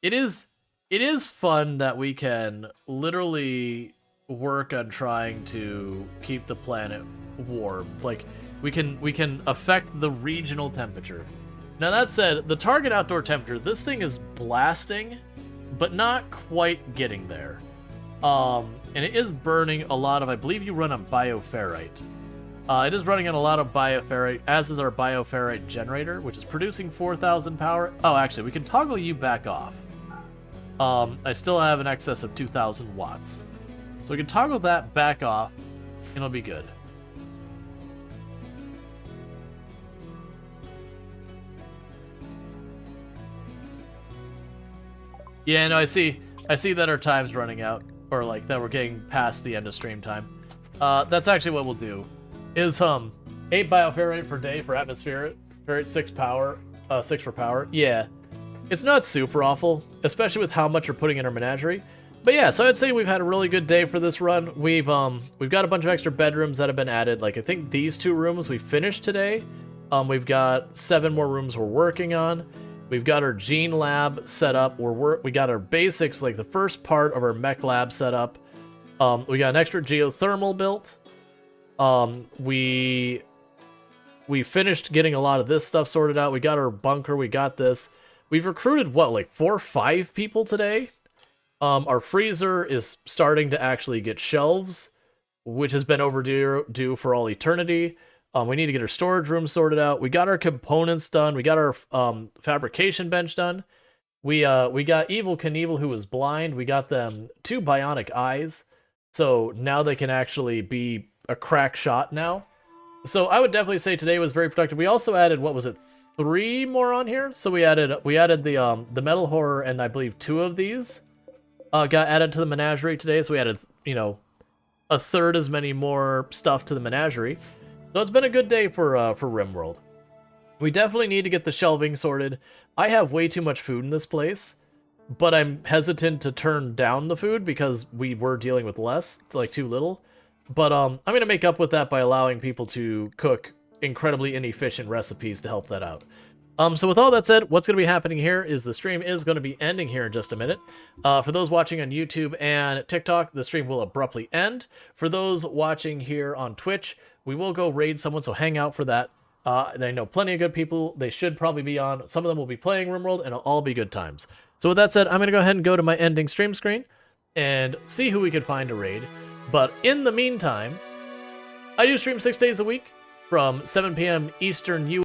It is fun that we can literally work on trying to keep the planet warm. Like, we can affect the regional temperature. Now that said, the target outdoor temperature, this thing is blasting, but not quite getting there. And it is burning a lot of, I believe you run on bioferrite. It is running on a lot of bioferrite, as is our bioferrite generator, which is producing 4,000 power. Oh, actually, we can toggle you back off. I still have an excess of 2,000 watts. So we can toggle that back off, and it'll be good. Yeah, no, I see that our time's running out, or like that we're getting past the end of stream time. That's actually what we'll do. Is 8 bioferrite per day for atmospheric, 6 power, 6 for power. Yeah, it's not super awful, especially with how much you're putting in our menagerie. But yeah, so I'd say we've had a really good day for this run. We've got a bunch of extra bedrooms that have been added. Like I think these 2 rooms we finished today. We've got 7 more rooms we're working on. We've got our gene lab set up. We got our basics, like the first part of our mech lab set up. We got an extra geothermal built. We finished getting a lot of this stuff sorted out. We got our bunker. We got this. We've recruited, what, like 4 or 5 people today? Our freezer is starting to actually get shelves, which has been overdue for all eternity. We need to get our storage room sorted out. We got our components done. We got our fabrication bench done. We got Evil Knievel, who was blind. We got them 2 bionic eyes. So now they can actually be a crack shot now. So I would definitely say today was very productive. We also added, what was it, 3 more on here? So we added the metal horror, and I believe 2 of these got added to the menagerie today. So we added, a third as many more stuff to the menagerie. So it's been a good day for RimWorld. We definitely need to get the shelving sorted. I have way too much food in this place, but I'm hesitant to turn down the food because we were dealing with less, like too little. But I'm going to make up with that by allowing people to cook incredibly inefficient recipes to help that out. So with all that said, what's going to be happening here is the stream is going to be ending here in just a minute. For those watching on YouTube and TikTok, the stream will abruptly end. For those watching here on Twitch, we will go raid someone, so hang out for that. I know plenty of good people. They should probably be on. Some of them will be playing RimWorld, and it'll all be good times. So with that said, I'm going to go ahead and go to my ending stream screen and see who we could find to raid. But in the meantime, I do stream 6 days a week from 7 p.m. Eastern